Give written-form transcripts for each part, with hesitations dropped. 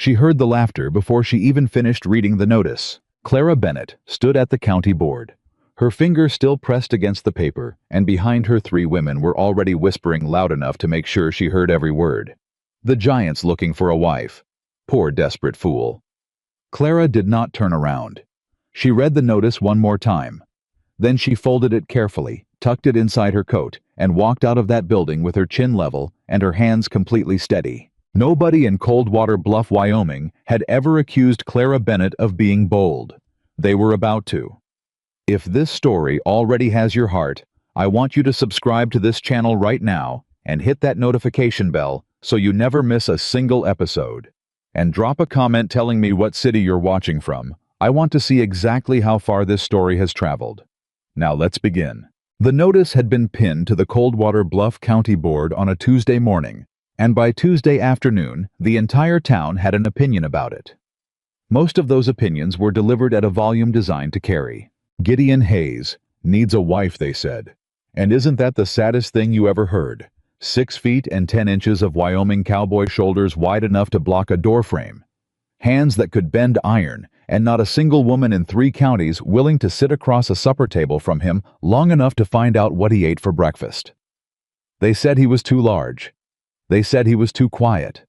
She heard the laughter before she even finished reading the notice. Clara Bennett stood at the county board, her finger still pressed against the paper, and behind her 3 women were already whispering loud enough to make sure she heard every word. The giant's looking for a wife. Poor desperate fool. Clara did not turn around. She read the notice one more time. Then she folded it carefully, tucked it inside her coat, and walked out of that building with her chin level and her hands completely steady. Nobody in Coldwater Bluff, Wyoming, had ever accused Clara Bennett of being bold. They were about to. If this story already has your heart, I want you to subscribe to this channel right now and hit that notification bell so you never miss a single episode. And drop a comment telling me what city you're watching from. I want to see exactly how far this story has traveled. Now let's begin. The notice had been pinned to the Coldwater Bluff County Board on a Tuesday morning, and by Tuesday afternoon, the entire town had an opinion about it. Most of those opinions were delivered at a volume designed to carry. Gideon Hayes needs a wife, they said. And isn't that the saddest thing you ever heard? 6 feet and 10 inches of Wyoming cowboy shoulders wide enough to block a doorframe. Hands that could bend iron, and not a single woman in 3 counties willing to sit across a supper table from him long enough to find out what he ate for breakfast. They said he was too large. They said he was too quiet.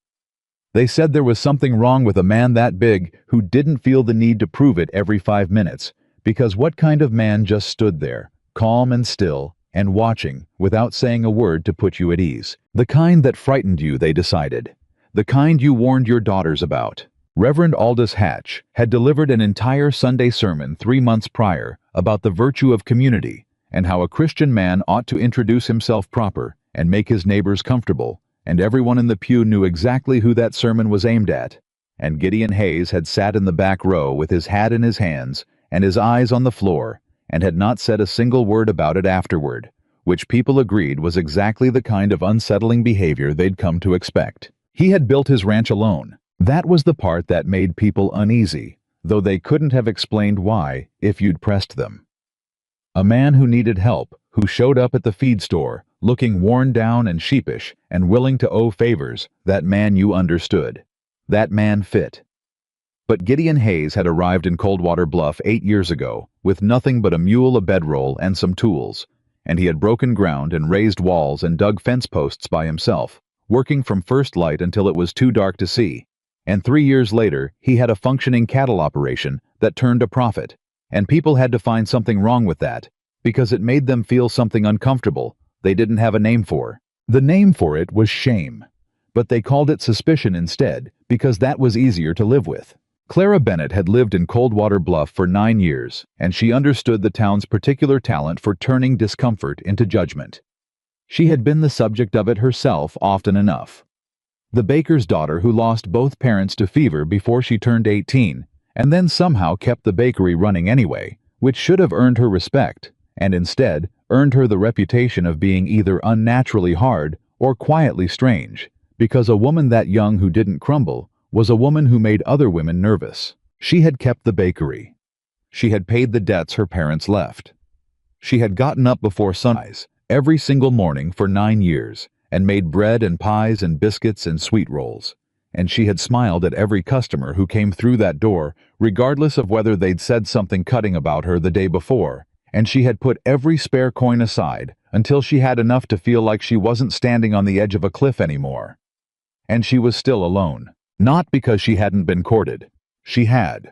They said there was something wrong with a man that big who didn't feel the need to prove it every 5 minutes, because what kind of man just stood there, calm and still, and watching, without saying a word to put you at ease? The kind that frightened you, they decided. The kind you warned your daughters about. Reverend Aldous Hatch had delivered an entire Sunday sermon 3 months prior about the virtue of community and how a Christian man ought to introduce himself proper and make his neighbors comfortable, and everyone in the pew knew exactly who that sermon was aimed at. And Gideon Hayes had sat in the back row with his hat in his hands and his eyes on the floor, and had not said a single word about it afterward, which people agreed was exactly the kind of unsettling behavior they'd come to expect. He had built his ranch alone. That was the part that made people uneasy, though they couldn't have explained why if you'd pressed them. A man who needed help, who showed up at the feed store, looking worn down and sheepish and willing to owe favors, that man you understood. That man fit. But Gideon Hayes had arrived in Coldwater Bluff 8 years ago, with nothing but a mule, a bedroll, and some tools, and he had broken ground and raised walls and dug fence posts by himself, working from first light until it was too dark to see. And 3 years later, he had a functioning cattle operation that turned a profit, and people had to find something wrong with that, because it made them feel something uncomfortable they didn't have a name for. The name for it was shame, but they called it suspicion instead, because that was easier to live with. Clara Bennett had lived in Coldwater Bluff for 9 years, and she understood the town's particular talent for turning discomfort into judgment. She had been the subject of it herself often enough. The baker's daughter who lost both parents to fever before she turned 18, and then somehow kept the bakery running anyway, which should have earned her respect, and instead earned her the reputation of being either unnaturally hard or quietly strange, because a woman that young who didn't crumble was a woman who made other women nervous. She had kept the bakery. She had paid the debts her parents left. She had gotten up before sunrise every single morning for 9 years and made bread and pies and biscuits and sweet rolls. And she had smiled at every customer who came through that door, regardless of whether they'd said something cutting about her the day before. And she had put every spare coin aside until she had enough to feel like she wasn't standing on the edge of a cliff anymore. And she was still alone. Not because she hadn't been courted. She had.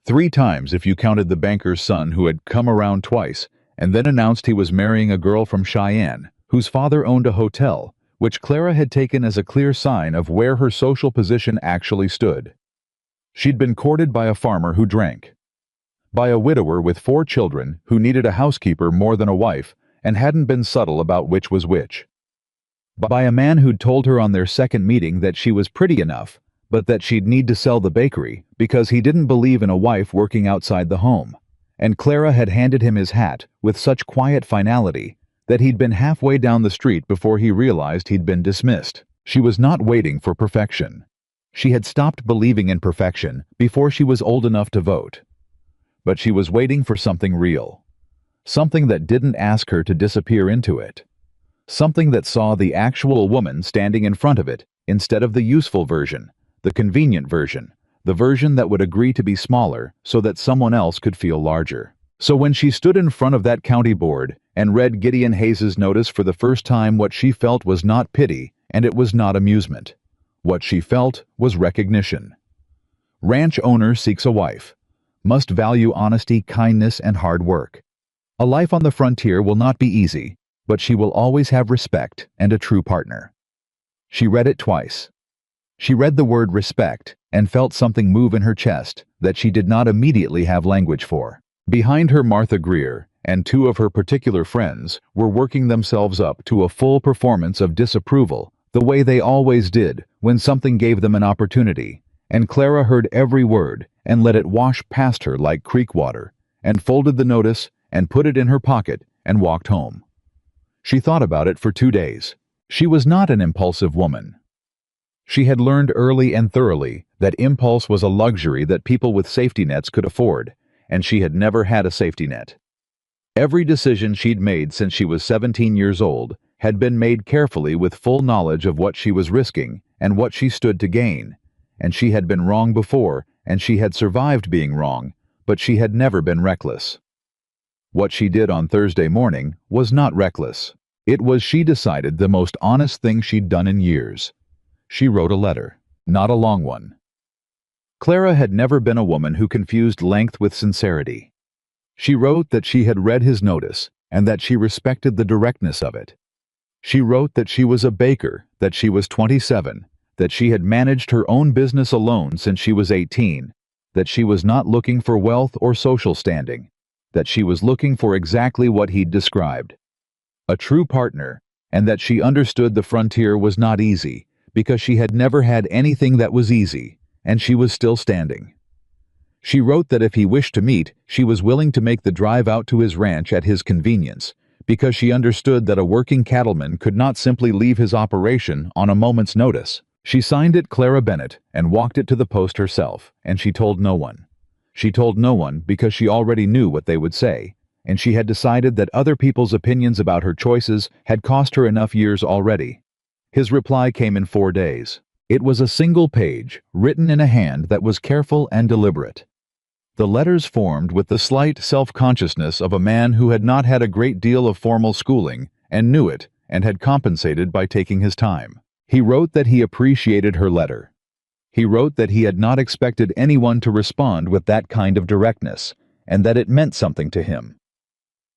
3 times if you counted the banker's son who had come around twice and then announced he was marrying a girl from Cheyenne, whose father owned a hotel, which Clara had taken as a clear sign of where her social position actually stood. She'd been courted by a farmer who drank, by a widower with 4 children who needed a housekeeper more than a wife and hadn't been subtle about which was which, by a man who'd told her on their second meeting that she was pretty enough, but that she'd need to sell the bakery because he didn't believe in a wife working outside the home. And Clara had handed him his hat with such quiet finality that he'd been halfway down the street before he realized he'd been dismissed. She was not waiting for perfection. She had stopped believing in perfection before she was old enough to vote. But she was waiting for something real. Something that didn't ask her to disappear into it. Something that saw the actual woman standing in front of it instead of the useful version, the convenient version, the version that would agree to be smaller so that someone else could feel larger. So when she stood in front of that county board and read Gideon Hayes's notice for the first time, what she felt was not pity and it was not amusement. What she felt was recognition. Ranch owner seeks a wife. Must value honesty, kindness, and hard work. A life on the frontier will not be easy, but she will always have respect and a true partner. She read it twice. She read the word respect and felt something move in her chest that she did not immediately have language for. Behind her, Martha Greer and two of her particular friends were working themselves up to a full performance of disapproval, the way they always did when something gave them an opportunity, and Clara heard every word and let it wash past her like creek water, and folded the notice and put it in her pocket and walked home. She thought about it for 2 days. She was not an impulsive woman. She had learned early and thoroughly that impulse was a luxury that people with safety nets could afford, and she had never had a safety net. Every decision she'd made since she was 17 years old had been made carefully with full knowledge of what she was risking and what she stood to gain, and she had been wrong before, and she had survived being wrong, but she had never been reckless. What she did on Thursday morning was not reckless. It was, she decided, the most honest thing she'd done in years. She wrote a letter, not a long one. Clara had never been a woman who confused length with sincerity. She wrote that she had read his notice and that she respected the directness of it. She wrote that she was a baker, that she was 27, that she had managed her own business alone since she was 18, that she was not looking for wealth or social standing, that she was looking for exactly what he'd described, a true partner, and that she understood the frontier was not easy because she had never had anything that was easy, and she was still standing. She wrote that if he wished to meet, she was willing to make the drive out to his ranch at his convenience, because she understood that a working cattleman could not simply leave his operation on a moment's notice. She signed it Clara Bennett and walked it to the post herself, and she told no one. She told no one because she already knew what they would say, and she had decided that other people's opinions about her choices had cost her enough years already. His reply came in 4 days. It was a single page, written in a hand that was careful and deliberate. The letters formed with the slight self-consciousness of a man who had not had a great deal of formal schooling and knew it and had compensated by taking his time. He wrote that he appreciated her letter. He wrote that he had not expected anyone to respond with that kind of directness, and that it meant something to him.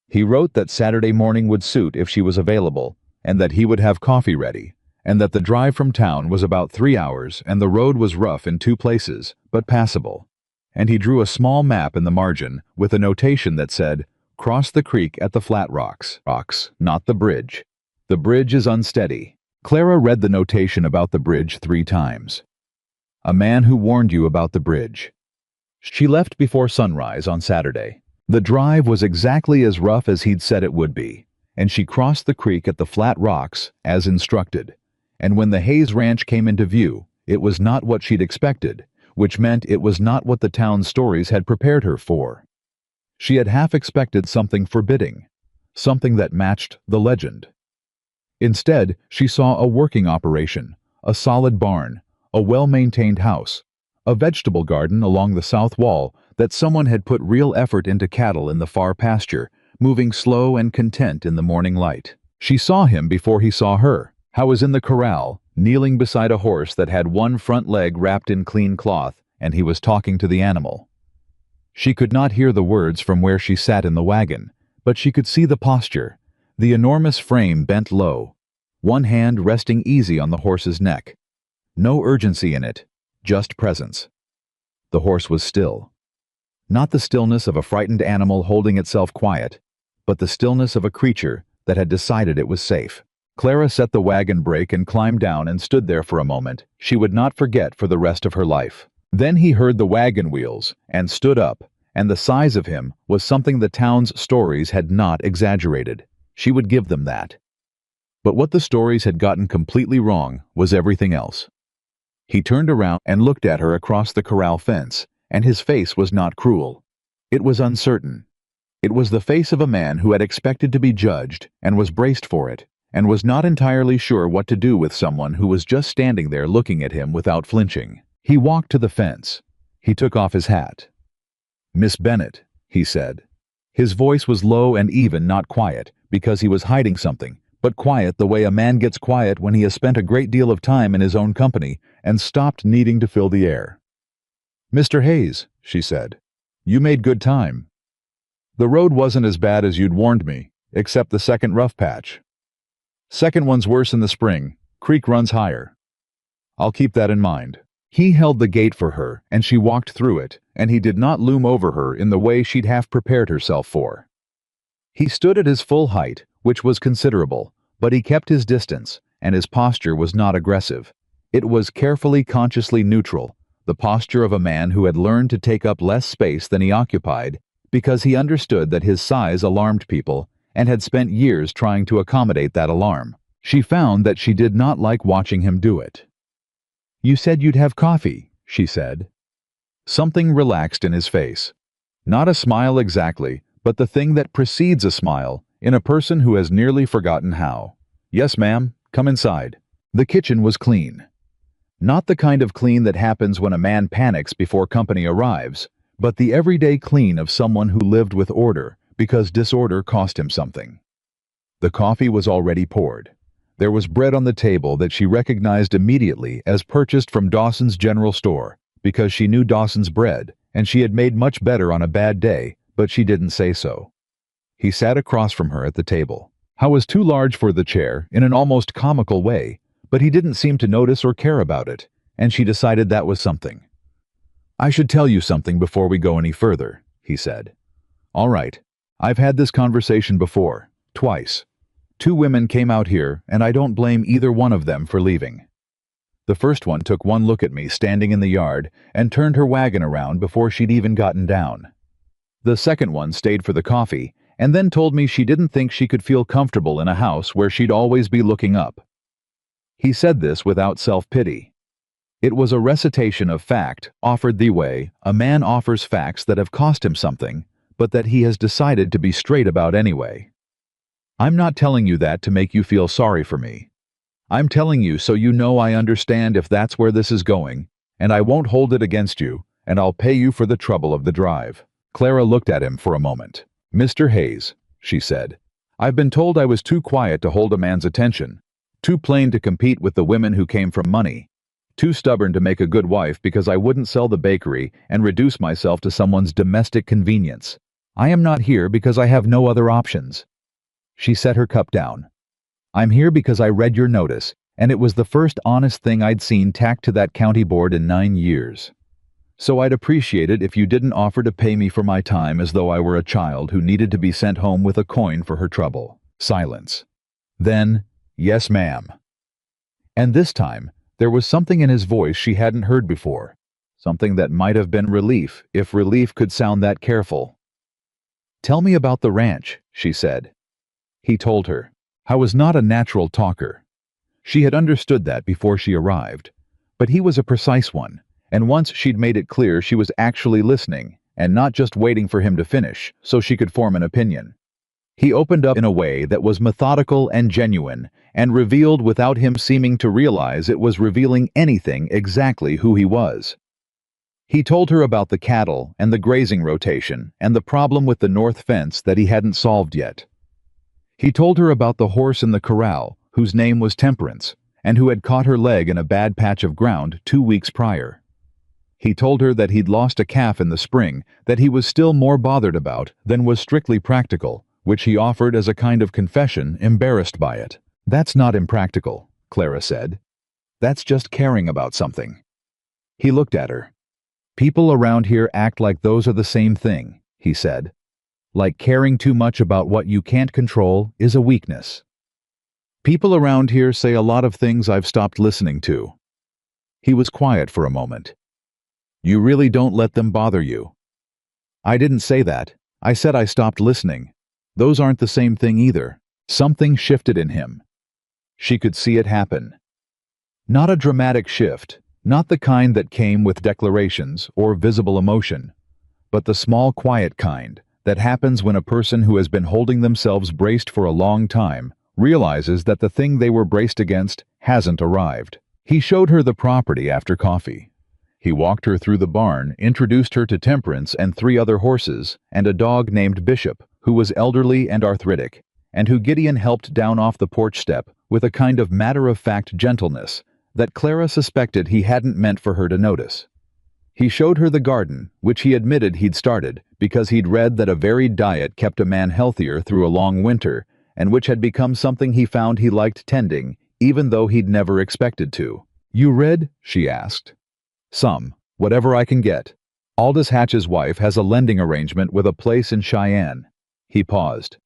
He wrote that Saturday morning would suit if she was available, and that he would have coffee ready, and that the drive from town was about 3 hours and the road was rough in 2 places, but passable. And he drew a small map in the margin with a notation that said, "Cross the creek at the flat rocks. Rocks, not the bridge. The bridge is unsteady." Clara read the notation about the bridge 3 times. A man who warned you about the bridge. She left before sunrise on Saturday. The drive was exactly as rough as he'd said it would be, and she crossed the creek at the flat rocks as instructed. And when the Hayes Ranch came into view, it was not what she'd expected, which meant it was not what the town's stories had prepared her for. She had half expected something forbidding, something that matched the legend. Instead, she saw a working operation, a solid barn, a well-maintained house, a vegetable garden along the south wall that someone had put real effort into cattle in the far pasture, moving slow and content in the morning light. She saw him before he saw her. How was in the corral, kneeling beside a horse that had one front leg wrapped in clean cloth, and he was talking to the animal. She could not hear the words from where she sat in the wagon, but she could see the posture, the enormous frame bent low, one hand resting easy on the horse's neck. No urgency in it, just presence. The horse was still. Not the stillness of a frightened animal holding itself quiet, but the stillness of a creature that had decided it was safe. Clara set the wagon brake and climbed down and stood there for a moment she would not forget for the rest of her life. Then he heard the wagon wheels and stood up, and the size of him was something the town's stories had not exaggerated. She would give them that. But what the stories had gotten completely wrong was everything else. He turned around and looked at her across the corral fence, and his face was not cruel. It was uncertain. It was the face of a man who had expected to be judged and was braced for it, and was not entirely sure what to do with someone who was just standing there looking at him without flinching. He walked to the fence. He took off his hat. "Miss Bennet," he said. His voice was low and even, not quiet, because he was hiding something, but quiet the way a man gets quiet when he has spent a great deal of time in his own company and stopped needing to fill the air. "Mr. Hayes," she said, "you made good time. The road wasn't as bad as you'd warned me, except the second rough patch. Second one's worse in the spring. Creek runs higher. I'll keep that in mind." He held the gate for her, and she walked through it, and he did not loom over her in the way she'd half prepared herself for. He stood at his full height, which was considerable, but he kept his distance, and his posture was not aggressive. It was carefully, consciously neutral, the posture of a man who had learned to take up less space than he occupied, because he understood that his size alarmed people, and had spent years trying to accommodate that alarm. She found that she did not like watching him do it. "You said you'd have coffee," she said. Something relaxed in his face. Not a smile exactly, but the thing that precedes a smile, in a person who has nearly forgotten how. "Yes, ma'am, come inside." The kitchen was clean. Not the kind of clean that happens when a man panics before company arrives, but the everyday clean of someone who lived with order, because disorder cost him something. The coffee was already poured. There was bread on the table that she recognized immediately as purchased from Dawson's general store, because she knew Dawson's bread, and she had made much better on a bad day, but she didn't say so. He sat across from her at the table. How was too large for the chair, in an almost comical way, but he didn't seem to notice or care about it, and she decided that was something. "I should tell you something before we go any further," he said. "All right. I've had this conversation before, twice. 2 women came out here, and I don't blame either one of them for leaving. The first one took one look at me standing in the yard and turned her wagon around before she'd even gotten down. The second one stayed for the coffee and then told me she didn't think she could feel comfortable in a house where she'd always be looking up." He said this without self-pity. It was a recitation of fact, offered the way a man offers facts that have cost him something, but that he has decided to be straight about anyway. "I'm not telling you that to make you feel sorry for me. I'm telling you so you know I understand if that's where this is going, and I won't hold it against you, and I'll pay you for the trouble of the drive." Clara looked at him for a moment. "Mr. Hayes," she said, "I've been told I was too quiet to hold a man's attention, too plain to compete with the women who came from money, too stubborn to make a good wife because I wouldn't sell the bakery and reduce myself to someone's domestic convenience. I am not here because I have no other options." She set her cup down. "I'm here because I read your notice, and it was the first honest thing I'd seen tacked to that county board in 9 years. So I'd appreciate it if you didn't offer to pay me for my time as though I were a child who needed to be sent home with a coin for her trouble." Silence. Then, "Yes, ma'am." And this time, there was something in his voice she hadn't heard before, something that might have been relief, if relief could sound that careful. "Tell me about the ranch," she said. He told her. Howe was not a natural talker. She had understood that before she arrived. But he was a precise one, and once she'd made it clear she was actually listening, and not just waiting for him to finish, so she could form an opinion. He opened up in a way that was methodical and genuine, and revealed without him seeming to realize it was revealing anything exactly who he was. He told her about the cattle and the grazing rotation and the problem with the north fence that he hadn't solved yet. He told her about the horse in the corral, whose name was Temperance, and who had caught her leg in a bad patch of ground 2 weeks prior. He told her that he'd lost a calf in the spring that he was still more bothered about than was strictly practical, which he offered as a kind of confession, embarrassed by it. "That's not impractical," Clara said. "That's just caring about something." He looked at her. "People around here act like those are the same thing," he said. "Like caring too much about what you can't control is a weakness. People around here say a lot of things I've stopped listening to." He was quiet for a moment. "You really don't let them bother you." "I didn't say that. I said I stopped listening. Those aren't the same thing either." Something shifted in him. She could see it happen. Not a dramatic shift, not the kind that came with declarations or visible emotion, but the small, quiet kind that happens when a person who has been holding themselves braced for a long time realizes that the thing they were braced against hasn't arrived. He showed her the property after coffee. He walked her through the barn, introduced her to Temperance and 3 other horses, and a dog named Bishop, who was elderly and arthritic, and who Gideon helped down off the porch step with a kind of matter-of-fact gentleness that Clara suspected he hadn't meant for her to notice. He showed her the garden, which he admitted he'd started because he'd read that a varied diet kept a man healthier through a long winter, and which had become something he found he liked tending, even though he'd never expected to. "You read?" she asked. "Some. Whatever I can get. Aldous Hatch's wife has a lending arrangement with a place in Cheyenne." He paused.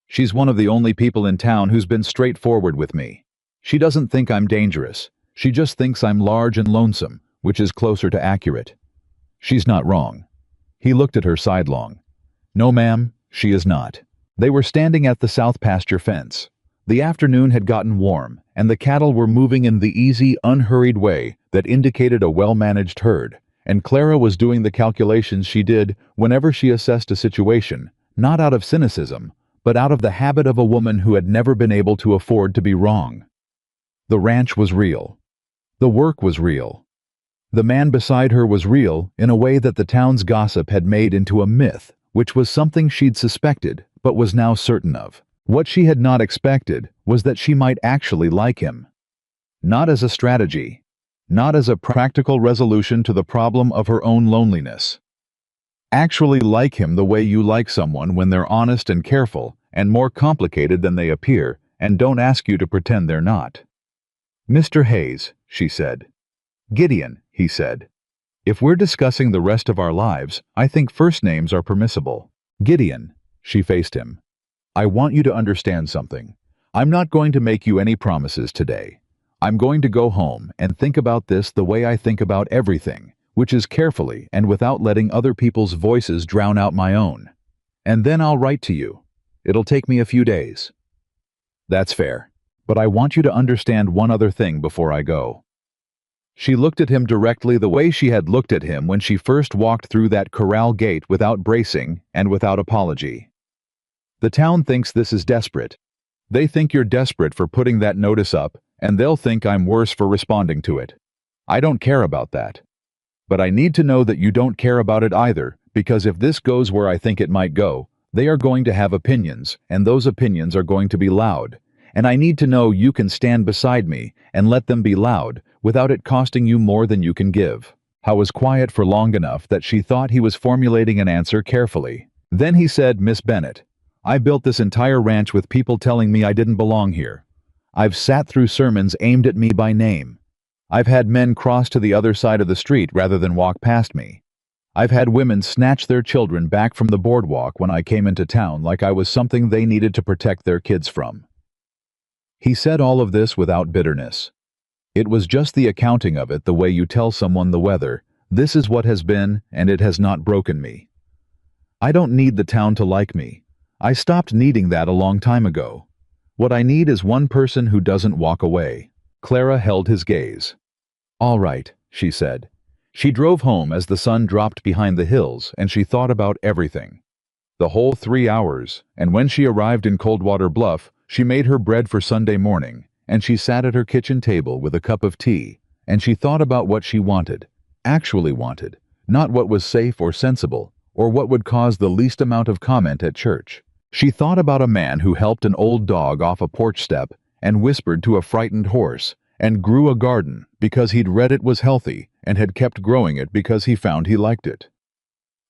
"She's one of the only people in town who's been straightforward with me. She doesn't think I'm dangerous. She just thinks I'm large and lonesome, which is closer to accurate. She's not wrong." He looked at her sidelong. "No, ma'am, she is not." They were standing at the south pasture fence. The afternoon had gotten warm, and the cattle were moving in the easy, unhurried way that indicated a well-managed herd, and Clara was doing the calculations she did whenever she assessed a situation, not out of cynicism, but out of the habit of a woman who had never been able to afford to be wrong. The ranch was real. The work was real. The man beside her was real in a way that the town's gossip had made into a myth, which was something she'd suspected but was now certain of. What she had not expected was that she might actually like him. Not as a strategy, not as a practical resolution to the problem of her own loneliness. Actually like him the way you like someone when they're honest and careful and more complicated than they appear and don't ask you to pretend they're not. "Mr. Hayes," she said. "Gideon," he said. "If we're discussing the rest of our lives, I think first names are permissible." "Gideon," she faced him. "I want you to understand something. I'm not going to make you any promises today. I'm going to go home and think about this the way I think about everything, which is carefully and without letting other people's voices drown out my own. And then I'll write to you. It'll take me a few days." "That's fair. But I want you to understand one other thing before I go." She looked at him directly the way she had looked at him when she first walked through that corral gate without bracing and without apology. "The town thinks this is desperate. They think you're desperate for putting that notice up, and they'll think I'm worse for responding to it. I don't care about that. But I need to know that you don't care about it either, because if this goes where I think it might go, they are going to have opinions, and those opinions are going to be loud. And I need to know you can stand beside me and let them be loud without it costing you more than you can give." Howe was quiet for long enough that she thought he was formulating an answer carefully. Then he said, "Miss Bennett, I built this entire ranch with people telling me I didn't belong here. I've sat through sermons aimed at me by name. I've had men cross to the other side of the street rather than walk past me. I've had women snatch their children back from the boardwalk when I came into town like I was something they needed to protect their kids from." He said all of this without bitterness. It was just the accounting of it the way you tell someone the weather. This is what has been, and it has not broken me. I don't need the town to like me. I stopped needing that a long time ago. What I need is one person who doesn't walk away. Clara held his gaze. "All right," she said. She drove home as the sun dropped behind the hills, and she thought about everything. The whole 3 hours, and when she arrived in Coldwater Bluff, she made her bread for Sunday morning, and she sat at her kitchen table with a cup of tea, and she thought about what she wanted, actually wanted, not what was safe or sensible, or what would cause the least amount of comment at church. She thought about a man who helped an old dog off a porch step and whispered to a frightened horse and grew a garden because he'd read it was healthy and had kept growing it because he found he liked it.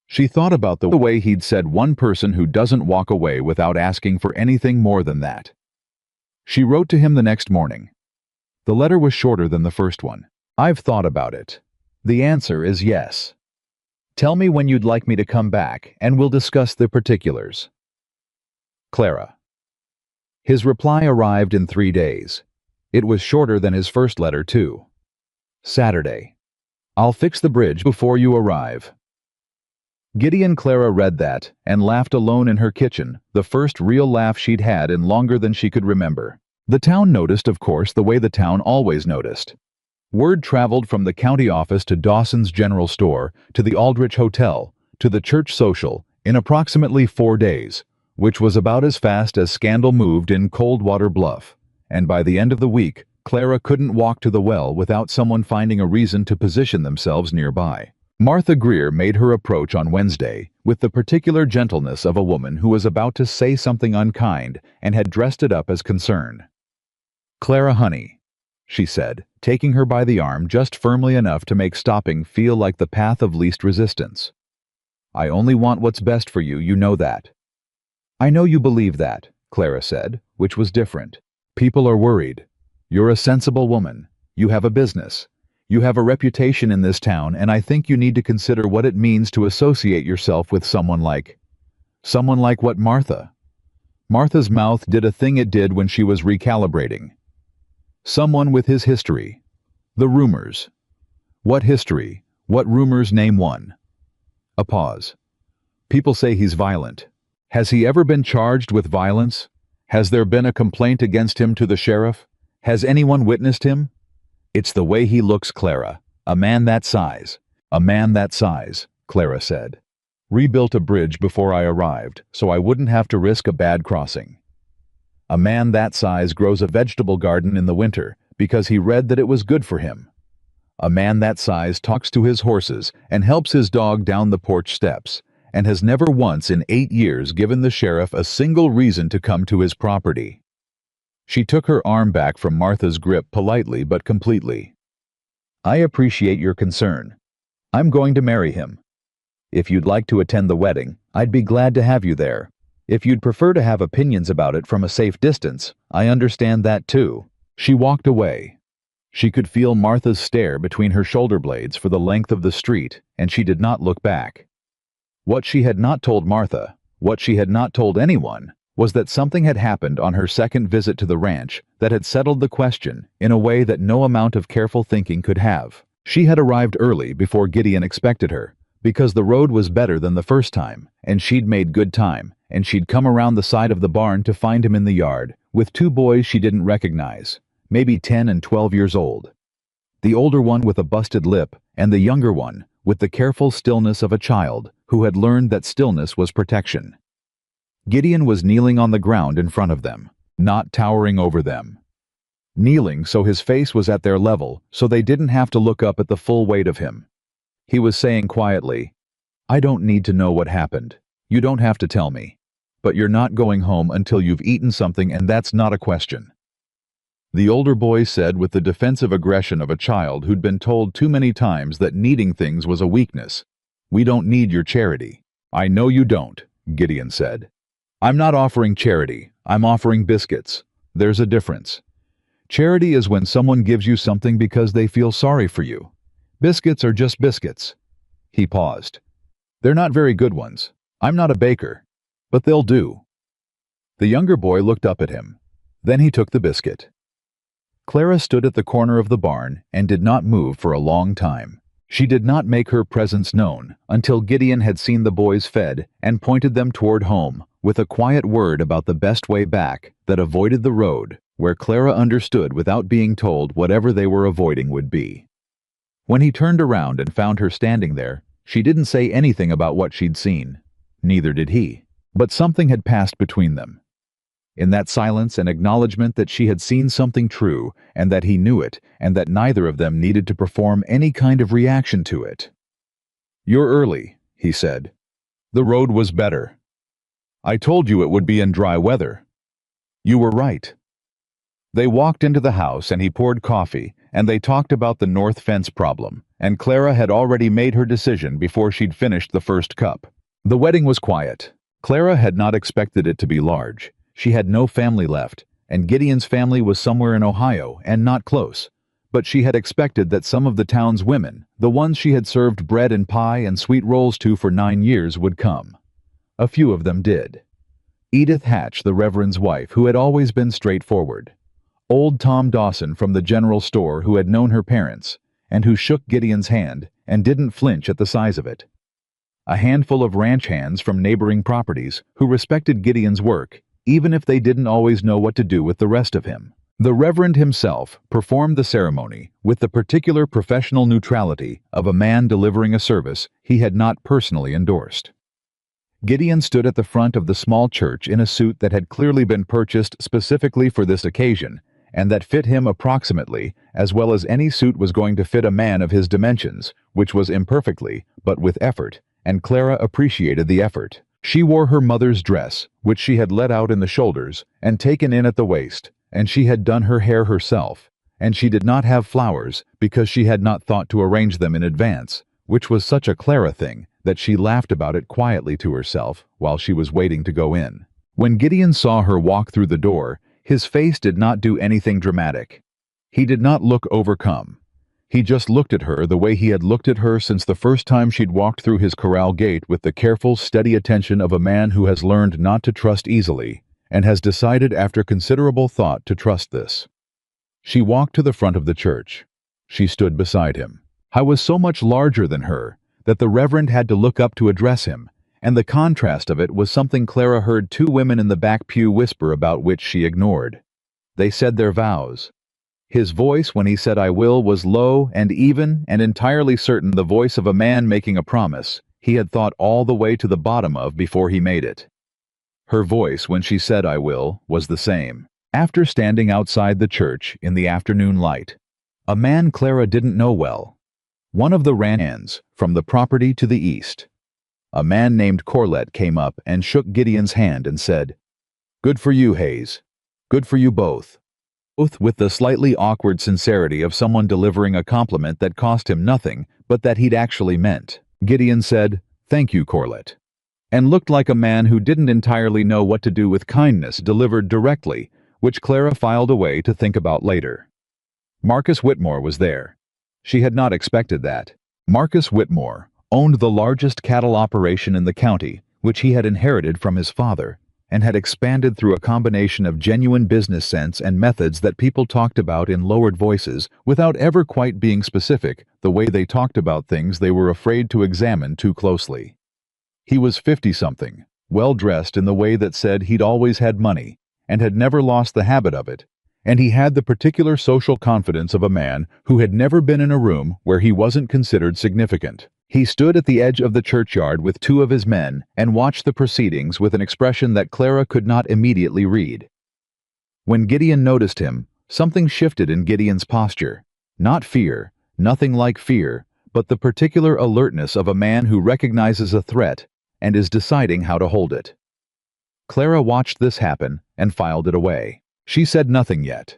She thought about the way he'd said one person who doesn't walk away without asking for anything more than that. She wrote to him the next morning. The letter was shorter than the first one. "I've thought about it. The answer is yes. Tell me when you'd like me to come back, and we'll discuss the particulars. Clara." His reply arrived in 3 days. It was shorter than his first letter, too. "Saturday. I'll fix the bridge before you arrive." Gideon Clara read that and laughed alone in her kitchen, the first real laugh she'd had in longer than she could remember. The town noticed, of course, the way the town always noticed. Word traveled from the county office to Dawson's General Store, to the Aldrich Hotel, to the church social, in approximately 4 days, which was about as fast as scandal moved in Coldwater Bluff, and by the end of the week, Clara couldn't walk to the well without someone finding a reason to position themselves nearby. Martha Greer made her approach on Wednesday with the particular gentleness of a woman who was about to say something unkind and had dressed it up as concern. "Clara, honey," she said, taking her by the arm just firmly enough to make stopping feel like the path of least resistance. "I only want what's best for you, you know that." "I know you believe that," Clara said, which was different. "People are worried. You're a sensible woman. You have a business. You have a reputation in this town, and I think you need to consider what it means to associate yourself with someone like what Martha?" Martha's mouth did a thing it did when she was recalibrating. "Someone with his history. The rumors." "What history? What rumors? Name one." A pause. "People say he's violent." "Has he ever been charged with violence? Has there been a complaint against him to the sheriff? Has anyone witnessed him?" "It's the way he looks, Clara. A man that size." "A man that size," Clara said. "Rebuilt a bridge before I arrived, so I wouldn't have to risk a bad crossing. A man that size grows a vegetable garden in the winter because he read that it was good for him. A man that size talks to his horses and helps his dog down the porch steps, and has never once in 8 years given the sheriff a single reason to come to his property." She took her arm back from Martha's grip politely but completely. "I appreciate your concern. I'm going to marry him. If you'd like to attend the wedding, I'd be glad to have you there. If you'd prefer to have opinions about it from a safe distance, I understand that too." She walked away. She could feel Martha's stare between her shoulder blades for the length of the street, and she did not look back. What she had not told Martha, what she had not told anyone, was that something had happened on her second visit to the ranch that had settled the question in a way that no amount of careful thinking could have. She had arrived early before Gideon expected her, because the road was better than the first time, and she'd made good time, and she'd come around the side of the barn to find him in the yard, with 2 boys she didn't recognize, maybe 10 and 12 years old. The older one with a busted lip, and the younger one with the careful stillness of a child who had learned that stillness was protection. Gideon was kneeling on the ground in front of them, not towering over them. Kneeling so his face was at their level, so they didn't have to look up at the full weight of him. He was saying quietly, "I don't need to know what happened. You don't have to tell me. But you're not going home until you've eaten something, and that's not a question." The older boy said with the defensive aggression of a child who'd been told too many times that needing things was a weakness. "We don't need your charity." "I know you don't," Gideon said. "I'm not offering charity. I'm offering biscuits. There's a difference. Charity is when someone gives you something because they feel sorry for you. Biscuits are just biscuits." He paused. "They're not very good ones. I'm not a baker. But they'll do." The younger boy looked up at him. Then he took the biscuit. Clara stood at the corner of the barn and did not move for a long time. She did not make her presence known until Gideon had seen the boys fed and pointed them toward home with a quiet word about the best way back that avoided the road, where Clara understood without being told whatever they were avoiding would be. When he turned around and found her standing there, she didn't say anything about what she'd seen. Neither did he. But something had passed between them. In that silence, an acknowledgement that she had seen something true, and that he knew it, and that neither of them needed to perform any kind of reaction to it. "You're early," he said. "The road was better. I told you it would be in dry weather. You were right." They walked into the house and he poured coffee, and they talked about the north fence problem, and Clara had already made her decision before she'd finished the first cup. The wedding was quiet. Clara had not expected it to be large. She had no family left, and Gideon's family was somewhere in Ohio and not close. But she had expected that some of the town's women, the ones she had served bread and pie and sweet rolls to for 9 years, would come. A few of them did. Edith Hatch, the Reverend's wife, who had always been straightforward. Old Tom Dawson from the general store, who had known her parents, and who shook Gideon's hand and didn't flinch at the size of it. A handful of ranch hands from neighboring properties who respected Gideon's work, even if they didn't always know what to do with the rest of him. The Reverend himself performed the ceremony with the particular professional neutrality of a man delivering a service he had not personally endorsed. Gideon stood at the front of the small church in a suit that had clearly been purchased specifically for this occasion, and that fit him approximately, as well as any suit was going to fit a man of his dimensions, which was imperfectly, but with effort, and Clara appreciated the effort. She wore her mother's dress, which she had let out in the shoulders and taken in at the waist, and she had done her hair herself, and she did not have flowers because she had not thought to arrange them in advance, which was such a Clara thing that she laughed about it quietly to herself while she was waiting to go in. When Gideon saw her walk through the door, his face did not do anything dramatic. He did not look overcome. He just looked at her the way he had looked at her since the first time she'd walked through his corral gate, with the careful, steady attention of a man who has learned not to trust easily and has decided after considerable thought to trust this. She walked to the front of the church. She stood beside him. I was so much larger than her that the Reverend had to look up to address him, and the contrast of it was something Clara heard two women in the back pew whisper about, which she ignored. They said their vows. His voice when he said "I will" was low and even and entirely certain, the voice of a man making a promise he had thought all the way to the bottom of before he made it. Her voice when she said "I will" was the same. After standing outside the church in the afternoon light, a man Clara didn't know well, one of the ranches from the property to the east, a man named Corlett, came up and shook Gideon's hand and said, "Good for you, Hayes. Good for you both." Both with the slightly awkward sincerity of someone delivering a compliment that cost him nothing, but that he'd actually meant. Gideon said, "Thank you, Corlett," and looked like a man who didn't entirely know what to do with kindness delivered directly, which Clara filed away to think about later. Marcus Whitmore was there. She had not expected that. Marcus Whitmore owned the largest cattle operation in the county, which he had inherited from his father, and had expanded through a combination of genuine business sense and methods that people talked about in lowered voices without ever quite being specific, the way they talked about things they were afraid to examine too closely. He was 50-something, well-dressed in the way that said he'd always had money and had never lost the habit of it, and he had the particular social confidence of a man who had never been in a room where he wasn't considered significant. He stood at the edge of the churchyard with two of his men and watched the proceedings with an expression that Clara could not immediately read. When Gideon noticed him, something shifted in Gideon's posture. Not fear, nothing like fear, but the particular alertness of a man who recognizes a threat and is deciding how to hold it. Clara watched this happen and filed it away. She said nothing yet.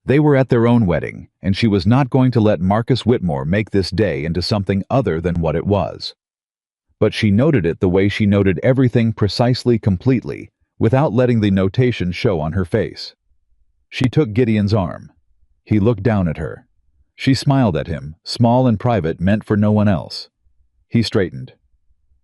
They were at their own wedding, and she was not going to let Marcus Whitmore make this day into something other than what it was. But she noted it the way she noted everything, precisely, completely, without letting the notation show on her face. She took Gideon's arm. He looked down at her. She smiled at him, small and private, meant for no one else. He straightened.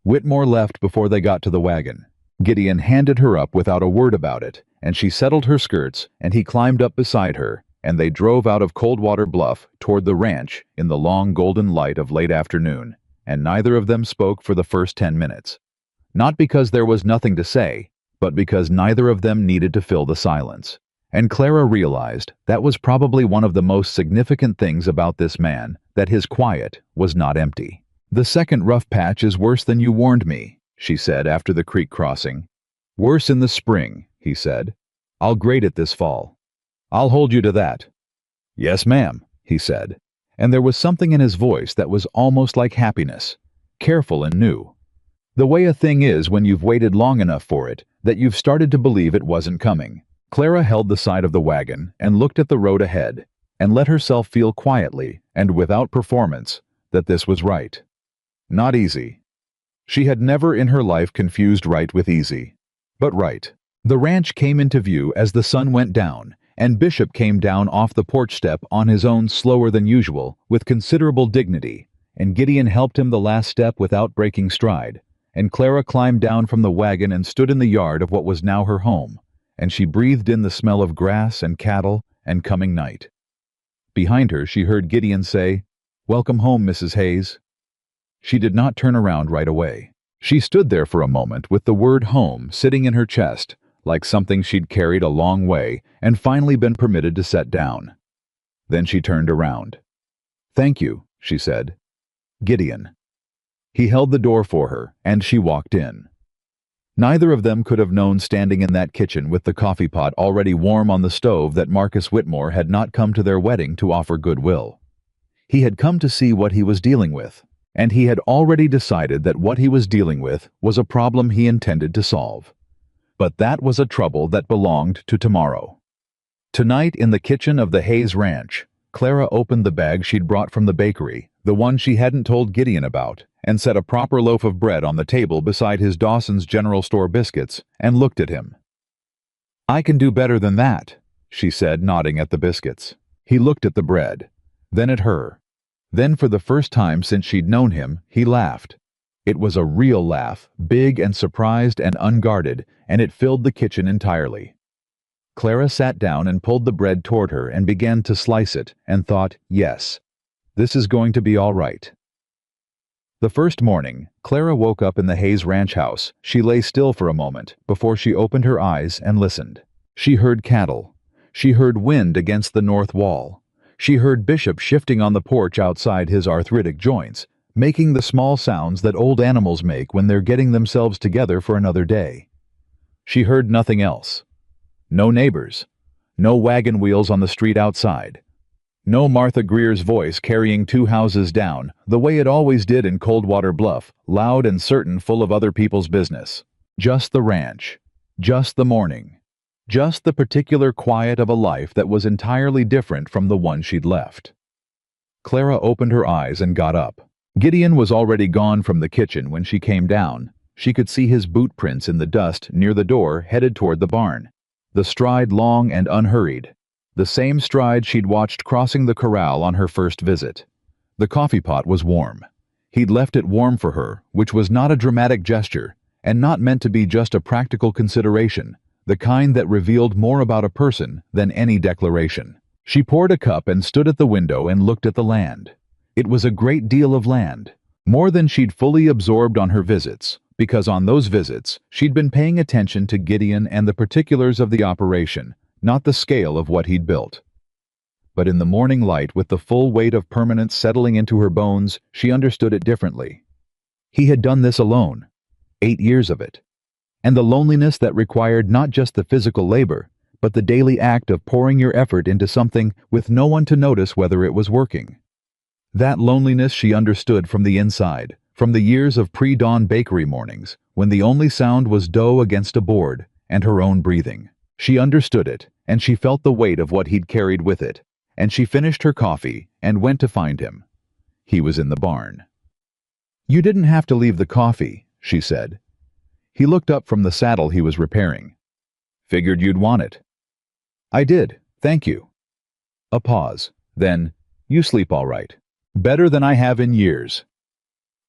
Whitmore left before they got to the wagon. Gideon handed her up without a word about it, and she settled her skirts, and he climbed up beside her, and they drove out of Coldwater Bluff toward the ranch in the long golden light of late afternoon, and neither of them spoke for the first 10 minutes. Not because there was nothing to say, but because neither of them needed to fill the silence. And Clara realized that was probably one of the most significant things about this man, that his quiet was not empty. "The second rough patch is worse than you warned me," she said after the creek crossing. "Worse in the spring," he said. "I'll grade it this fall. I'll hold you to that." "Yes, ma'am," he said, and there was something in his voice that was almost like happiness, careful and new. The way a thing is when you've waited long enough for it that you've started to believe it wasn't coming. Clara held the side of the wagon and looked at the road ahead, and let herself feel quietly and without performance that this was right. Not easy. She had never in her life confused right with easy, but right. The ranch came into view as the sun went down, and Bishop came down off the porch step on his own, slower than usual, with considerable dignity, and Gideon helped him the last step without breaking stride, and Clara climbed down from the wagon and stood in the yard of what was now her home, and she breathed in the smell of grass and cattle and coming night. Behind her she heard Gideon say, "Welcome home, Mrs. Hayes." She did not turn around right away. She stood there for a moment with the word home sitting in her chest, like something she'd carried a long way and finally been permitted to set down. Then she turned around. "Thank you," she said. "Gideon." He held the door for her, and she walked in. Neither of them could have known standing in that kitchen with the coffee pot already warm on the stove that Marcus Whitmore had not come to their wedding to offer goodwill. He had come to see what he was dealing with, and he had already decided that what he was dealing with was a problem he intended to solve. But that was a trouble that belonged to tomorrow. Tonight in the kitchen of the Hayes Ranch, Clara opened the bag she'd brought from the bakery, the one she hadn't told Gideon about, and set a proper loaf of bread on the table beside his Dawson's General Store biscuits, and looked at him. "I can do better than that," she said, nodding at the biscuits. He looked at the bread, then at her. Then for the first time since she'd known him, he laughed. It was a real laugh, big and surprised and unguarded, and it filled the kitchen entirely. Clara sat down and pulled the bread toward her and began to slice it, and thought, yes, this is going to be all right. The first morning, Clara woke up in the Hayes Ranch house. She lay still for a moment before she opened her eyes and listened. She heard cattle. She heard wind against the north wall. She heard Bishop shifting on the porch outside his arthritic joints, making the small sounds that old animals make when they're getting themselves together for another day. She heard nothing else. No neighbors. No wagon wheels on the street outside. No Martha Greer's voice carrying 2 houses down, the way it always did in Coldwater Bluff, loud and certain, full of other people's business. Just the ranch. Just the morning. Just the particular quiet of a life that was entirely different from the one she'd left. Clara opened her eyes and got up. Gideon was already gone from the kitchen when she came down. She could see his boot prints in the dust near the door, headed toward the barn. The stride long and unhurried. The same stride she'd watched crossing the corral on her first visit. The coffee pot was warm. He'd left it warm for her, which was not a dramatic gesture, and not meant to be just a practical consideration, the kind that revealed more about a person than any declaration. She poured a cup and stood at the window and looked at the land. It was a great deal of land, more than she'd fully absorbed on her visits, because on those visits she'd been paying attention to Gideon and the particulars of the operation, not the scale of what he'd built. But in the morning light, with the full weight of permanence settling into her bones, she understood it differently. He had done this alone, 8 years of it, and the loneliness that required not just the physical labor, but the daily act of pouring your effort into something with no one to notice whether it was working. That loneliness she understood from the inside, from the years of pre-dawn bakery mornings, when the only sound was dough against a board and her own breathing. She understood it, and she felt the weight of what he'd carried with it, and she finished her coffee and went to find him. He was in the barn. "You didn't have to leave the coffee," she said. He looked up from the saddle he was repairing. "Figured you'd want it." "I did, thank you." A pause. Then, "You sleep all right." "Better than I have in years."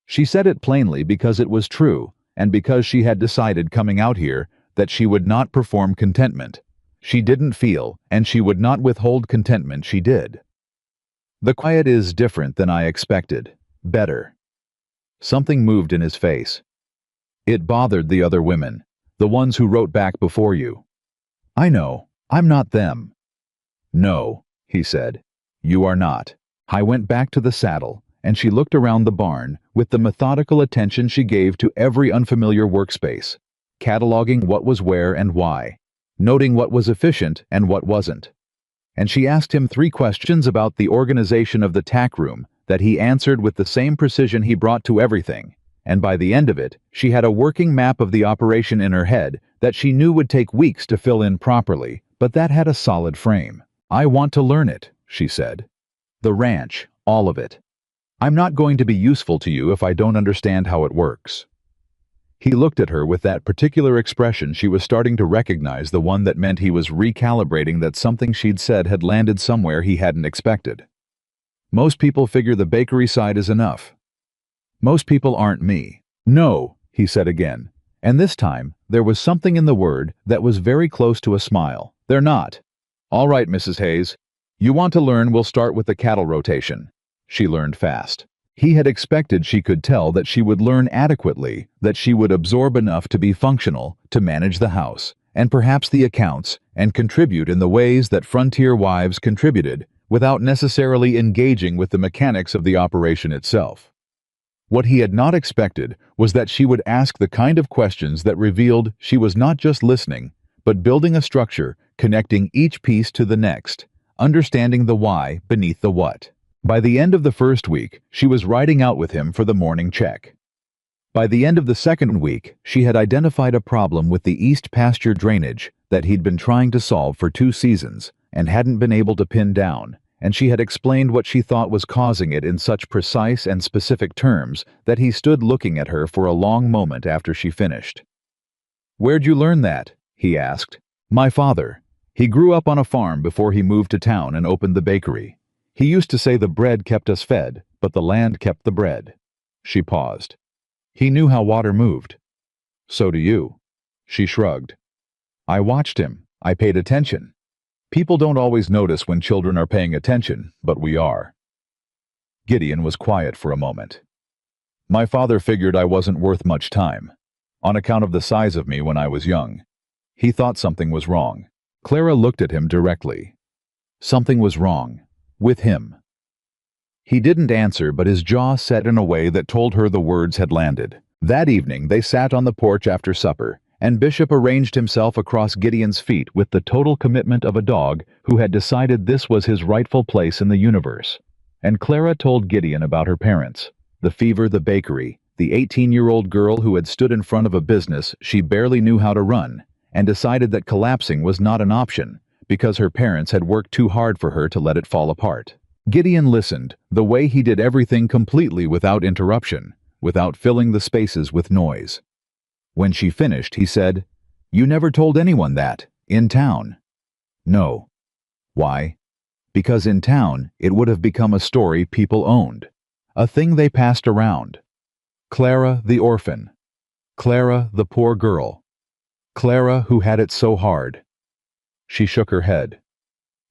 She said it plainly because it was true, and because she had decided coming out here that she would not perform contentment. She didn't feel, and she would not withhold contentment she did. "The quiet is different than I expected. Better." Something moved in his face. It bothered the other women, the ones who wrote back before you. "I know, I'm not them." "No," he said, "you are not." I went back to the saddle, and she looked around the barn with the methodical attention she gave to every unfamiliar workspace, cataloging what was where and why, noting what was efficient and what wasn't. And she asked him 3 questions about the organization of the tack room that he answered with the same precision he brought to everything, and by the end of it, she had a working map of the operation in her head that she knew would take weeks to fill in properly, but that had a solid frame. "I want to learn it," she said. "The ranch, all of it. I'm not going to be useful to you if I don't understand how it works." He looked at her with that particular expression she was starting to recognize, the one that meant he was recalibrating that something she'd said had landed somewhere he hadn't expected. "Most people figure the bakery side is enough. Most people aren't me." "No," he said again, and this time there was something in the word that was very close to a smile. "They're not." "All right, Mrs. Hayes. You want to learn, we'll start with the cattle rotation." She learned fast. He had expected she could tell that she would learn adequately, that she would absorb enough to be functional, to manage the house, and perhaps the accounts, and contribute in the ways that frontier wives contributed, without necessarily engaging with the mechanics of the operation itself. What he had not expected was that she would ask the kind of questions that revealed she was not just listening, but building a structure, connecting each piece to the next, understanding the why beneath the what. By the end of the first week, she was riding out with him for the morning check. By the end of the second week, she had identified a problem with the east pasture drainage that he'd been trying to solve for 2 seasons and hadn't been able to pin down, and she had explained what she thought was causing it in such precise and specific terms that he stood looking at her for a long moment after she finished. "Where'd you learn that?" he asked. "My father. He grew up on a farm before he moved to town and opened the bakery. He used to say the bread kept us fed, but the land kept the bread." She paused. "He knew how water moved." "So do you." She shrugged. "I watched him. I paid attention. People don't always notice when children are paying attention, but we are." Gideon was quiet for a moment. "My father figured I wasn't worth much time, on account of the size of me when I was young. He thought something was wrong." Clara looked at him directly. Something was wrong. With him. He didn't answer, but his jaw set in a way that told her the words had landed. That evening they sat on the porch after supper, and Bishop arranged himself across Gideon's feet with the total commitment of a dog who had decided this was his rightful place in the universe. And Clara told Gideon about her parents, the fever, the bakery, the 18-year-old girl who had stood in front of a business she barely knew how to run, and decided that collapsing was not an option, because her parents had worked too hard for her to let it fall apart. Gideon listened, the way he did everything completely without interruption, without filling the spaces with noise. When she finished, he said, "You never told anyone that, in town." "No." "Why?" "Because in town, it would have become a story people owned. A thing they passed around. Clara the orphan. Clara the poor girl. Clara who had it so hard." She shook her head.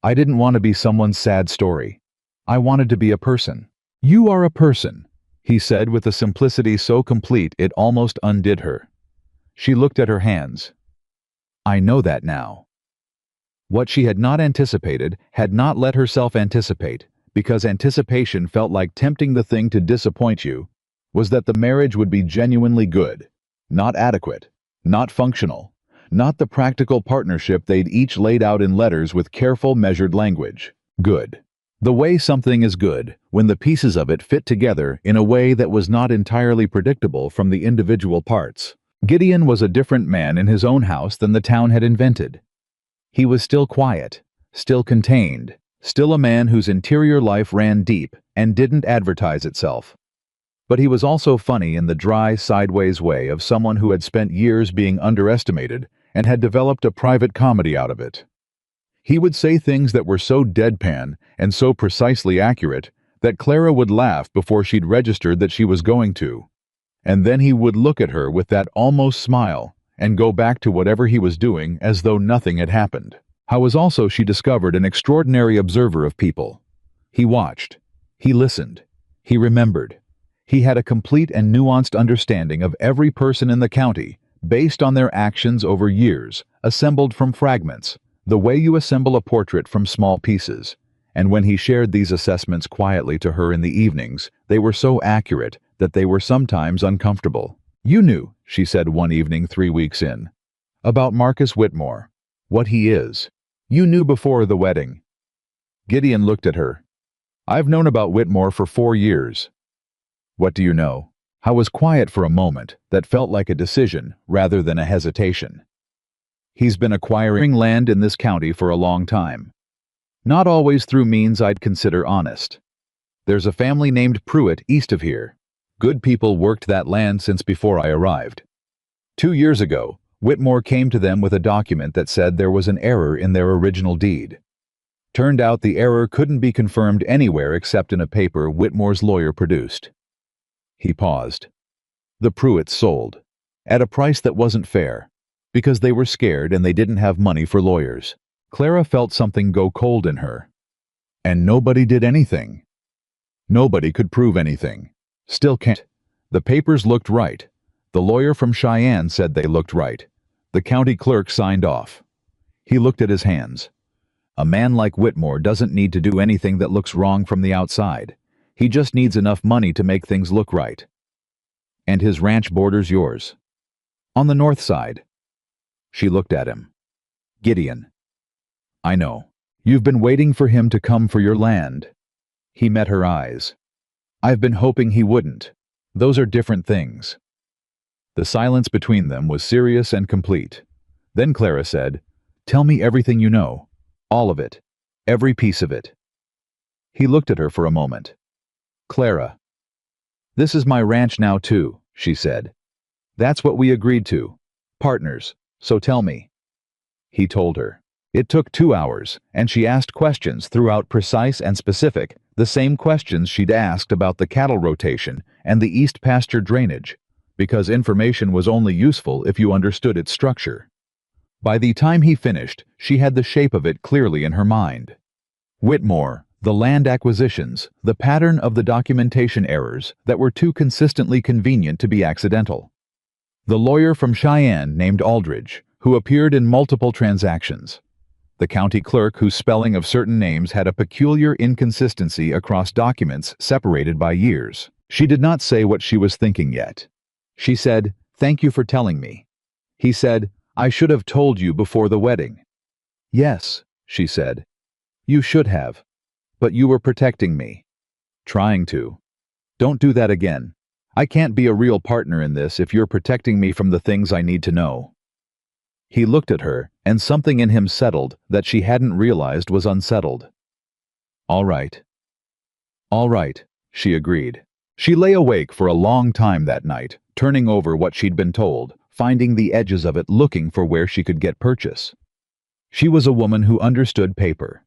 "I didn't want to be someone's sad story. I wanted to be a person." "You are a person," he said with a simplicity so complete it almost undid her. She looked at her hands. "I know that now." What she had not anticipated had not let herself anticipate, because anticipation felt like tempting the thing to disappoint you, was that the marriage would be genuinely good, not adequate, not functional, not the practical partnership they'd each laid out in letters with careful, measured language. Good. The way something is good, when the pieces of it fit together in a way that was not entirely predictable from the individual parts. Gideon was a different man in his own house than the town had invented. He was still quiet, still contained, still a man whose interior life ran deep and didn't advertise itself. But he was also funny in the dry, sideways way of someone who had spent years being underestimated and had developed a private comedy out of it. He would say things that were so deadpan and so precisely accurate that Clara would laugh before she'd registered that she was going to. And then he would look at her with that almost smile and go back to whatever he was doing as though nothing had happened. How was also she discovered an extraordinary observer of people. He watched. He listened. He remembered. He had a complete and nuanced understanding of every person in the county, based on their actions over years, assembled from fragments, the way you assemble a portrait from small pieces. And when he shared these assessments quietly to her in the evenings, they were so accurate that they were sometimes uncomfortable. "You knew," she said one evening 3 weeks in, "about Marcus Whitmore, what he is. You knew before the wedding." Gideon looked at her. "I've known about Whitmore for 4 years. "What do you know?" I was quiet for a moment that felt like a decision rather than a hesitation. "He's been acquiring land in this county for a long time. Not always through means I'd consider honest. There's a family named Pruitt east of here. Good people worked that land since before I arrived. 2 years ago, Whitmore came to them with a document that said there was an error in their original deed. Turned out the error couldn't be confirmed anywhere except in a paper Whitmore's lawyer produced." He paused. "The Pruitts sold, at a price that wasn't fair, because they were scared and they didn't have money for lawyers." Clara felt something go cold in her. "And nobody did anything." "Nobody could prove anything. Still can't. The papers looked right. The lawyer from Cheyenne said they looked right. The county clerk signed off." He looked at his hands. "A man like Whitmore doesn't need to do anything that looks wrong from the outside. He just needs enough money to make things look right. And his ranch borders yours. On the north side. She looked at him. Gideon. I know. You've been waiting for him to come for your land. He met her eyes. I've been hoping he wouldn't. Those are different things. The silence between them was serious and complete. Then Clara said, Tell me everything you know. All of it. Every piece of it. He looked at her for a moment. Clara. This is my ranch now too, she said. That's what we agreed to. Partners. So tell me. He told her. It took 2 hours, and she asked questions throughout, precise and specific, the same questions she'd asked about the cattle rotation and the east pasture drainage, because information was only useful if you understood its structure. By the time he finished, she had the shape of it clearly in her mind. Whitmore, the land acquisitions, the pattern of the documentation errors that were too consistently convenient to be accidental. The lawyer from Cheyenne named Aldridge, who appeared in multiple transactions. The county clerk whose spelling of certain names had a peculiar inconsistency across documents separated by years. She did not say what she was thinking yet. She said, Thank you for telling me. He said, I should have told you before the wedding. Yes, she said. You should have. But you were protecting me. Trying to. Don't do that again. I can't be a real partner in this if you're protecting me from the things I need to know. He looked at her, and something in him settled that she hadn't realized was unsettled. All right. All right, she agreed. She lay awake for a long time that night, turning over what she'd been told, finding the edges of it, looking for where she could get purchase. She was a woman who understood paper.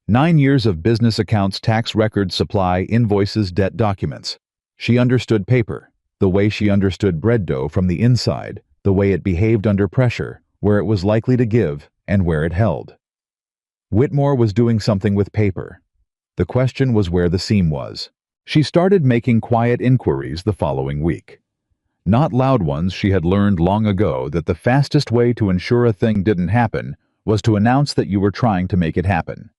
9 years of business accounts, tax records, supply, invoices, debt documents. She understood paper, the way she understood bread dough from the inside, the way it behaved under pressure, where it was likely to give, and where it held. Whitmore was doing something with paper. The question was where the seam was. She started making quiet inquiries the following week. Not loud ones. She had learned long ago that the fastest way to ensure a thing didn't happen was to announce that you were trying to make it happen.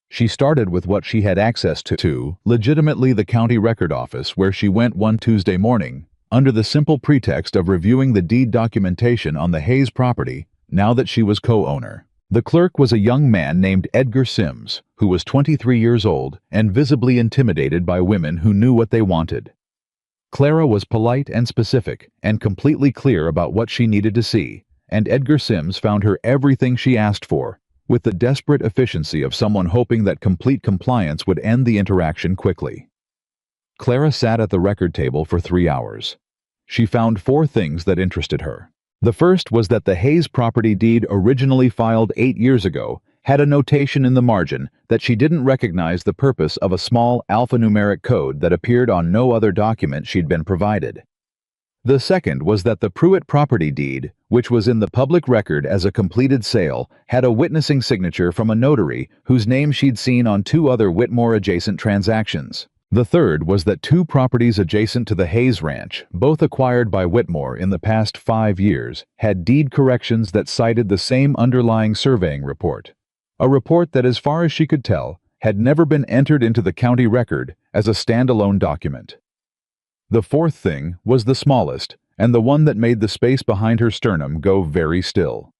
She started with what she had access to, legitimately the county record office, where she went one Tuesday morning, under the simple pretext of reviewing the deed documentation on the Hayes property, now that she was co-owner. The clerk was a young man named Edgar Sims, who was 23 years old and visibly intimidated by women who knew what they wanted. Clara was polite and specific and completely clear about what she needed to see, and Edgar Sims found her everything she asked for, with the desperate efficiency of someone hoping that complete compliance would end the interaction quickly. Clara sat at the record table for 3 hours. She found 4 things that interested her. The first was that the Hayes property deed, originally filed 8 years ago, had a notation in the margin that she didn't recognize the purpose of a small alphanumeric code that appeared on no other document she'd been provided. The second was that the Pruitt property deed, which was in the public record as a completed sale, had a witnessing signature from a notary whose name she'd seen on 2 other Whitmore-adjacent transactions. The third was that 2 properties adjacent to the Hayes Ranch, both acquired by Whitmore in the past 5 years, had deed corrections that cited the same underlying surveying report. A report that, as far as she could tell, had never been entered into the county record as a standalone document. The fourth thing was the smallest, and the one that made the space behind her sternum go very still.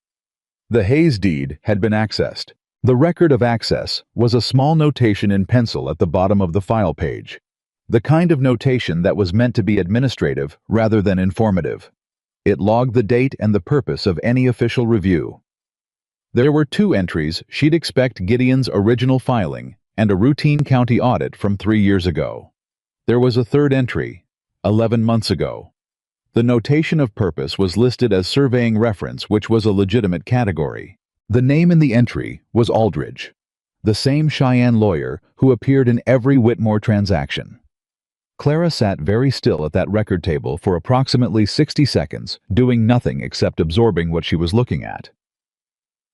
The Hayes deed had been accessed. The record of access was a small notation in pencil at the bottom of the file page, the kind of notation that was meant to be administrative rather than informative. It logged the date and the purpose of any official review. There were 2 entries she'd expect: Gideon's original filing and a routine county audit from 3 years ago. There was a third entry, 11 months ago. The notation of purpose was listed as surveying reference, which was a legitimate category. The name in the entry was Aldridge, the same Cheyenne lawyer who appeared in every Whitmore transaction. Clara sat very still at that record table for approximately 60 seconds, doing nothing except absorbing what she was looking at.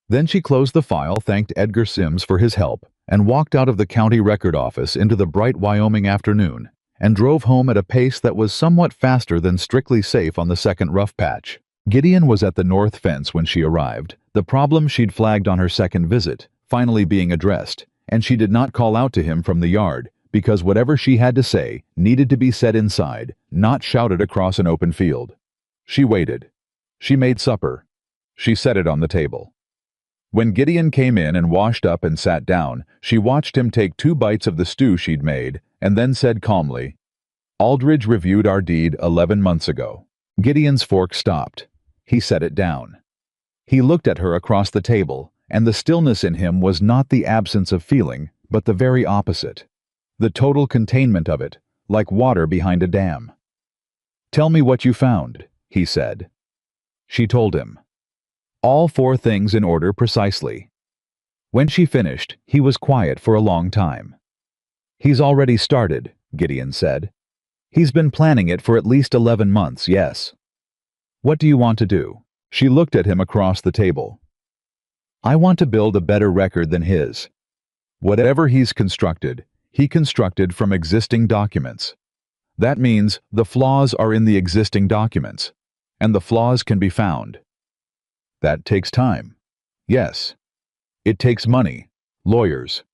Then she closed the file, thanked Edgar Sims for his help, and walked out of the county record office into the bright Wyoming afternoon, and drove home at a pace that was somewhat faster than strictly safe on the second rough patch. Gideon was at the north fence when she arrived, the problem she'd flagged on her second visit finally being addressed, and she did not call out to him from the yard because whatever she had to say needed to be said inside, not shouted across an open field. She waited. She made supper. She set it on the table. When Gideon came in and washed up and sat down, she watched him take 2 bites of the stew she'd made, and then said calmly, "Aldridge reviewed our deed 11 months ago." Gideon's fork stopped. He set it down. He looked at her across the table, and the stillness in him was not the absence of feeling, but the very opposite. The total containment of it, like water behind a dam. "Tell me what you found," he said. She told him. All 4 things in order precisely. When she finished, he was quiet for a long time. "He's already started," Gideon said. "He's been planning it for at least 11 months, yes." "What do you want to do?" She looked at him across the table. "I want to build a better record than his. Whatever he's constructed, he constructed from existing documents. That means the flaws are in the existing documents, and the flaws can be found. That takes time. Yes. It takes money, lawyers.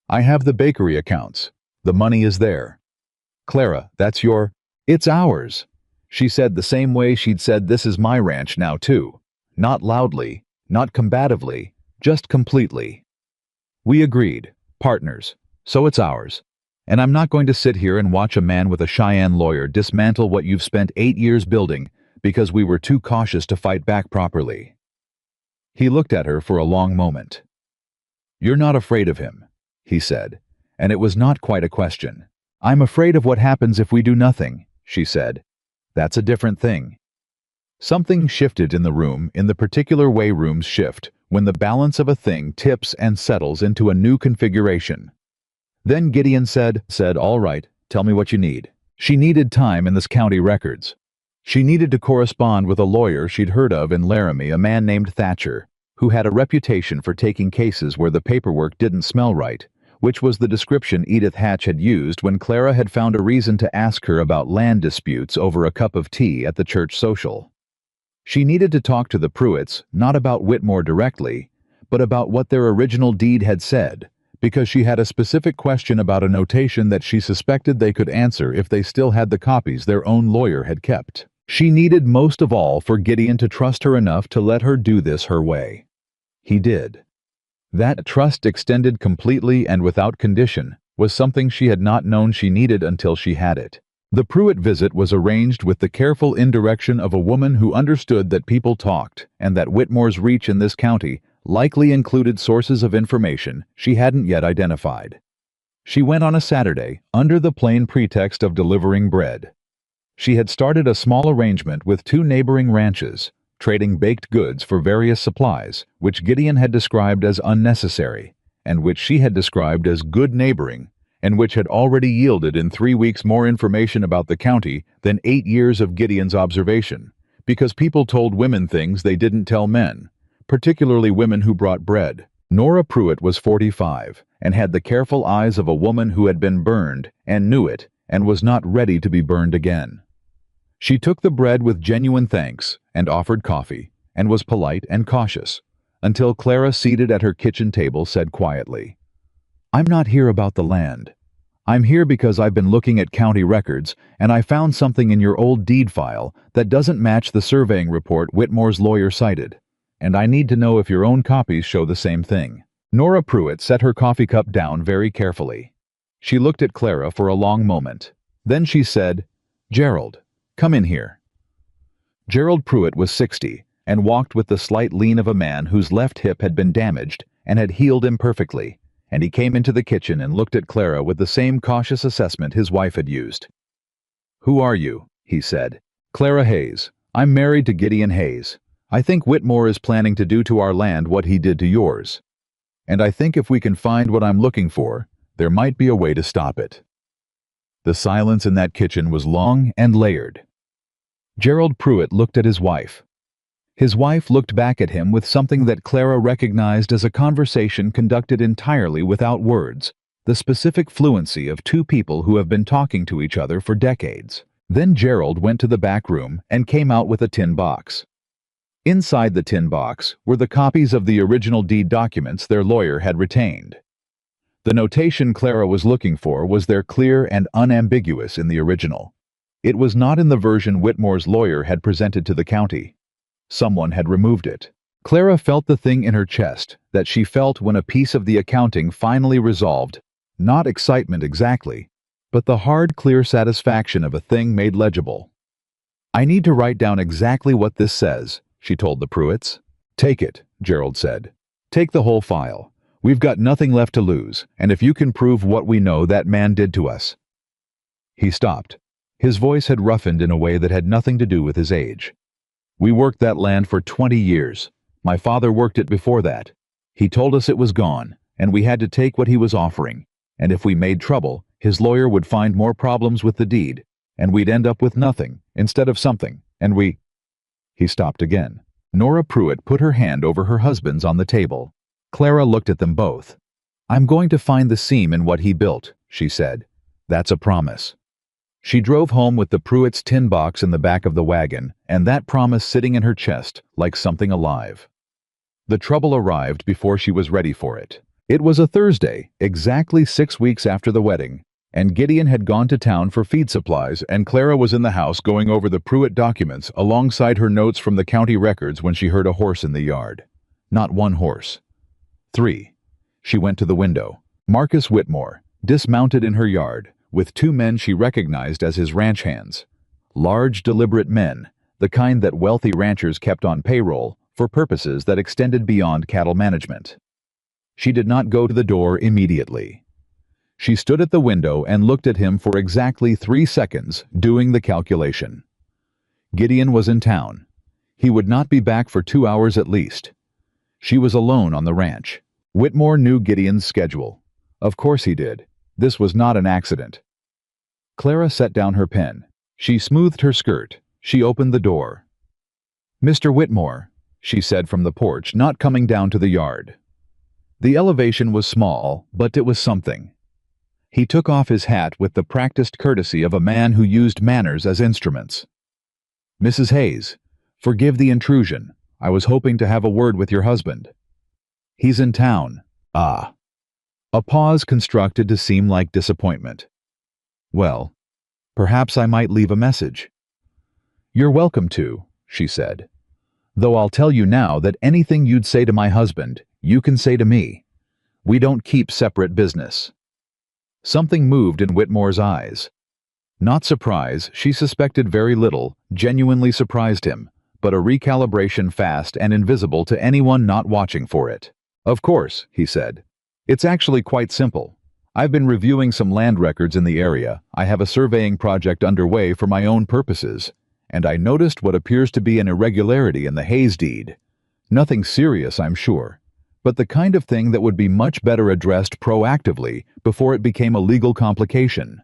I have the bakery accounts. The money is there. Clara, that's your—" "It's ours," she said the same way she'd said this is my ranch now too. Not loudly, not combatively, just completely. "We agreed, partners, so it's ours. And I'm not going to sit here and watch a man with a Cheyenne lawyer dismantle what you've spent 8 years building because we were too cautious to fight back properly." He looked at her for a long moment. "You're not afraid of him," he said, and it was not quite a question. "I'm afraid of what happens if we do nothing," she said. "That's a different thing." Something shifted in the room in the particular way rooms shift when the balance of a thing tips and settles into a new configuration. Then Gideon said, "All right, tell me what you need." She needed time in this county records. She needed to correspond with a lawyer she'd heard of in Laramie, a man named Thatcher, who had a reputation for taking cases where the paperwork didn't smell right, which was the description Edith Hatch had used when Clara had found a reason to ask her about land disputes over a cup of tea at the church social. She needed to talk to the Pruitts, not about Whitmore directly, but about what their original deed had said, because she had a specific question about a notation that she suspected they could answer if they still had the copies their own lawyer had kept. She needed most of all for Gideon to trust her enough to let her do this her way. He did. That trust extended completely and without condition was something she had not known she needed until she had it. The Pruitt visit was arranged with the careful indirection of a woman who understood that people talked and that Whitmore's reach in this county likely included sources of information she hadn't yet identified. She went on a Saturday under the plain pretext of delivering bread. She had started a small arrangement with 2 neighboring ranches, trading baked goods for various supplies, which Gideon had described as unnecessary, and which she had described as good neighboring, and which had already yielded in 3 weeks more information about the county than 8 years of Gideon's observation, because people told women things they didn't tell men, particularly women who brought bread. Nora Pruitt was 45, and had the careful eyes of a woman who had been burned, and knew it, and was not ready to be burned again. She took the bread with genuine thanks, and offered coffee, and was polite and cautious, until Clara, seated at her kitchen table, said quietly, "I'm not here about the land. I'm here because I've been looking at county records, and I found something in your old deed file that doesn't match the surveying report Whitmore's lawyer cited, and I need to know if your own copies show the same thing." Nora Pruitt set her coffee cup down very carefully. She looked at Clara for a long moment. Then she said, "Gerald, come in here." Gerald Pruitt was 60 and walked with the slight lean of a man whose left hip had been damaged and had healed imperfectly, and he came into the kitchen and looked at Clara with the same cautious assessment his wife had used. "Who are you?" he said. "Clara Hayes. I'm married to Gideon Hayes. I think Whitmore is planning to do to our land what he did to yours. And I think if we can find what I'm looking for, there might be a way to stop it." The silence in that kitchen was long and layered. Gerald Pruitt looked at his wife. His wife looked back at him with something that Clara recognized as a conversation conducted entirely without words, the specific fluency of 2 people who have been talking to each other for decades. Then Gerald went to the back room and came out with a tin box. Inside the tin box were the copies of the original deed documents their lawyer had retained. The notation Clara was looking for was there clear and unambiguous in the original. It was not in the version Whitmore's lawyer had presented to the county. Someone had removed it. Clara felt the thing in her chest that she felt when a piece of the accounting finally resolved, not excitement exactly, but the hard, clear satisfaction of a thing made legible. "I need to write down exactly what this says," she told the Pruitts. "Take it," Gerald said. "Take the whole file. We've got nothing left to lose, and if you can prove what we know that man did to us." He stopped. His voice had roughened in a way that had nothing to do with his age. "We worked that land for 20 years. My father worked it before that. He told us it was gone, and we had to take what he was offering, and if we made trouble, his lawyer would find more problems with the deed, and we'd end up with nothing instead of something, and we—" He stopped again. Nora Pruitt put her hand over her husband's on the table. Clara looked at them both. "I'm going to find the seam in what he built," she said. "That's a promise." She drove home with the Pruitts' tin box in the back of the wagon, and that promise sitting in her chest like something alive. The trouble arrived before she was ready for it. It was a Thursday, exactly 6 weeks after the wedding, and Gideon had gone to town for feed supplies, and Clara was in the house going over the Pruitt documents alongside her notes from the county records when she heard a horse in the yard. Not one horse. 3. She went to the window. Marcus Whitmore, dismounted in her yard, with 2 men she recognized as his ranch hands. Large, deliberate men, the kind that wealthy ranchers kept on payroll for purposes that extended beyond cattle management. She did not go to the door immediately. She stood at the window and looked at him for exactly 3 seconds, doing the calculation. Gideon was in town. He would not be back for 2 hours at least. She was alone on the ranch. Whitmore knew Gideon's schedule. Of course he did. This was not an accident. Clara set down her pen. She smoothed her skirt. She opened the door. "Mr. Whitmore," she said from the porch, not coming down to the yard. The elevation was small, but it was something. He took off his hat with the practiced courtesy of a man who used manners as instruments. "Mrs. Hayes, forgive the intrusion. I was hoping to have a word with your husband." "He's in town." "Ah." A pause constructed to seem like disappointment. "Well, perhaps I might leave a message." "You're welcome to," she said. "Though I'll tell you now that anything you'd say to my husband, you can say to me. We don't keep separate business." Something moved in Whitmore's eyes. Not surprise, she suspected very little, genuinely surprised him, but a recalibration fast and invisible to anyone not watching for it. "Of course," he said. "It's actually quite simple. I've been reviewing some land records in the area. I have a surveying project underway for my own purposes, and I noticed what appears to be an irregularity in the Hayes deed. Nothing serious, I'm sure, but the kind of thing that would be much better addressed proactively before it became a legal complication."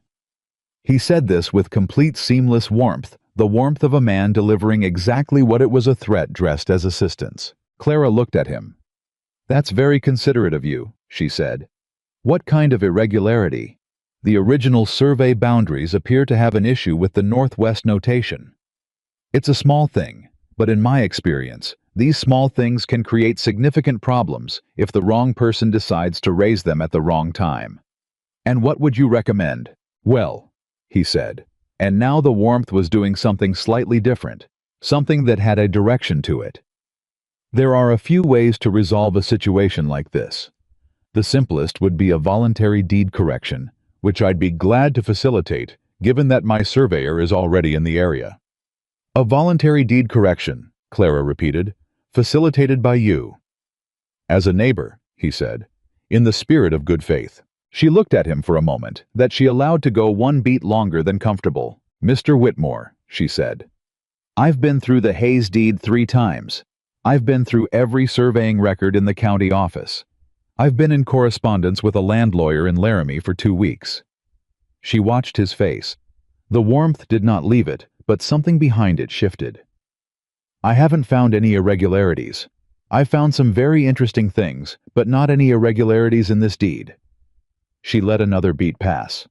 He said this with complete seamless warmth, the warmth of a man delivering exactly what it was, a threat dressed as assistance. Clara looked at him. "That's very considerate of you," she said. "What kind of irregularity?" "The original survey boundaries appear to have an issue with the northwest notation. It's a small thing, but in my experience, these small things can create significant problems if the wrong person decides to raise them at the wrong time." "And what would you recommend?" "Well," he said, and now the warmth was doing something slightly different, something that had a direction to it. "There are a few ways to resolve a situation like this. The simplest would be a voluntary deed correction, which I'd be glad to facilitate, given that my surveyor is already in the area." "A voluntary deed correction," Clara repeated, "facilitated by you." "As a neighbor," he said, in the spirit of good faith. She looked at him for a moment, that she allowed to go 1 beat longer than comfortable. "Mr. Whitmore," she said, "I've been through the Hayes deed 3 times. I've been through every surveying record in the county office. I've been in correspondence with a land lawyer in Laramie for 2 weeks. She watched his face. The warmth did not leave it, but something behind it shifted. "I haven't found any irregularities. I've found some very interesting things, but not any irregularities in this deed." She let another beat pass.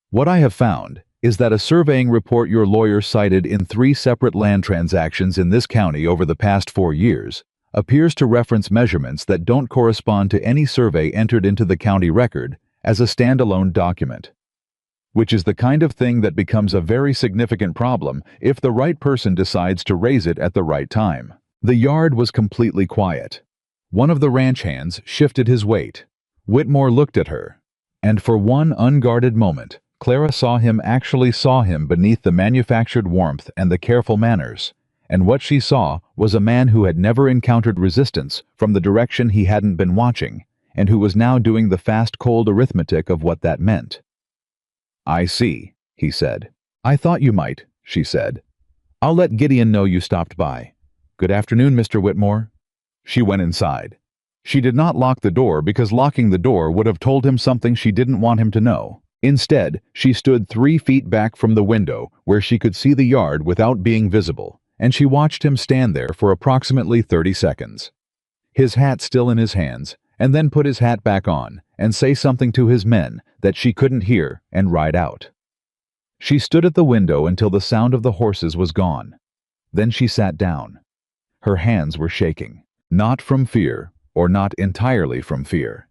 "What I have found is that a surveying report your lawyer cited in 3 separate land transactions in this county over the past 4 years appears to reference measurements that don't correspond to any survey entered into the county record as a standalone document. Which is the kind of thing that becomes a very significant problem if the right person decides to raise it at the right time. The yard was completely quiet. One of the ranch hands shifted his weight. Whitmore looked at her, and for one unguarded moment, Clara saw him beneath the manufactured warmth and the careful manners, and what she saw was a man who had never encountered resistance from the direction he hadn't been watching, and who was now doing the fast, cold arithmetic of what that meant. "I see," he said. "I thought you might," she said. "I'll let Gideon know you stopped by. Good afternoon, Mr. Whitmore." She went inside. She did not lock the door because locking the door would have told him something she didn't want him to know. Instead, she stood 3 feet back from the window where she could see the yard without being visible, and she watched him stand there for approximately 30 seconds. His hat still in his hands, and then put his hat back on and say something to his men that she couldn't hear and ride out. She stood at the window until the sound of the horses was gone. Then she sat down. Her hands were shaking, not from fear, or not entirely from fear.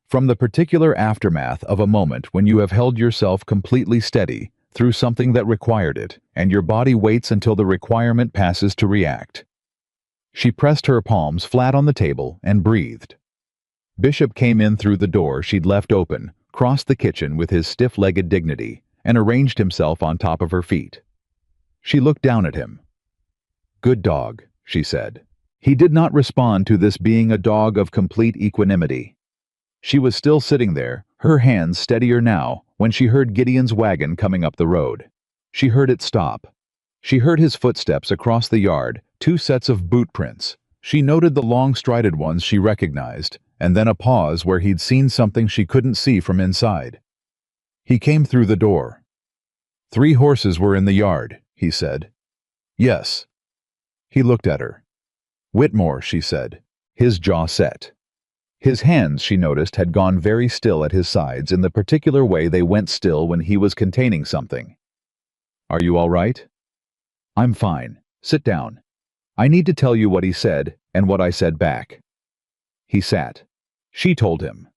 From the particular aftermath of a moment when you have held yourself completely steady through something that required it, and your body waits until the requirement passes to react. She pressed her palms flat on the table and breathed. Bishop came in through the door she'd left open, crossed the kitchen with his stiff-legged dignity, and arranged himself on top of her feet. She looked down at him. "Good dog," she said. He did not respond to this being a dog of complete equanimity. She was still sitting there, her hands steadier now, when she heard Gideon's wagon coming up the road. She heard it stop. She heard his footsteps across the yard, 2 sets of boot prints. She noted the long strided ones she recognized, and then a pause where he'd seen something she couldn't see from inside. He came through the door. 3 horses were in the yard, he said. "Yes." He looked at her. "Whitmore," she said, his jaw set. His hands, she noticed, had gone very still at his sides in the particular way they went still when he was containing something. "Are you all right?" "I'm fine. Sit down. I need to tell you what he said and what I said back." He sat. She told him.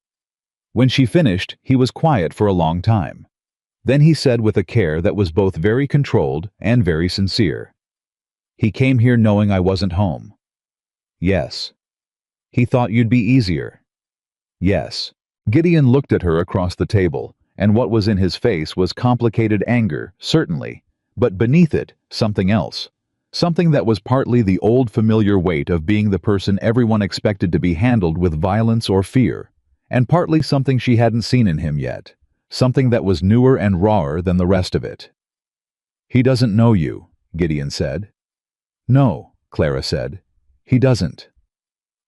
When she finished, he was quiet for a long time. Then he said with a care that was both very controlled and very sincere, "He came here knowing I wasn't home." "Yes." "He thought you'd be easier." "Yes." Gideon looked at her across the table, and what was in his face was complicated anger, certainly, but beneath it, something else. Something that was partly the old familiar weight of being the person everyone expected to be handled with violence or fear, and partly something she hadn't seen in him yet, something that was newer and rawer than the rest of it. "He doesn't know you," Gideon said. "No," Clara said. "He doesn't."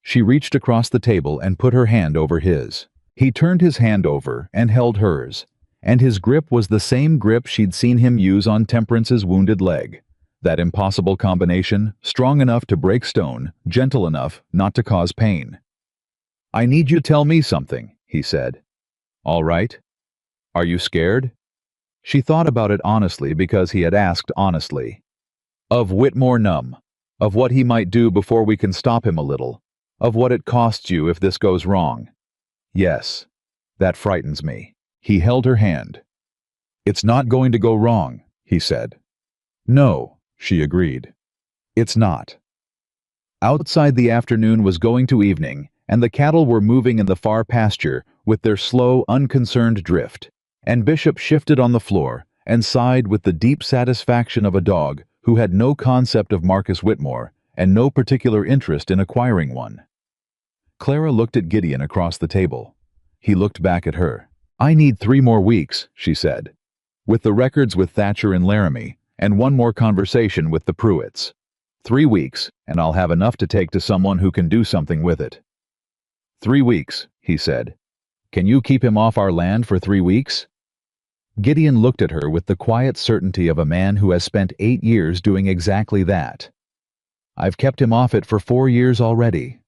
She reached across the table and put her hand over his. He turned his hand over and held hers, and his grip was the same grip she'd seen him use on Temperance's wounded leg. That impossible combination, strong enough to break stone, gentle enough not to cause pain. "I need you to tell me something," he said. "All right. Are you scared?" She thought about it honestly because he had asked honestly. "Of Whitmore Numb. Of what he might do before we can stop him a little. Of what it costs you if this goes wrong." "Yes. That frightens me." He held her hand. "It's not going to go wrong," he said. "No," she agreed. "It's not." Outside, the afternoon was going to evening, and the cattle were moving in the far pasture with their slow, unconcerned drift, and Bishop shifted on the floor and sighed with the deep satisfaction of a dog who had no concept of Marcus Whitmore and no particular interest in acquiring one. Clara looked at Gideon across the table. He looked back at her. "I need 3 more weeks," she said, "with the records with Thatcher and Laramie, and 1 more conversation with the Pruitts. 3 weeks, and I'll have enough to take to someone who can do something with it." "3 weeks," he said. "Can you keep him off our land for 3 weeks?" Gideon looked at her with the quiet certainty of a man who has spent 8 years doing exactly that. "I've kept him off it for 4 years already."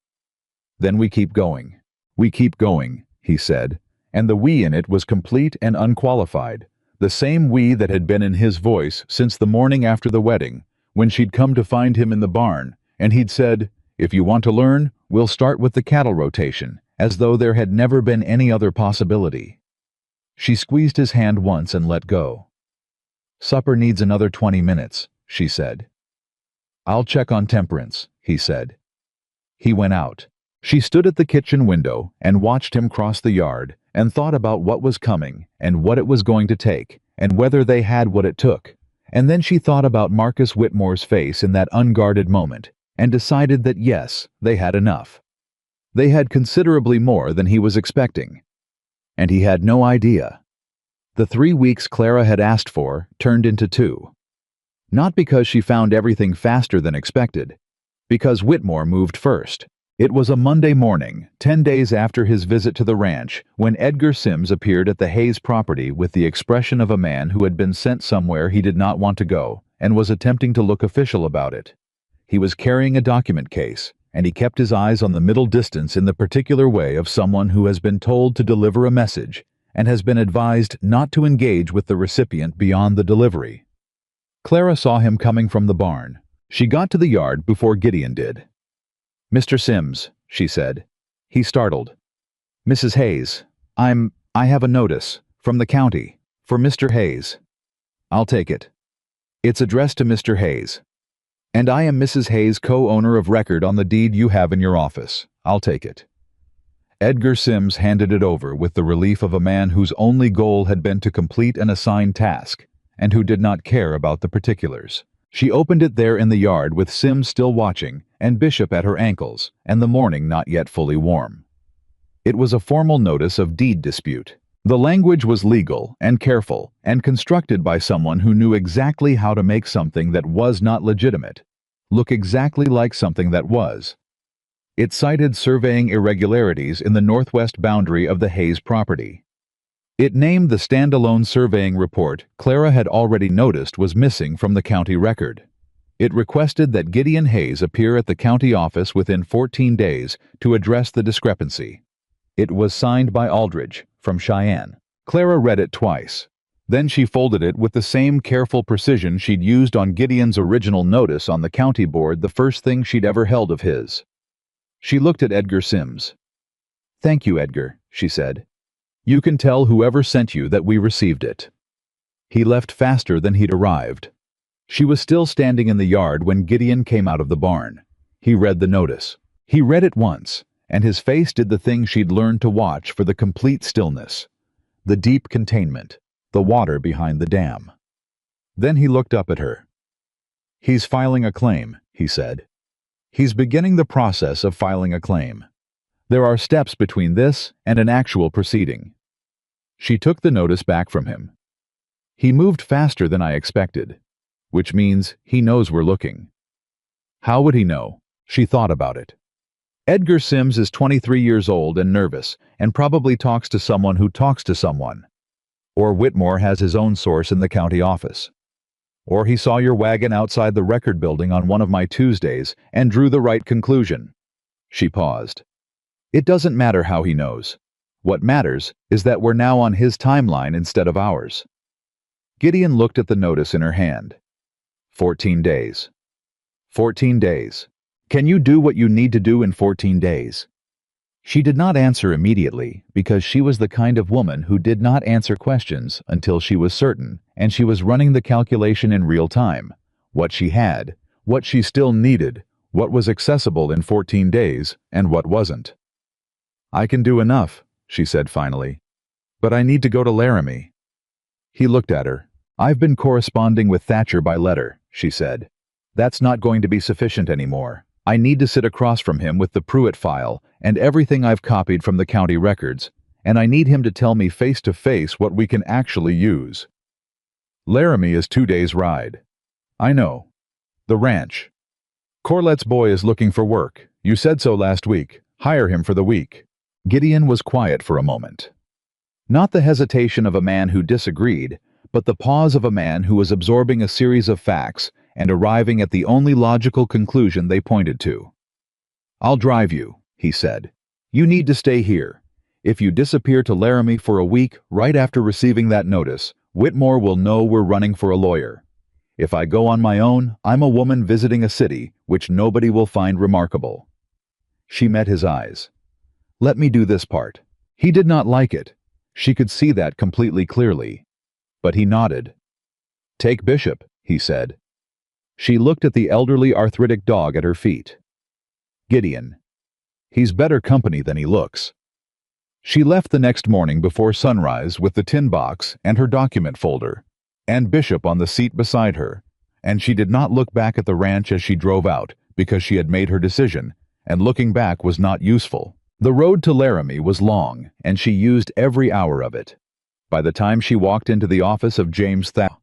"Then we keep going. We keep going," he said, and the we in it was complete and unqualified, the same we that had been in his voice since the morning after the wedding, when she'd come to find him in the barn, and he'd said, If you want to learn, we'll start with the cattle rotation, as though there had never been any other possibility. She squeezed his hand once and let go. Supper needs another 20 minutes, she said. I'll check on Temperance, he said. He went out. She stood at the kitchen window and watched him cross the yard and thought about what was coming and what it was going to take and whether they had what it took. And then she thought about Marcus Whitmore's face in that unguarded moment and decided that yes, they had enough. They had considerably more than he was expecting. And he had no idea. The 3 weeks Clara had asked for turned into 2. Not because she found everything faster than expected, because Whitmore moved first. It was a Monday morning, 10 days after his visit to the ranch, when Edgar Sims appeared at the Hayes property with the expression of a man who had been sent somewhere he did not want to go and was attempting to look official about it. He was carrying a document case, and he kept his eyes on the middle distance in the particular way of someone who has been told to deliver a message and has been advised not to engage with the recipient beyond the delivery. Clara saw him coming from the barn. She got to the yard before Gideon did. Mr. Sims, she said. He startled. Mrs. Hayes, I have a notice, from the county, for Mr. Hayes. I'll take it. It's addressed to Mr. Hayes. And I am Mrs. Hayes, co-owner of record on the deed you have in your office. I'll take it. Edgar Sims handed it over with the relief of a man whose only goal had been to complete an assigned task, and who did not care about the particulars. She opened it there in the yard with Sims still watching, and Bishop at her ankles, and the morning not yet fully warm. It was a formal notice of deed dispute. The language was legal and careful, and constructed by someone who knew exactly how to make something that was not legitimate look exactly like something that was. It cited surveying irregularities in the northwest boundary of the Hayes property. It named the standalone surveying report Clara had already noticed was missing from the county record. It requested that Gideon Hayes appear at the county office within 14 days to address the discrepancy. It was signed by Aldridge, from Cheyenne. Clara read it twice. Then she folded it with the same careful precision she'd used on Gideon's original notice on the county board, the first thing she'd ever held of his. She looked at Edgar Sims. Thank you, Edgar, she said. You can tell whoever sent you that we received it. He left faster than he'd arrived. She was still standing in the yard when Gideon came out of the barn. He read the notice. He read it once, and his face did the thing she'd learned to watch for the complete stillness. The deep containment, the water behind the dam. Then he looked up at her. He's filing a claim, he said. He's beginning the process of filing a claim. There are steps between this and an actual proceeding. She took the notice back from him. He moved faster than I expected, which means he knows we're looking. How would he know? She thought about it. Edgar Sims is 23 years old and nervous, and probably talks to someone who talks to someone. Or Whitmore has his own source in the county office. Or he saw your wagon outside the record building on one of my Tuesdays and drew the right conclusion. She paused. It doesn't matter how he knows. What matters is that we're now on his timeline instead of ours. Gideon looked at the notice in her hand. 14 days. 14 days. Can you do what you need to do in 14 days? She did not answer immediately because she was the kind of woman who did not answer questions until she was certain, and she was running the calculation in real time. What she had, what she still needed, what was accessible in 14 days, and what wasn't. I can do enough, she said finally. But I need to go to Laramie. He looked at her. I've been corresponding with Thatcher by letter, she said. That's not going to be sufficient anymore. I need to sit across from him with the Pruitt file and everything I've copied from the county records, and I need him to tell me face to face what we can actually use. Laramie is 2 days' ride. I know. The ranch. Corlett's boy is looking for work. You said so last week. Hire him for the week. Gideon was quiet for a moment. Not the hesitation of a man who disagreed, but the pause of a man who was absorbing a series of facts and arriving at the only logical conclusion they pointed to. I'll drive you, he said. You need to stay here. If you disappear to Laramie for a week right after receiving that notice, Whitmore will know we're running for a lawyer. If I go on my own, I'm a woman visiting a city which nobody will find remarkable. She met his eyes. "Let me do this part." He did not like it. She could see that completely clearly. But he nodded. "Take Bishop," he said. She looked at the elderly arthritic dog at her feet. "Gideon. He's better company than he looks." She left the next morning before sunrise with the tin box and her document folder, and Bishop on the seat beside her, and she did not look back at the ranch as she drove out because she had made her decision, and looking back was not useful. The road to Laramie was long, and she used every hour of it. By the time she walked into the office of James Thaw,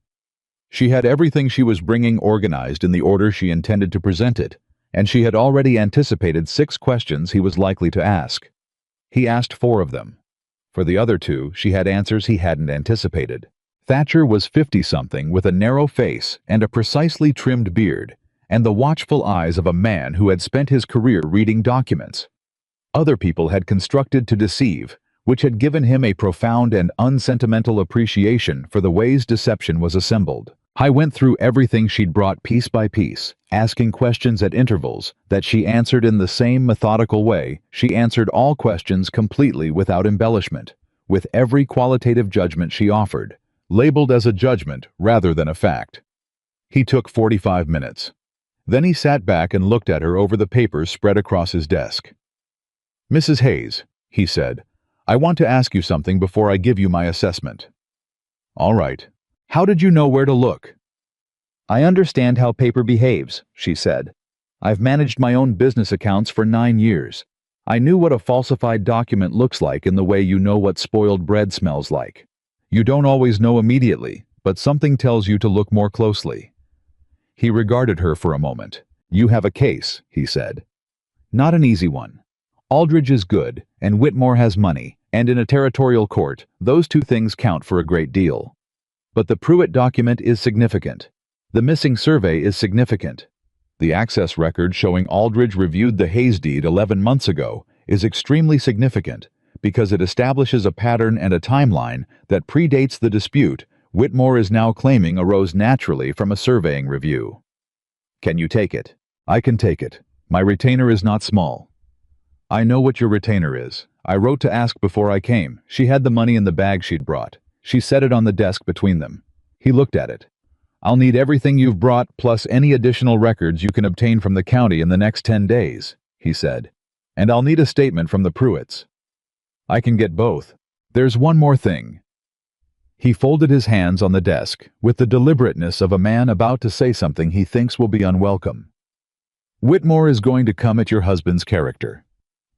she had everything she was bringing organized in the order she intended to present it, and she had already anticipated 6 questions he was likely to ask. He asked 4 of them. For the other 2, she had answers he hadn't anticipated. Thatcher was 50-something with a narrow face and a precisely trimmed beard, and the watchful eyes of a man who had spent his career reading documents. Other people had constructed to deceive, which had given him a profound and unsentimental appreciation for the ways deception was assembled. I went through everything she'd brought piece by piece, asking questions at intervals that she answered in the same methodical way. She answered all questions completely without embellishment, with every qualitative judgment she offered, labeled as a judgment rather than a fact. He took 45 minutes. Then he sat back and looked at her over the papers spread across his desk. "Mrs. Hayes," he said, "I want to ask you something before I give you my assessment." "All right. How did you know where to look?" "I understand how paper behaves," she said. "I've managed my own business accounts for 9 years. I knew what a falsified document looks like in the way you know what spoiled bread smells like. You don't always know immediately, but something tells you to look more closely." He regarded her for a moment. "You have a case," he said. "Not an easy one. Aldridge is good, and Whitmore has money, and in a territorial court, those 2 things count for a great deal. But the Pruitt document is significant. The missing survey is significant. The access record showing Aldridge reviewed the Hayes deed 11 months ago is extremely significant because it establishes a pattern and a timeline that predates the dispute Whitmore is now claiming arose naturally from a surveying review. Can you take it?" "I can take it. My retainer is not small." "I know what your retainer is. I wrote to ask before I came." She had the money in the bag she'd brought. She set it on the desk between them. He looked at it. "I'll need everything you've brought plus any additional records you can obtain from the county in the next 10 days, he said. "And I'll need a statement from the Pruitts." "I can get both. There's one more thing." He folded his hands on the desk with the deliberateness of a man about to say something he thinks will be unwelcome. "Whitmore is going to come at your husband's character.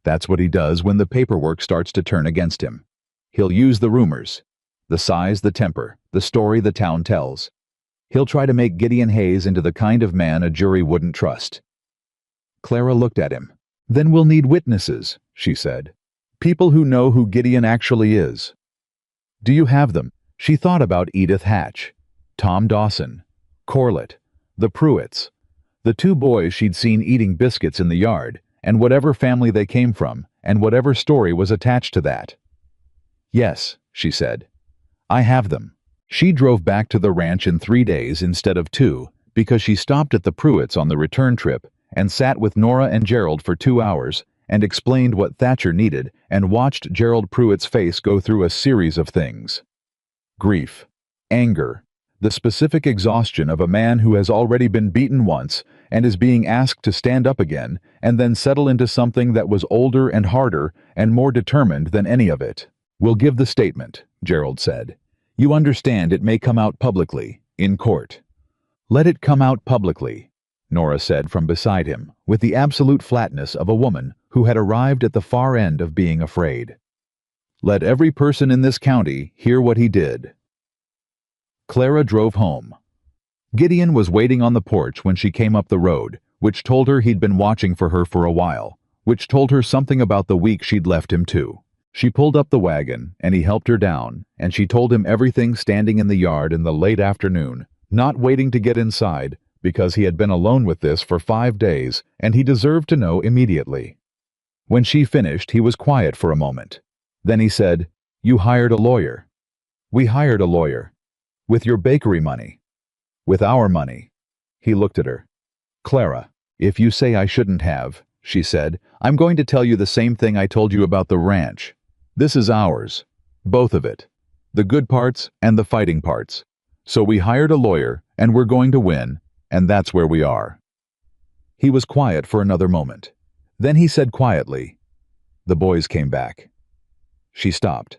That's what he does when the paperwork starts to turn against him. He'll use the rumors, the size, the temper, the story the town tells. He'll try to make Gideon Hayes into the kind of man a jury wouldn't trust." Clara looked at him. "Then we'll need witnesses," she said. "People who know who Gideon actually is." "Do you have them?" She thought about Edith Hatch, Tom Dawson, Corlett, the Pruitts, the 2 boys she'd seen eating biscuits in the yard, and whatever family they came from, and whatever story was attached to that. "Yes," she said. "I have them." She drove back to the ranch in 3 days instead of 2 because she stopped at the Pruitts on the return trip and sat with Nora and Gerald for 2 hours and explained what Thatcher needed and watched Gerald Pruitt's face go through a series of things. Grief, anger, the specific exhaustion of a man who has already been beaten once and is being asked to stand up again and then settle into something that was older and harder and more determined than any of it. "We'll give the statement," Gerald said. "You understand it may come out publicly, in court." "Let it come out publicly," Nora said from beside him, with the absolute flatness of a woman who had arrived at the far end of being afraid. "Let every person in this county hear what he did." Clara drove home. Gideon was waiting on the porch when she came up the road, which told her he'd been watching for her for a while, which told her something about the week she'd left him too. She pulled up the wagon, and he helped her down, and she told him everything standing in the yard in the late afternoon, not waiting to get inside, because he had been alone with this for 5 days, and he deserved to know immediately. When she finished, he was quiet for a moment. Then he said, "You hired a lawyer." "We hired a lawyer." "With your bakery money?" "With our money." He looked at her. "Clara, if you say I shouldn't have, she said. "I'm going to tell you the same thing I told you about the ranch. This is ours. Both of it. The good parts and the fighting parts. So we hired a lawyer, and we're going to win, and that's where we are." He was quiet for another moment. Then he said quietly, "The boys came back." She stopped.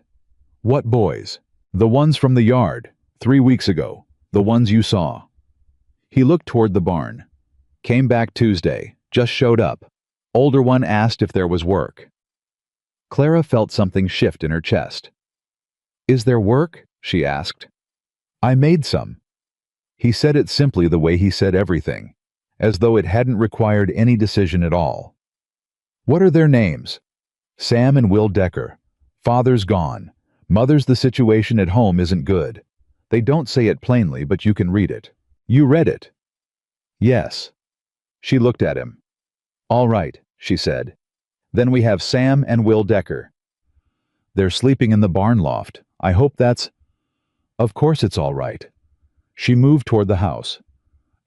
"What boys?" "The ones from the yard, 3 weeks ago. The ones you saw." He looked toward the barn. "Came back Tuesday, just showed up. Older one asked if there was work." Clara felt something shift in her chest. "Is there work?" she asked. "I made some." He said it simply the way he said everything, as though it hadn't required any decision at all. "What are their names?" "Sam and Will Decker. Father's gone. Mother's the situation at home isn't good. They don't say it plainly, but you can read it." "You read it?" "Yes." She looked at him. "All right," she said. "Then we have Sam and Will Decker. They're sleeping in the barn loft. I hope that's—" "Of course it's all right." She moved toward the house.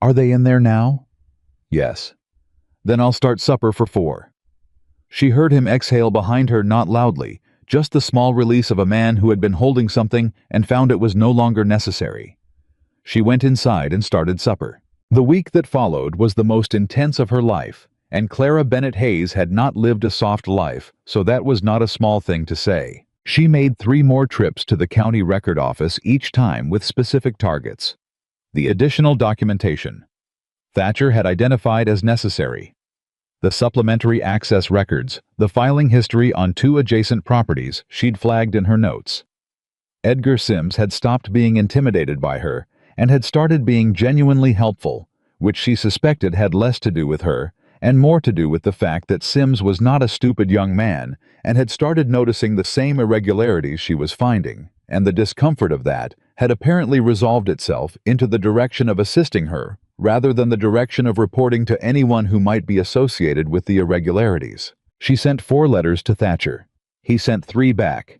"Are they in there now?" "Yes." "Then I'll start supper for 4. She heard him exhale behind her, not loudly, just the small release of a man who had been holding something and found it was no longer necessary. She went inside and started supper. The week that followed was the most intense of her life, and Clara Bennett Hayes had not lived a soft life, so that was not a small thing to say. She made 3 more trips to the county record office, each time with specific targets. The additional documentation Thatcher had identified as necessary. The supplementary access records, the filing history on 2 adjacent properties she'd flagged in her notes. Edgar Sims had stopped being intimidated by her and had started being genuinely helpful, which she suspected had less to do with her and more to do with the fact that Sims was not a stupid young man and had started noticing the same irregularities she was finding, and the discomfort of that had apparently resolved itself into the direction of assisting her rather than the direction of reporting to anyone who might be associated with the irregularities. She sent 4 letters to Thatcher. He sent 3 back.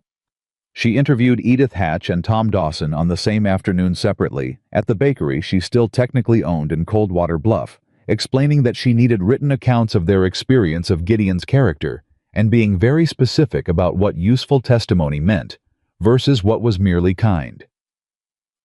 She interviewed Edith Hatch and Tom Dawson on the same afternoon separately at the bakery she still technically owned in Coldwater Bluff, explaining that she needed written accounts of their experience of Gideon's character and being very specific about what useful testimony meant versus what was merely kind.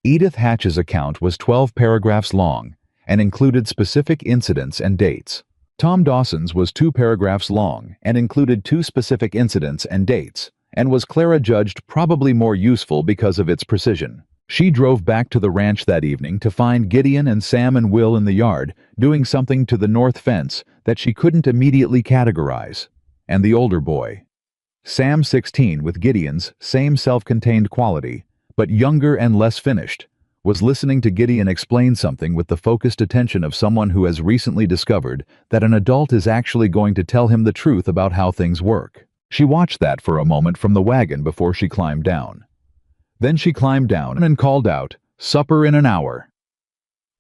Edith Hatch's account was 12 paragraphs long and included specific incidents and dates. Tom Dawson's was 2 paragraphs long and included 2 specific incidents and dates, and was Clara judged probably more useful because of its precision. She drove back to the ranch that evening to find Gideon and Sam and Will in the yard doing something to the north fence that she couldn't immediately categorize, and the older boy. Sam, 16, with Gideon's same self-contained quality, but younger and less finished, was listening to Gideon explain something with the focused attention of someone who has recently discovered that an adult is actually going to tell him the truth about how things work. She watched that for a moment from the wagon before she climbed down. Then she climbed down and called out, "Supper in an hour."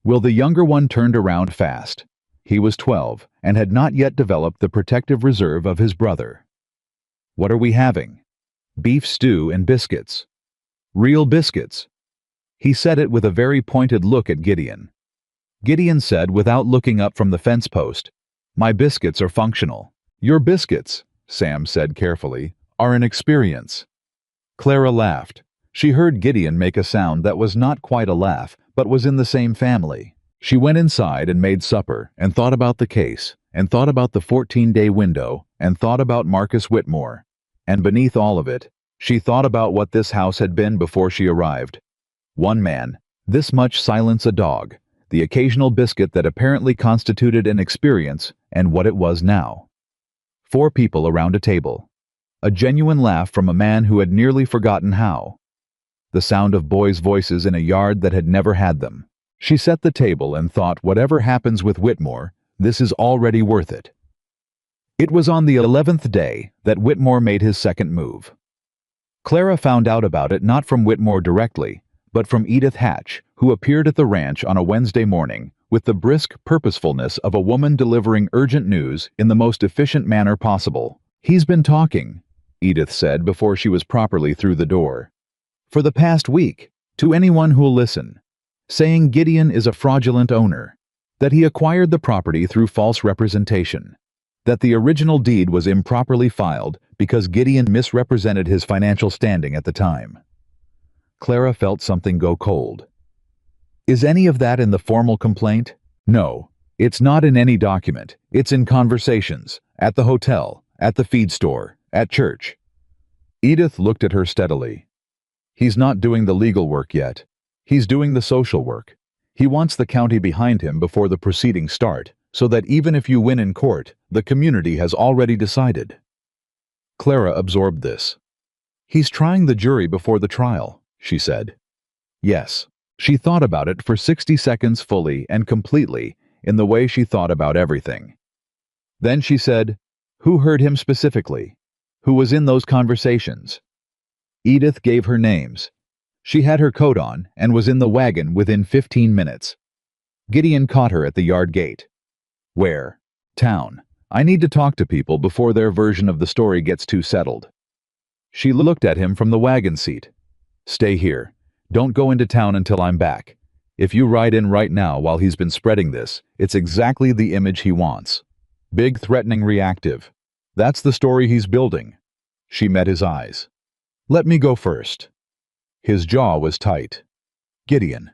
Will the younger one turned around fast. He was 12 and had not yet developed the protective reserve of his brother. "What are we having?" "Beef stew and biscuits." "Real biscuits?" He said it with a very pointed look at Gideon. Gideon said without looking up from the fence post, "My biscuits are functional." "Your biscuits," Sam said carefully, "are an experience." Clara laughed. She heard Gideon make a sound that was not quite a laugh, but was in the same family. She went inside and made supper, and thought about the case, and thought about the 14-day window, and thought about Marcus Whitmore. And beneath all of it, she thought about what this house had been before she arrived. 1 man, this much silence, a dog, the occasional biscuit that apparently constituted an experience, and what it was now. 4 people around a table. A genuine laugh from a man who had nearly forgotten how. The sound of boys' voices in a yard that had never had them. She set the table and thought, whatever happens with Whitmore, this is already worth it. It was on the 11th day that Whitmore made his second move. Clara found out about it not from Whitmore directly, but from Edith Hatch, who appeared at the ranch on a Wednesday morning with the brisk purposefulness of a woman delivering urgent news in the most efficient manner possible. "He's been talking," Edith said before she was properly through the door, "for the past week, to anyone who'll listen, saying Gideon is a fraudulent owner, that he acquired the property through false representation, That the original deed was improperly filed because Gideon misrepresented his financial standing at the time. Clara felt something go cold. Is any of that in the formal complaint? No, it's not in any document. It's in conversations, at the hotel, at the feed store, at church. Edith looked at her steadily. He's not doing the legal work yet. He's doing the social work. He wants the county behind him before the proceedings start, so that even if you win in court, the community has already decided. Clara absorbed this. He's trying the jury before the trial, she said. Yes. She thought about it for 60 seconds fully and completely, in the way she thought about everything. Then she said, who heard him specifically? Who was in those conversations? Edith gave her names. She had her coat on and was in the wagon within 15 minutes. Gideon caught her at the yard gate. Where? Town. I need to talk to people before their version of the story gets too settled. She looked at him from the wagon seat. Stay here. Don't go into town until I'm back. If you ride in right now while he's been spreading this, it's exactly the image he wants. Big, threatening, reactive. That's the story he's building. She met his eyes. Let me go first. His jaw was tight. Gideon.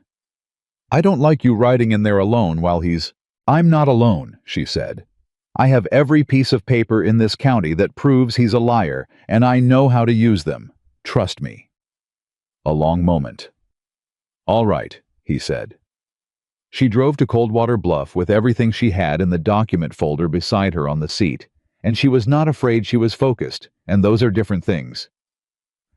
I don't like you riding in there alone while he's... I'm not alone, she said. I have every piece of paper in this county that proves he's a liar, and I know how to use them. Trust me. A long moment. All right, he said. She drove to Coldwater Bluff with everything she had in the document folder beside her on the seat, and she was not afraid she was focused, and those are different things.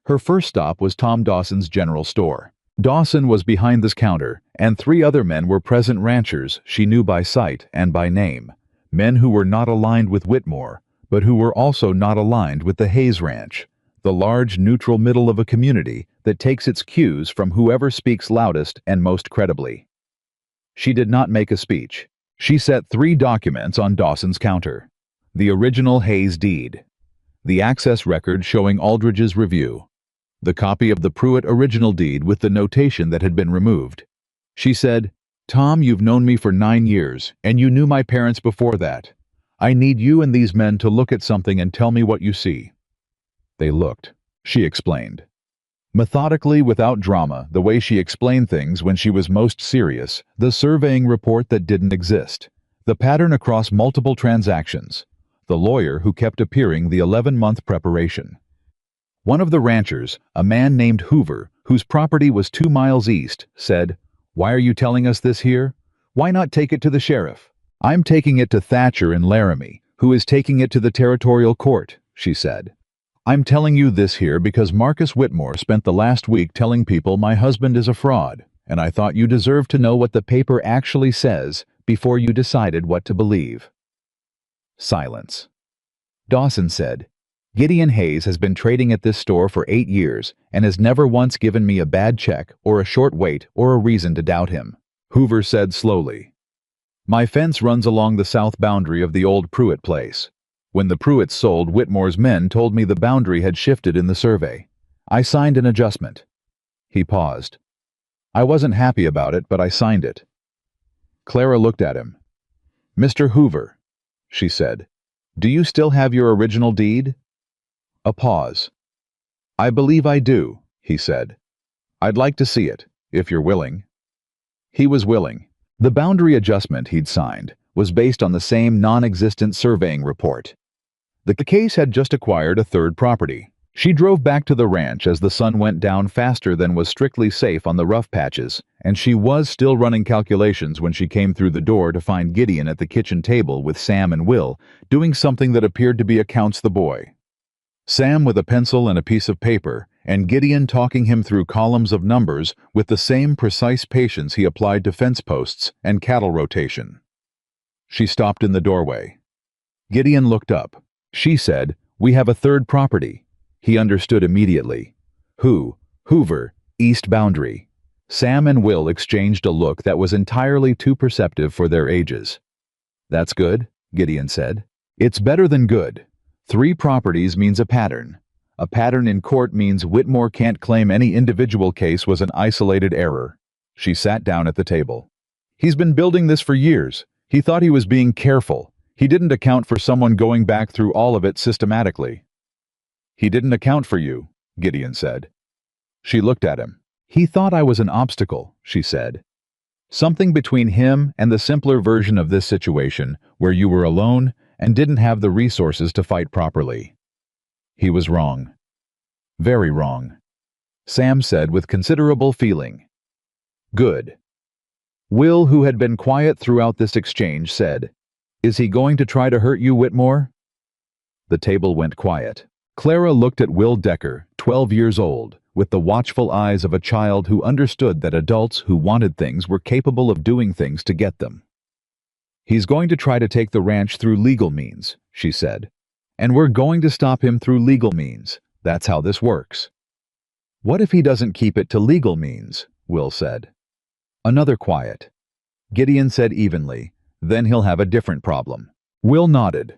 Her first stop was Tom Dawson's general store. Dawson was behind this counter, and 3 other men were present ranchers she knew by sight and by name, men who were not aligned with Whitmore, but who were also not aligned with the Hayes Ranch, the large neutral middle of a community that takes its cues from whoever speaks loudest and most credibly. She did not make a speech. She set 3 documents on Dawson's counter. The original Hayes deed, the access record showing Aldridge's review, the copy of the Pruitt original deed with the notation that had been removed. She said, Tom, you've known me for 9 years, and you knew my parents before that. I need you and these men to look at something and tell me what you see. They looked, she explained. Methodically, without drama, the way she explained things when she was most serious, the surveying report that didn't exist, the pattern across multiple transactions, the lawyer who kept appearing the 11-month preparation. One of the ranchers, a man named Hoover, whose property was 2 miles east, said, Why are you telling us this here? Why not take it to the sheriff? I'm taking it to Thatcher in Laramie, who is taking it to the territorial court, she said. I'm telling you this here because Marcus Whitmore spent the last week telling people my husband is a fraud, and I thought you deserved to know what the paper actually says before you decided what to believe. Silence. Dawson said, Gideon Hayes has been trading at this store for 8 years and has never once given me a bad check or a short wait or a reason to doubt him. Hoover said slowly, My fence runs along the south boundary of the old Pruitt place. When the Pruitts sold, Whitmore's men told me the boundary had shifted in the survey. I signed an adjustment. He paused. I wasn't happy about it, but I signed it. Clara looked at him. Mr. Hoover, she said, do you still have your original deed? A pause. I believe I do, he said. I'd like to see it, if you're willing. He was willing. The boundary adjustment he'd signed was based on the same non-existent surveying report. The case had just acquired a 3rd property. She drove back to the ranch as the sun went down faster than was strictly safe on the rough patches, and she was still running calculations when she came through the door to find Gideon at the kitchen table with Sam and Will, doing something that appeared to be accounts the boy. Sam with a pencil and a piece of paper, and Gideon talking him through columns of numbers with the same precise patience he applied to fence posts and cattle rotation. She stopped in the doorway. Gideon looked up. She said, We have a 3rd property. He understood immediately. Who? Hoover, east boundary. Sam and Will exchanged a look that was entirely too perceptive for their ages. That's good, Gideon said. It's better than good. 3 properties means a pattern. A pattern in court means Whitmore can't claim any individual case was an isolated error. She sat down at the table. He's been building this for years. He thought he was being careful. He didn't account for someone going back through all of it systematically. He didn't account for you, Gideon said. She looked at him. He thought I was an obstacle, she said. Something between him and the simpler version of this situation where you were alone and didn't have the resources to fight properly. He was wrong. Very wrong, Sam said with considerable feeling. Good. Will, who had been quiet throughout this exchange, said, "Is he going to try to hurt you, Whitmore?" The table went quiet. Clara looked at Will Decker, 12 years old, with the watchful eyes of a child who understood that adults who wanted things were capable of doing things to get them. "He's going to try to take the ranch through legal means," she said. "And we're going to stop him through legal means. That's how this works." "What if he doesn't keep it to legal means?" Will said. Another quiet. Gideon said evenly, "Then he'll have a different problem." Will nodded.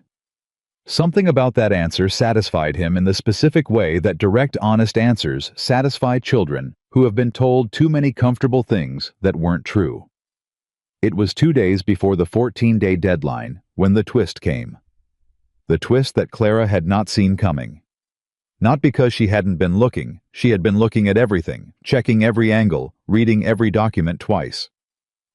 Something about that answer satisfied him in the specific way that direct, honest answers satisfy children who have been told too many comfortable things that weren't true. It was 2 days before the 14-day deadline when the twist came. The twist that Clara had not seen coming. Not because she hadn't been looking, she had been looking at everything, checking every angle, reading every document twice.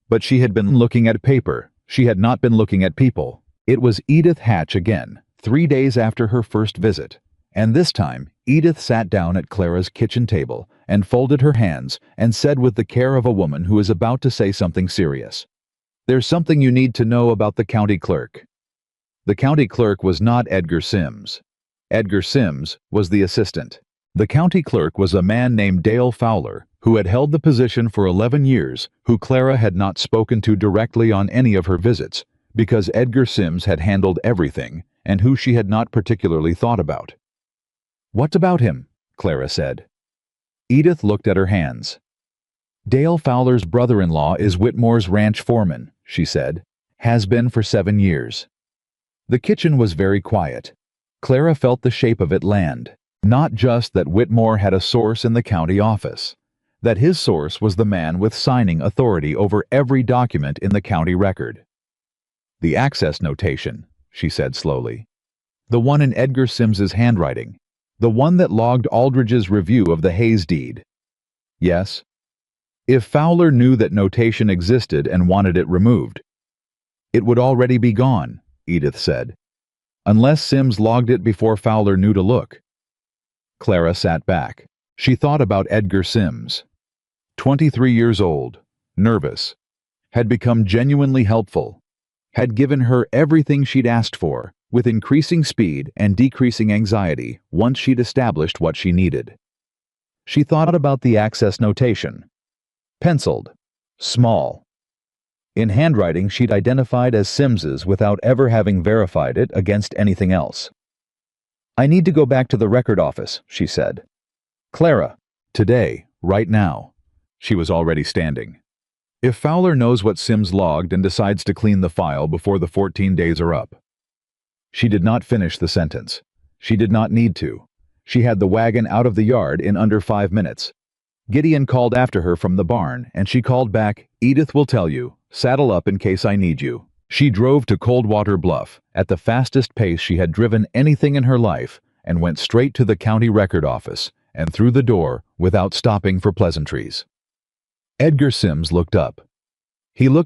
But she had been looking at paper, she had not been looking at people. It was Edith Hatch again, 3 days after her first visit, and this time Edith sat down at Clara's kitchen table and folded her hands and said with the care of a woman who is about to say something serious, "There's something you need to know about the county clerk." The county clerk was not Edgar Sims. Edgar Sims was the assistant. The county clerk was a man named Dale Fowler, who had held the position for 11 years, who Clara had not spoken to directly on any of her visits, because Edgar Sims had handled everything, and who she had not particularly thought about. "What about him?" Clara said. Edith looked at her hands. "Dale Fowler's brother-in-law is Whitmore's ranch foreman," she said. "Has been for 7 years." The kitchen was very quiet. Clara felt the shape of it land. Not just that Whitmore had a source in the county office. That his source was the man with signing authority over every document in the county record. "The access notation," she said slowly. "The one in Edgar Sims's handwriting. The one that logged Aldridge's review of the Hayes deed." "Yes." "If Fowler knew that notation existed and wanted it removed." "It would already be gone," Edith said. "Unless Sims logged it before Fowler knew to look." Clara sat back. She thought about Edgar Sims. 23 years old, nervous, had become genuinely helpful, had given her everything she'd asked for, with increasing speed and decreasing anxiety once she'd established what she needed. She thought about the access notation. Penciled, small. In handwriting she'd identified as Sims's without ever having verified it against anything else. "I need to go back to the record office," she said. "Clara, today, right now." She was already standing. "If Fowler knows what Sims logged and decides to clean the file before the 14 days are up." She did not finish the sentence. She did not need to. She had the wagon out of the yard in under 5 minutes. Gideon called after her from the barn, and she called back, "Edith will tell you. Saddle up in case I need you." She drove to Coldwater Bluff at the fastest pace she had driven anything in her life and went straight to the county record office and through the door without stopping for pleasantries. Edgar Sims looked up.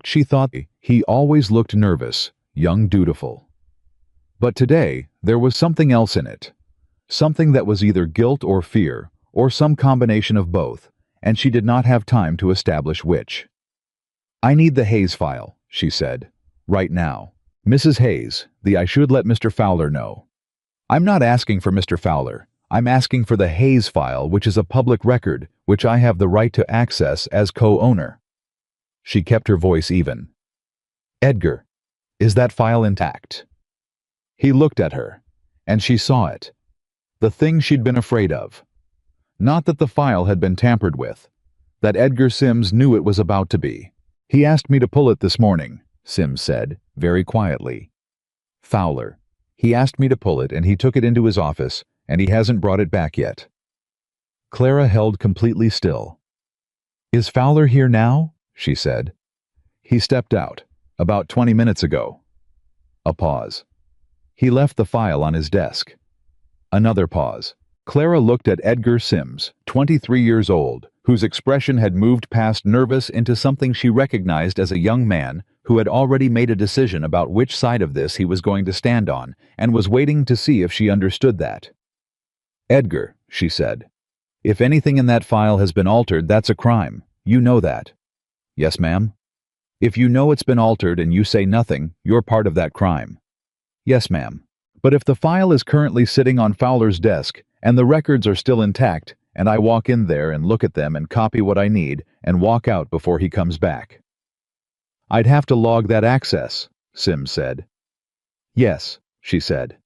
She thought he always looked nervous, young, dutiful. But today there was something else in it. Something that was either guilt or fear, or some combination of both, and she did not have time to establish which. "I need the Hayes file," she said. "Right now. Mrs. Hayes, I should let Mr. Fowler know." "I'm not asking for Mr. Fowler. I'm asking for the Hayes file, which is a public record, which I have the right to access as co-owner." She kept her voice even. "Edgar, is that file intact?" He looked at her, and she saw it. The thing she'd been afraid of. Not that the file had been tampered with. That Edgar Sims knew it was about to be. "He asked me to pull it this morning," Sims said, very quietly. "Fowler. He asked me to pull it, and he took it into his office, and he hasn't brought it back yet." Clara held completely still. "Is Fowler here now?" she said. "He stepped out, about 20 minutes ago." A pause. He left the file on his desk. Another pause. Clara looked at Edgar Sims, 23 years old, whose expression had moved past nervous into something she recognized as a young man who had already made a decision about which side of this he was going to stand on and was waiting to see if she understood that. "Edgar," she said, "if anything in that file has been altered, that's a crime. You know that." "Yes, ma'am." "If you know it's been altered and you say nothing, you're part of that crime." "Yes, ma'am. But if the file is currently sitting on Fowler's desk and the records are still intact, and I walk in there and look at them and copy what I need and walk out before he comes back?" "I'd have to log that access," Sims said. "Yes," she said.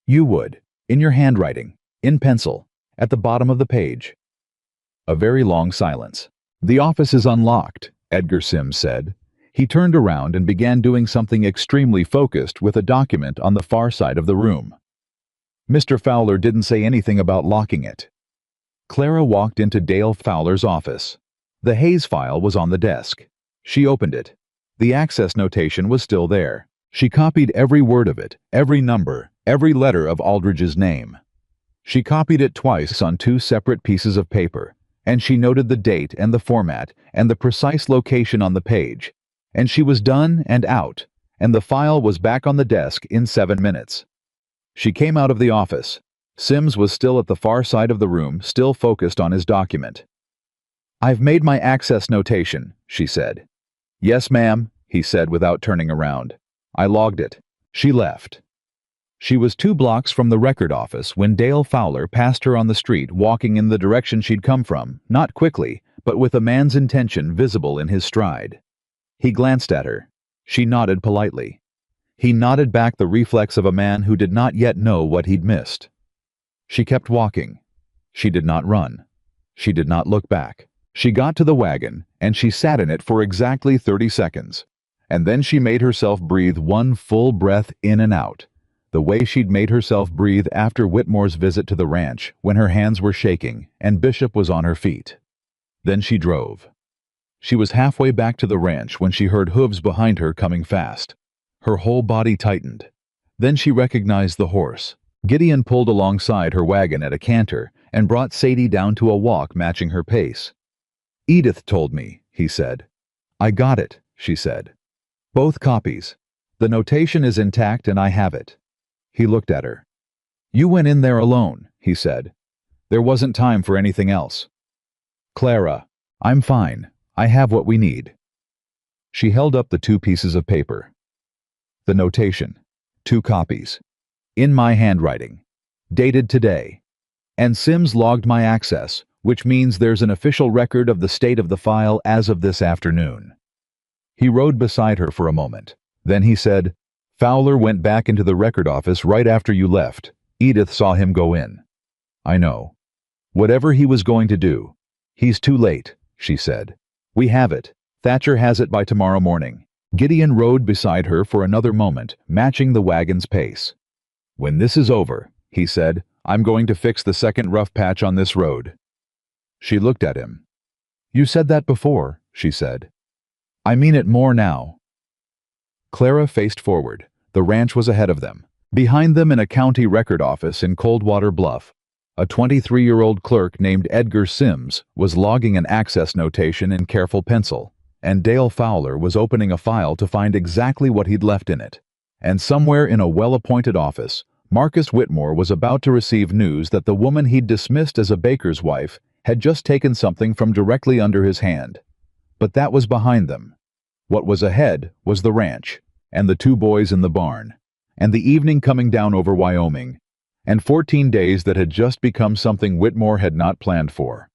"You would, in your handwriting, in pencil, at the bottom of the page." A very long silence. "The office is unlocked," Edgar Sims said. He turned around and began doing something extremely focused with a document on the far side of the room. "Mr. Fowler didn't say anything about locking it." Clara walked into Dale Fowler's office. The Hayes file was on the desk. She opened it. The access notation was still there. She copied every word of it, every number, every letter of Aldridge's name. She copied it twice on 2 separate pieces of paper, and she noted the date and the format and the precise location on the page, and she was done and out, and the file was back on the desk in 7 minutes. She came out of the office. Sims was still at the far side of the room, still focused on his document. "I've made my access notation," she said. "Yes, ma'am," he said without turning around. "I logged it." She left. She was 2 blocks from the record office when Dale Fowler passed her on the street, walking in the direction she'd come from, not quickly, but with a man's intention visible in his stride. He glanced at her. She nodded politely. He nodded back, the reflex of a man who did not yet know what he'd missed. She kept walking. She did not run. She did not look back. She got to the wagon, and she sat in it for exactly 30 seconds. And then she made herself breathe one full breath in and out, the way she'd made herself breathe after Whitmore's visit to the ranch, when her hands were shaking and Bishop was on her feet. Then she drove. She was halfway back to the ranch when she heard hooves behind her coming fast. Her whole body tightened. Then she recognized the horse. Gideon pulled alongside her wagon at a canter and brought Sadie down to a walk matching her pace. "Edith told me," he said. "I got it," she said. "Both copies. The notation is intact and I have it." He looked at her. "You went in there alone," he said. "There wasn't time for anything else." "Clara, I'm fine. I have what we need." She held up the 2 pieces of paper. "The notation. 2 copies. In my handwriting. Dated today. And Sims logged my access, which means there's an official record of the state of the file as of this afternoon." He rode beside her for a moment. Then he said, "Fowler went back into the record office right after you left. Edith saw him go in." "I know. Whatever he was going to do. He's too late," she said. "We have it. Thatcher has it by tomorrow morning." Gideon rode beside her for another moment, matching the wagon's pace. "When this is over," he said, "I'm going to fix the second rough patch on this road." She looked at him. "You said that before," she said. "I mean it more now." Clara faced forward. The ranch was ahead of them. Behind them, in a county record office in Coldwater Bluff, a 23-year-old clerk named Edgar Sims was logging an access notation in careful pencil, and Dale Fowler was opening a file to find exactly what he'd left in it. And somewhere in a well-appointed office, Marcus Whitmore was about to receive news that the woman he'd dismissed as a baker's wife had just taken something from directly under his hand. But that was behind them. What was ahead was the ranch, and the 2 boys in the barn, and the evening coming down over Wyoming, and 14 days that had just become something Whitmore had not planned for.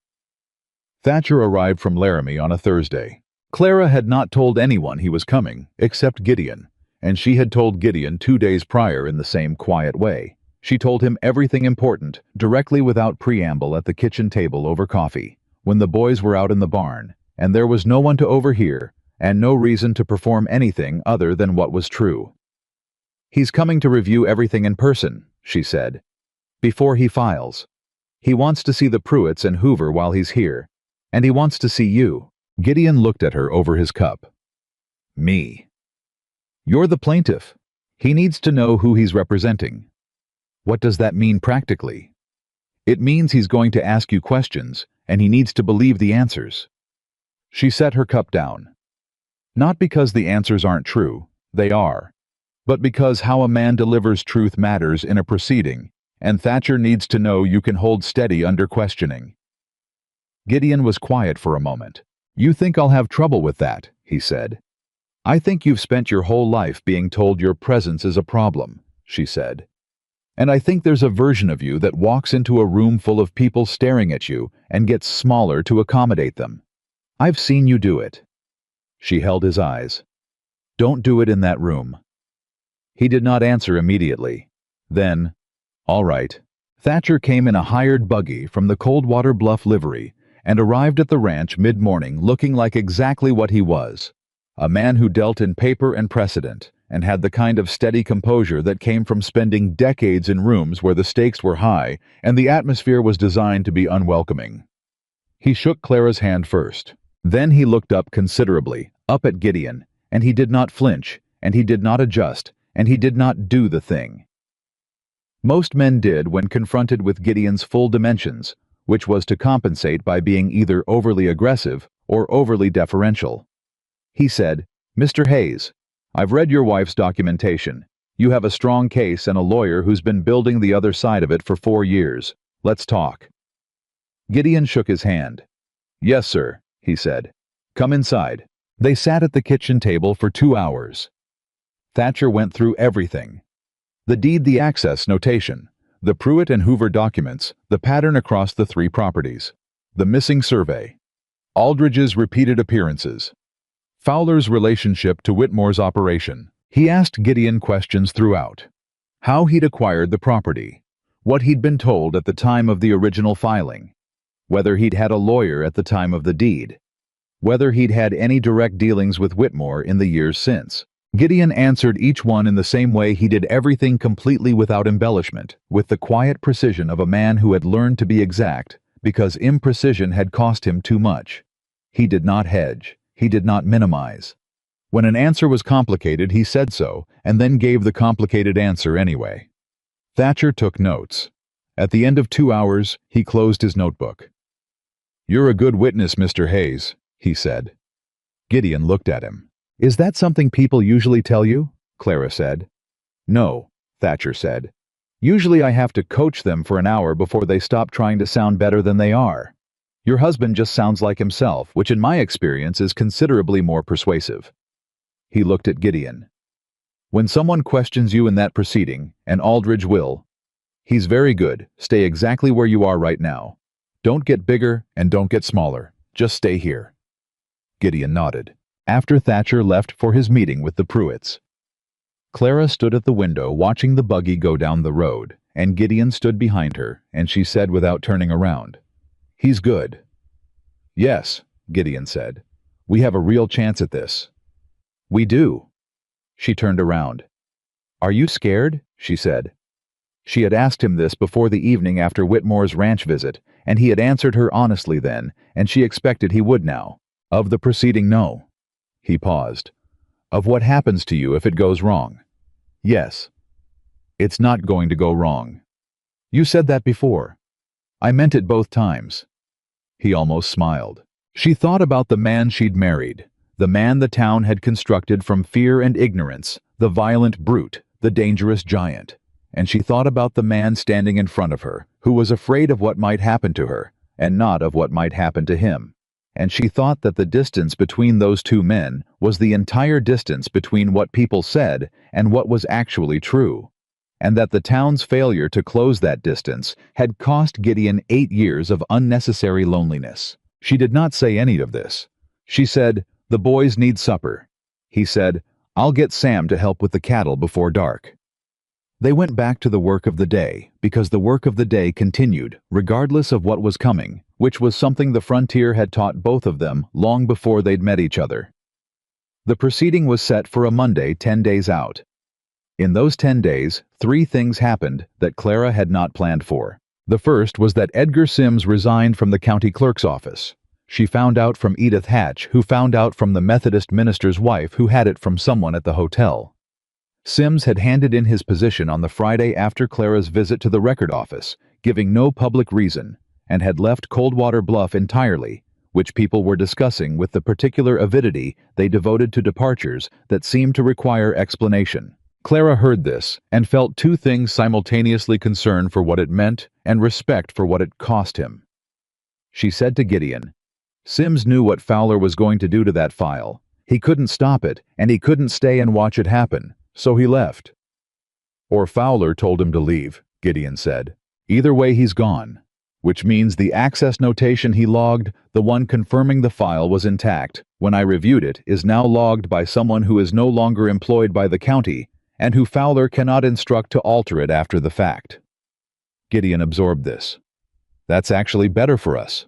Thatcher arrived from Laramie on a Thursday. Clara had not told anyone he was coming, except Gideon, and she had told Gideon 2 days prior in the same quiet way. She told him everything important, directly without preamble at the kitchen table over coffee, when the boys were out in the barn, and there was no one to overhear, and no reason to perform anything other than what was true. "He's coming to review everything in person," she said, "before he files. He wants to see the Pruitts and Hoover while he's here, and he wants to see you." Gideon looked at her over his cup. "Me?" "You're the plaintiff. He needs to know who he's representing. What does that mean practically? It means he's going to ask you questions, and he needs to believe the answers. She set her cup down. Not because the answers aren't true, they are, but because how a man delivers truth matters in a proceeding, and Thatcher needs to know you can hold steady under questioning. Gideon was quiet for a moment. You think I'll have trouble with that, he said. I think you've spent your whole life being told your presence is a problem, she said. And I think there's a version of you that walks into a room full of people staring at you and gets smaller to accommodate them. I've seen you do it. She held his eyes. Don't do it in that room. He did not answer immediately. Then, all right. Thatcher came in a hired buggy from the Coldwater Bluff livery and arrived at the ranch mid-morning looking like exactly what he was. A man who dealt in paper and precedent, and had the kind of steady composure that came from spending decades in rooms where the stakes were high and the atmosphere was designed to be unwelcoming. He shook Clara's hand first. Then he looked up considerably, up at Gideon, and he did not flinch, and he did not adjust, and he did not do the thing most men did when confronted with Gideon's full dimensions, which was to compensate by being either overly aggressive or overly deferential. He said, Mr. Hayes, I've read your wife's documentation. You have a strong case and a lawyer who's been building the other side of it for 4 years. Let's talk. Gideon shook his hand. Yes, sir, he said. Come inside. They sat at the kitchen table for 2 hours. Thatcher went through everything. The deed, the access notation, the Pruitt and Hoover documents, the pattern across the 3 properties, the missing survey, Aldridge's repeated appearances, Fowler's relationship to Whitmore's operation. He asked Gideon questions throughout. How he'd acquired the property, what he'd been told at the time of the original filing, whether he'd had a lawyer at the time of the deed, whether he'd had any direct dealings with Whitmore in the years since. Gideon answered each one in the same way. He did everything completely without embellishment, with the quiet precision of a man who had learned to be exact, because imprecision had cost him too much. He did not hedge. He did not minimize. When an answer was complicated, he said so, and then gave the complicated answer anyway. Thatcher took notes. At the end of 2 hours, he closed his notebook. You're a good witness, Mr. Hayes, he said. Gideon looked at him. Is that something people usually tell you? Clara said. No, Thatcher said. Usually I have to coach them for an hour before they stop trying to sound better than they are. Your husband just sounds like himself, which in my experience is considerably more persuasive. He looked at Gideon. When someone questions you in that proceeding, and Aldridge will, he's very good. Stay exactly where you are right now. Don't get bigger and don't get smaller. Just stay here. Gideon nodded. After Thatcher left for his meeting with the Pruitts, Clara stood at the window watching the buggy go down the road, and Gideon stood behind her, and she said without turning around, He's good. Yes, Gideon said. We have a real chance at this. We do. She turned around. Are you scared? She said. She had asked him this before the evening after Whitmore's ranch visit, and he had answered her honestly then, and she expected he would now. Of the proceeding, no. He paused. Of what happens to you if it goes wrong? Yes. It's not going to go wrong. You said that before. I meant it both times. He almost smiled. She thought about the man she'd married, the man the town had constructed from fear and ignorance, the violent brute, the dangerous giant. And she thought about the man standing in front of her, who was afraid of what might happen to her, and not of what might happen to him. And she thought that the distance between those two men was the entire distance between what people said and what was actually true, and that the town's failure to close that distance had cost Gideon 8 years of unnecessary loneliness. She did not say any of this. She said, The boys need supper. He said, I'll get Sam to help with the cattle before dark. They went back to the work of the day, because the work of the day continued, regardless of what was coming, which was something the frontier had taught both of them long before they'd met each other. The proceeding was set for a Monday 10 days out. In those 10 days, 3 things happened that Clara had not planned for. The first was that Edgar Sims resigned from the county clerk's office. She found out from Edith Hatch, who found out from the Methodist minister's wife who had it from someone at the hotel. Sims had handed in his position on the Friday after Clara's visit to the record office, giving no public reason, and had left Coldwater Bluff entirely, which people were discussing with the particular avidity they devoted to departures that seemed to require explanation. Clara heard this and felt two things simultaneously: concern for what it meant and respect for what it cost him. She said to Gideon, "Sims knew what Fowler was going to do to that file. He couldn't stop it, and he couldn't stay and watch it happen, so he left." "Or Fowler told him to leave," Gideon said. "Either way, he's gone. Which means the access notation he logged, the one confirming the file was intact, when I reviewed it, is now logged by someone who is no longer employed by the county, and who Fowler cannot instruct to alter it after the fact." Gideon absorbed this. "That's actually better for us."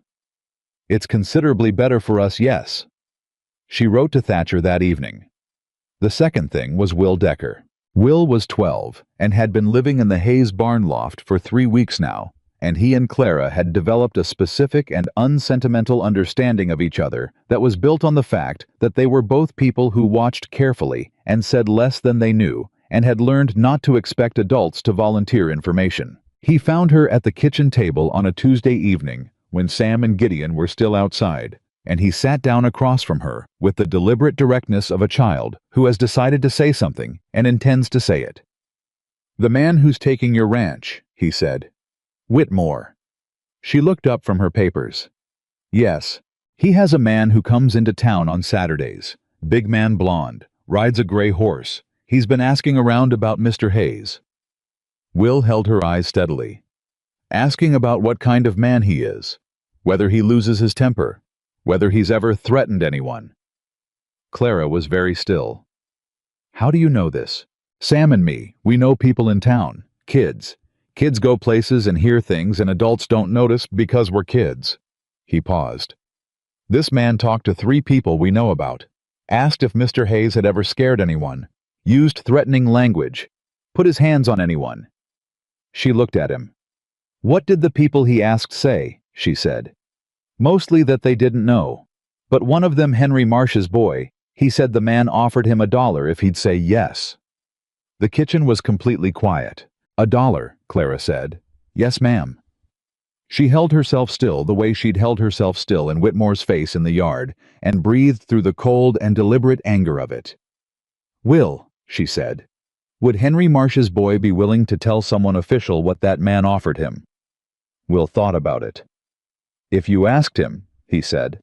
"It's considerably better for us, yes." She wrote to Thatcher that evening. The second thing was Will Decker. Will was 12 and had been living in the Hayes barn loft for 3 weeks now, and he and Clara had developed a specific and unsentimental understanding of each other that was built on the fact that they were both people who watched carefully and said less than they knew, and had learned not to expect adults to volunteer information. He found her at the kitchen table on a Tuesday evening when Sam and Gideon were still outside, and he sat down across from her with the deliberate directness of a child who has decided to say something and intends to say it. "The man who's taking your ranch," he said. "Whitmore." She looked up from her papers. "Yes, he has a man who comes into town on Saturdays. Big man, blonde, rides a gray horse. He's been asking around about Mr. Hayes." Will held her eyes steadily. "Asking about what kind of man he is, whether he loses his temper, whether he's ever threatened anyone." Clara was very still. "How do you know this?" "Sam and me, we know people in town. Kids. Kids go places and hear things and adults don't notice because we're kids." He paused. "This man talked to 3 people we know about. Asked if Mr. Hayes had ever scared anyone. Used threatening language. Put his hands on anyone." She looked at him. "What did the people he asked say?" she said. "Mostly that they didn't know. But one of them, Henry Marsh's boy, he said the man offered him $1 if he'd say yes." The kitchen was completely quiet. $1, Clara said. "Yes, ma'am." She held herself still the way she'd held herself still in Whitmore's face in the yard, and breathed through the cold and deliberate anger of it. "Will," she said, "would Henry Marsh's boy be willing to tell someone official what that man offered him?" Will thought about it. "If you asked him," he said.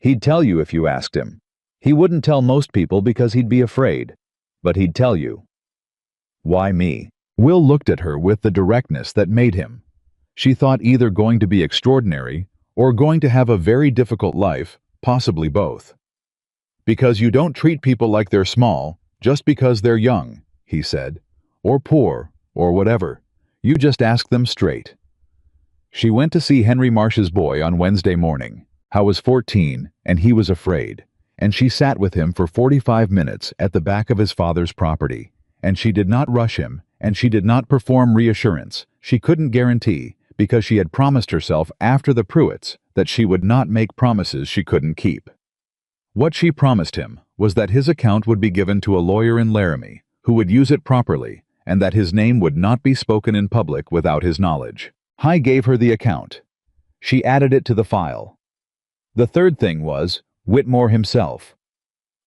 "He'd tell you if you asked him. He wouldn't tell most people because he'd be afraid. But he'd tell you." "Why me?" Will looked at her with the directness that made him. She thought either going to be extraordinary or going to have a very difficult life, possibly both. "Because you don't treat people like they're small just because they're young," he said, "or poor, or whatever. You just ask them straight." She went to see Henry Marsh's boy on Wednesday morning. How was 14, and he was afraid, and she sat with him for 45 minutes at the back of his father's property, and she did not rush him, and she did not perform reassurance. She couldn't guarantee, because she had promised herself after the Pruitts that she would not make promises she couldn't keep. What she promised him was that his account would be given to a lawyer in Laramie, who would use it properly, and that his name would not be spoken in public without his knowledge. Hy gave her the account. She added it to the file. The third thing was Whitmore himself.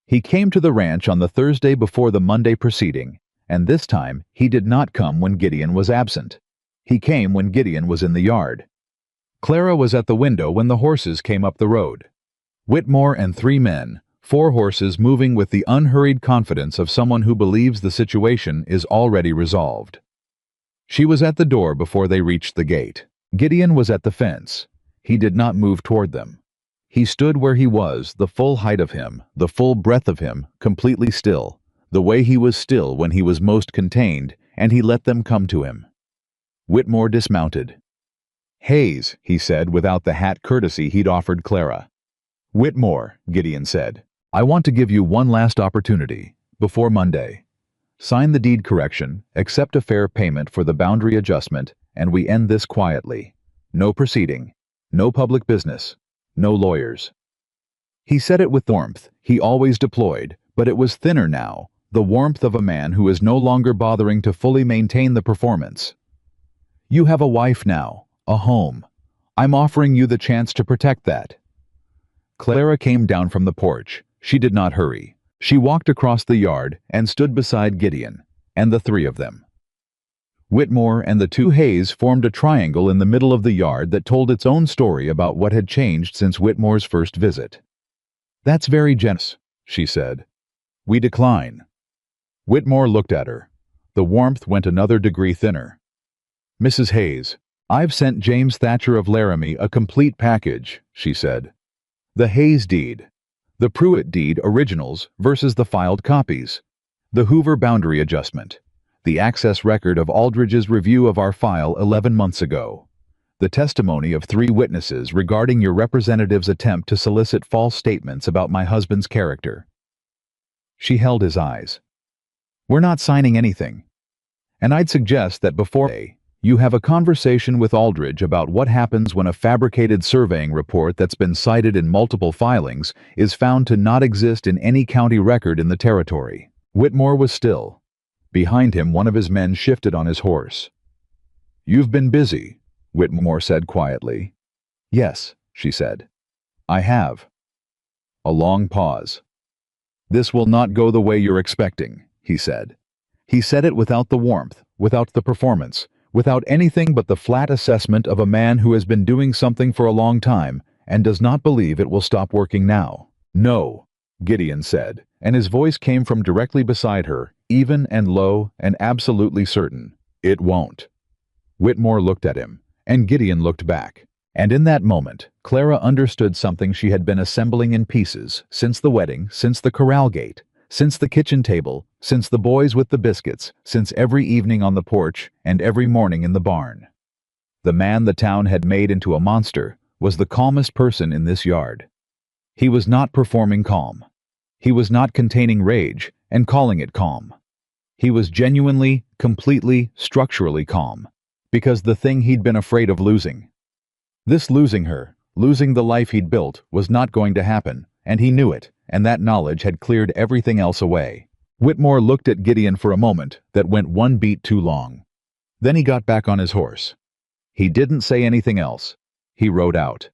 He came to the ranch on the Thursday before the Monday preceding, and this time he did not come when Gideon was absent. He came when Gideon was in the yard. Clara was at the window when the horses came up the road. Whitmore and 3 men, 4 horses moving with the unhurried confidence of someone who believes the situation is already resolved. She was at the door before they reached the gate. Gideon was at the fence. He did not move toward them. He stood where he was, the full height of him, the full breadth of him, completely still, the way he was still when he was most contained, and he let them come to him. Whitmore dismounted. "Hayes," he said without the hat courtesy he'd offered Clara. "Whitmore," Gideon said, "I want to give you one last opportunity, before Monday. Sign the deed correction, accept a fair payment for the boundary adjustment, and we end this quietly. No proceeding, no public business, no lawyers." He said it with warmth he always deployed, but it was thinner now, the warmth of a man who is no longer bothering to fully maintain the performance. You have a wife now, a home. I'm offering you the chance to protect that. Clara came down from the porch. She did not hurry. She walked across the yard and stood beside Gideon, and the three of them. Whitmore and the two Hayes formed a triangle in the middle of the yard that told its own story about what had changed since Whitmore's first visit. "That's very generous," she said. "We decline." Whitmore looked at her. The warmth went another degree thinner. "Mrs. Hayes, I've sent James Thatcher of Laramie a complete package," she said. "The Hayes deed, the Pruitt deed originals versus the filed copies, the Hoover boundary adjustment, the access record of Aldridge's review of our file 11 months ago, the testimony of 3 witnesses regarding your representative's attempt to solicit false statements about my husband's character." She held his eyes. "We're not signing anything. And I'd suggest that before you have a conversation with Aldridge about what happens when a fabricated surveying report that's been cited in multiple filings is found to not exist in any county record in the territory." Whitmore was still. Behind him, one of his men shifted on his horse. "You've been busy," Whitmore said quietly. "Yes," she said. "I have." A long pause. "This will not go the way you're expecting," he said. He said it without the warmth, without the performance, without anything but the flat assessment of a man who has been doing something for a long time and does not believe it will stop working now. "No," Gideon said, and his voice came from directly beside her, even and low and absolutely certain. "It won't." Whitmore looked at him, and Gideon looked back. And in that moment, Clara understood something she had been assembling in pieces since the wedding, since the corral gate, since the kitchen table, since the boys with the biscuits, since every evening on the porch and every morning in the barn. The man the town had made into a monster was the calmest person in this yard. He was not performing calm. He was not containing rage and calling it calm. He was genuinely, completely, structurally calm, because the thing he'd been afraid of losing. This losing her, losing the life he'd built, was not going to happen, and he knew it, and that knowledge had cleared everything else away. Whitmore looked at Gideon for a moment that went one beat too long. Then he got back on his horse. He didn't say anything else. He rode out.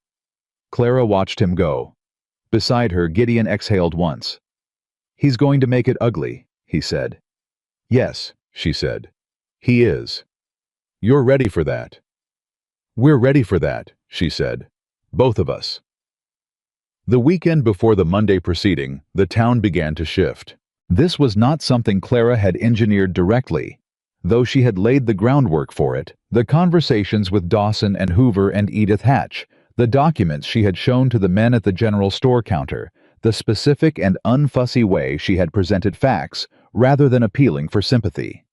Clara watched him go. Beside her, Gideon exhaled once. "He's going to make it ugly," he said. "Yes," she said. "He is. You're ready for that." "We're ready for that," she said. "Both of us." The weekend before the Monday proceeding, the town began to shift. This was not something Clara had engineered directly. Though she had laid the groundwork for it, the conversations with Dawson and Hoover and Edith Hatch, the documents she had shown to the men at the general store counter, the specific and unfussy way she had presented facts, rather than appealing for sympathy.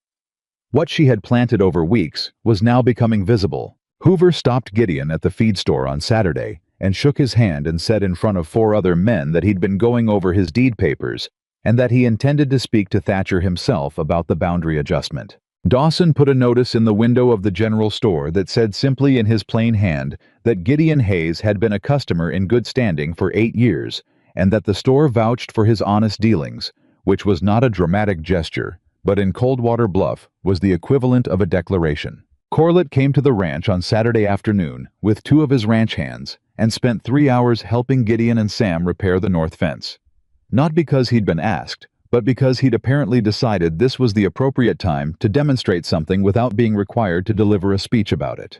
What she had planted over weeks was now becoming visible. Hoover stopped Gideon at the feed store on Saturday and shook his hand and said in front of 4 other men that he'd been going over his deed papers and that he intended to speak to Thatcher himself about the boundary adjustment. Dawson put a notice in the window of the general store that said simply in his plain hand that Gideon Hayes had been a customer in good standing for 8 years and that the store vouched for his honest dealings, which was not a dramatic gesture, but in Coldwater Bluff was the equivalent of a declaration. Corlett came to the ranch on Saturday afternoon with 2 of his ranch hands and spent 3 hours helping Gideon and Sam repair the north fence. Not because he'd been asked, but because he'd apparently decided this was the appropriate time to demonstrate something without being required to deliver a speech about it.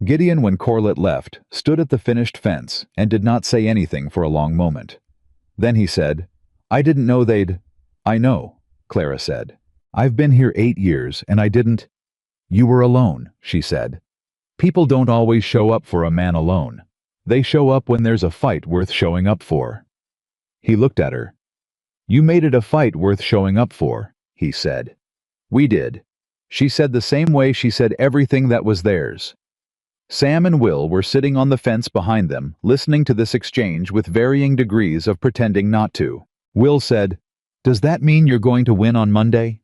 Gideon, when Corlett left, stood at the finished fence and did not say anything for a long moment. Then he said, "I didn't know they'd—" "I know," Clara said. "I've been here 8 years and I didn't—" "You were alone," she said. "People don't always show up for a man alone. They show up when there's a fight worth showing up for." He looked at her. "You made it a fight worth showing up for," he said. "We did." She said the same way she said everything that was theirs. Sam and Will were sitting on the fence behind them, listening to this exchange with varying degrees of pretending not to. Will said, "Does that mean you're going to win on Monday?"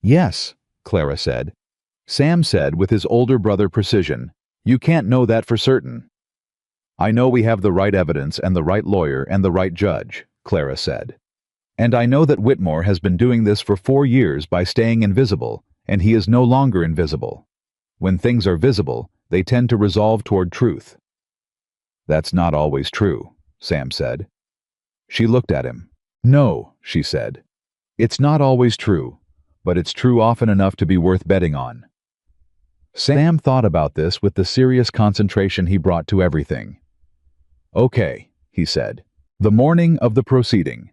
"Yes," Clara said. Sam said with his older brother precision, "You can't know that for certain." "I know we have the right evidence and the right lawyer and the right judge," Clara said. And I know that Whitmore has been doing this for 4 years by staying invisible, and he is no longer invisible. When things are visible, they tend to resolve toward truth." "That's not always true," Sam said. She looked at him. "No," she said. "It's not always true, but it's true often enough to be worth betting on." Sam thought about this with the serious concentration he brought to everything. "Okay," he said. "The morning of the proceeding."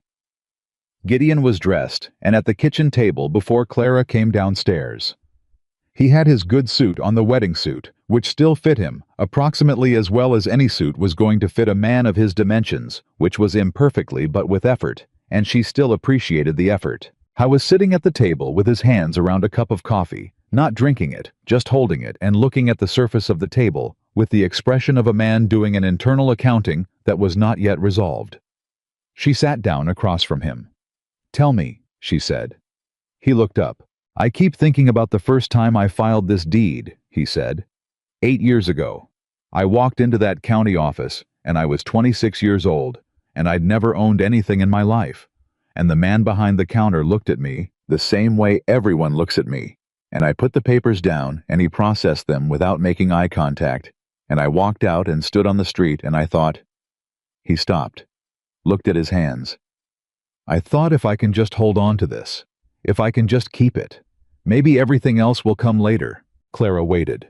Gideon was dressed and at the kitchen table before Clara came downstairs. He had his good suit on, the wedding suit, which still fit him, approximately as well as any suit was going to fit a man of his dimensions, which was imperfectly but with effort, and she still appreciated the effort. He was sitting at the table with his hands around a cup of coffee, not drinking it, just holding it and looking at the surface of the table, with the expression of a man doing an internal accounting that was not yet resolved. She sat down across from him. "Tell me," she said. He looked up. "I keep thinking about the first time I filed this deed," he said. 8 years ago. I walked into that county office, and I was 26 years old, and I'd never owned anything in my life. And the man behind the counter looked at me the same way everyone looks at me. And I put the papers down, and he processed them without making eye contact. And I walked out and stood on the street, and I thought..." He stopped, looked at his hands. "I thought, if I can just hold on to this, if I can just keep it, maybe everything else will come later." Clara waited.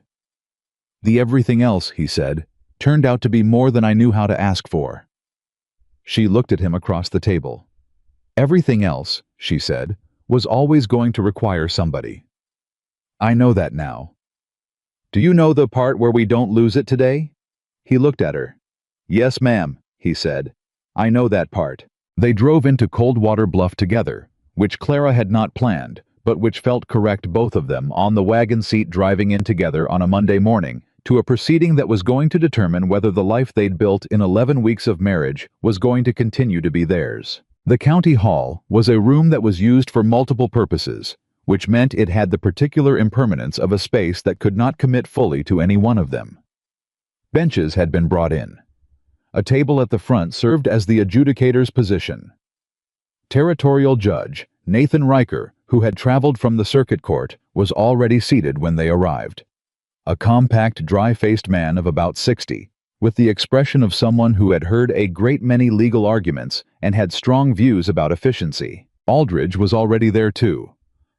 "The everything else," he said, "turned out to be more than I knew how to ask for." She looked at him across the table. "Everything else," she said, "was always going to require somebody. I know that now. Do you know the part where we don't lose it today?" He looked at her. "Yes, ma'am," he said. "I know that part." They drove into Coldwater Bluff together, which Clara had not planned, but which felt correct, both of them on the wagon seat driving in together on a Monday morning, to a proceeding that was going to determine whether the life they'd built in 11 weeks of marriage was going to continue to be theirs. The county hall was a room that was used for multiple purposes, which meant it had the particular impermanence of a space that could not commit fully to any one of them. Benches had been brought in. A table at the front served as the adjudicator's position. Territorial Judge Nathan Riker, who had traveled from the circuit court, was already seated when they arrived. A compact, dry-faced man of about 60, with the expression of someone who had heard a great many legal arguments and had strong views about efficiency. Aldridge was already there too.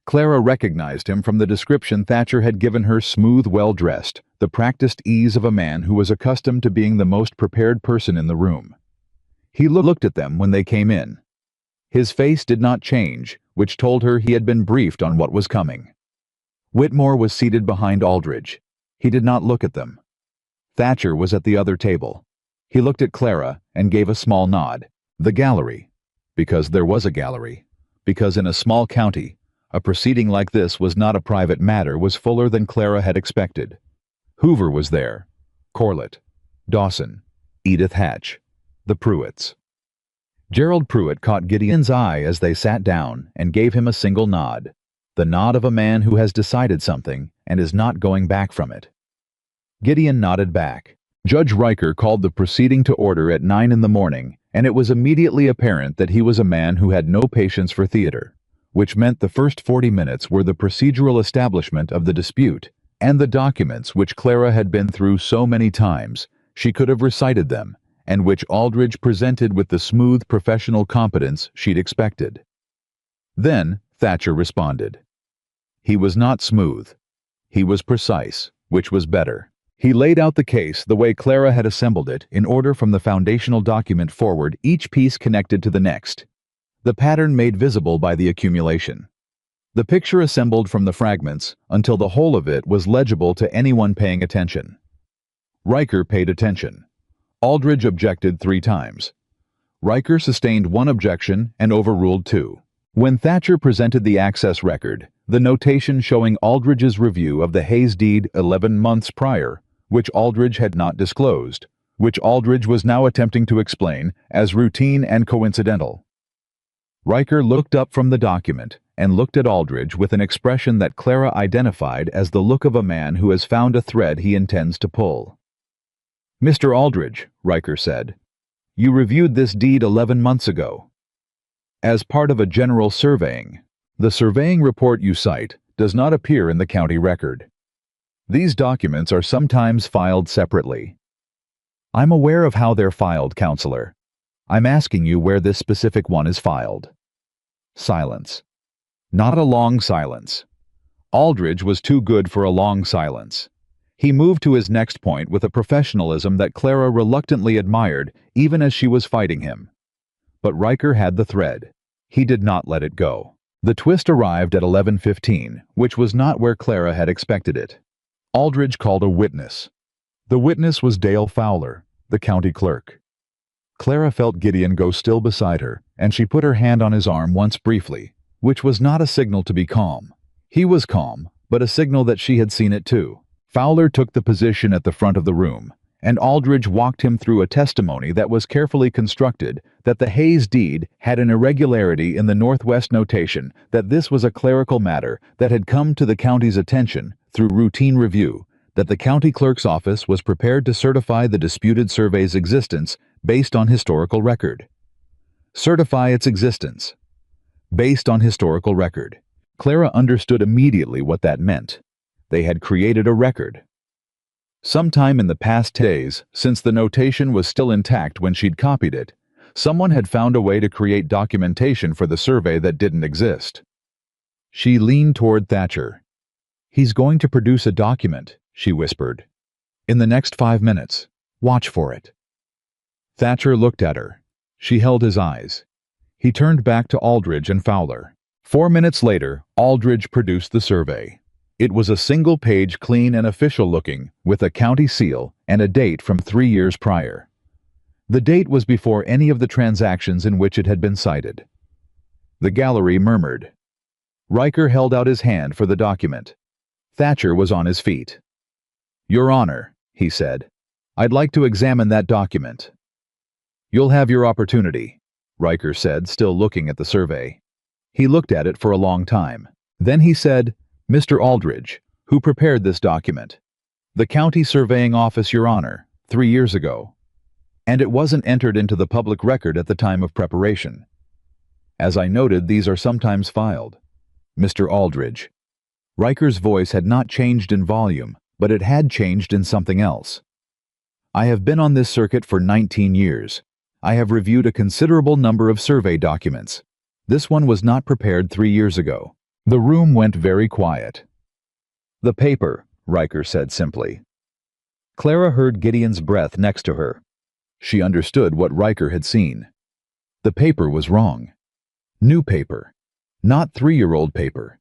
Clara recognized him from the description Thatcher had given her: smooth, well-dressed, the practiced ease of a man who was accustomed to being the most prepared person in the room. He looked at them when they came in. His face did not change, which told her he had been briefed on what was coming. Whitmore was seated behind Aldridge. He did not look at them. Thatcher was at the other table. He looked at Clara and gave a small nod. The gallery. Because there was a gallery. Because in a small county, a proceeding like this was not a private matter, was fuller than Clara had expected. Hoover was there. Corlett. Dawson. Edith Hatch. The Pruitts. Gerald Pruitt caught Gideon's eye as they sat down and gave him a single nod. The nod of a man who has decided something and is not going back from it. Gideon nodded back. Judge Riker called the proceeding to order at 9 in the morning, and it was immediately apparent that he was a man who had no patience for theater, which meant the first 40 minutes were the procedural establishment of the dispute, and the documents which Clara had been through so many times she could have recited them, and which Aldridge presented with the smooth professional competence she'd expected. Then Thatcher responded. He was not smooth. He was precise, which was better. He laid out the case the way Clara had assembled it, in order from the foundational document forward, each piece connected to the next. The pattern made visible by the accumulation. The picture assembled from the fragments until the whole of it was legible to anyone paying attention. Riker paid attention. Aldridge objected 3 times. Riker sustained 1 objection and overruled 2. When Thatcher presented the access record, the notation showing Aldridge's review of the Hayes deed 11 months prior, which Aldridge had not disclosed, which Aldridge was now attempting to explain as routine and coincidental. Riker looked up from the document and looked at Aldridge with an expression that Clara identified as the look of a man who has found a thread he intends to pull. "Mr. Aldridge," Riker said, "you reviewed this deed 11 months ago." as part of a general surveying. The surveying report you cite does not appear in the county record. These documents are sometimes filed separately. I'm aware of how they're filed, Counselor. I'm asking you where this specific one is filed. Silence. Not a long silence. Aldridge was too good for a long silence. He moved to his next point with a professionalism that Clara reluctantly admired even as she was fighting him. But Riker had the thread. He did not let it go. The twist arrived at 11:15, which was not where Clara had expected it. Aldridge called a witness. The witness was Dale Fowler, the county clerk. Clara felt Gideon go still beside her, and she put her hand on his arm once briefly, which was not a signal to be calm. He was calm, but a signal that she had seen it too. Fowler took the position at the front of the room, and Aldridge walked him through a testimony that was carefully constructed that the Hayes deed had an irregularity in the Northwest notation, that this was a clerical matter that had come to the county's attention through routine review, that the county clerk's office was prepared to certify the disputed survey's existence based on historical record. Certify its existence. Based on historical record. Clara understood immediately what that meant. They had created a record. Sometime in the past days, since the notation was still intact when she'd copied it, someone had found a way to create documentation for the survey that didn't exist. She leaned toward Thatcher. "He's going to produce a document," she whispered. "In the next 5 minutes. Watch for it." Thatcher looked at her. She held his eyes. He turned back to Aldridge and Fowler. 4 minutes later, Aldridge produced the survey. It was a single-page, clean and official-looking, with a county seal and a date from 3 years prior. The date was before any of the transactions in which it had been cited. The gallery murmured. Riker held out his hand for the document. Thatcher was on his feet. "Your Honor," he said, "I'd like to examine that document." "You'll have your opportunity," Riker said, still looking at the survey. He looked at it for a long time. Then he said, "Mr. Aldridge, who prepared this document?" "The County Surveying Office, Your Honor, 3 years ago. And it wasn't entered into the public record at the time of preparation. As I noted, these are sometimes filed. Mr. Aldridge." Riker's voice had not changed in volume, but it had changed in something else. "I have been on this circuit for 19 years. I have reviewed a considerable number of survey documents. This one was not prepared 3 years ago." The room went very quiet. "The paper," Riker said simply. Clara heard Gideon's breath next to her. She understood what Riker had seen. The paper was wrong. New paper. Not 3-year-old paper.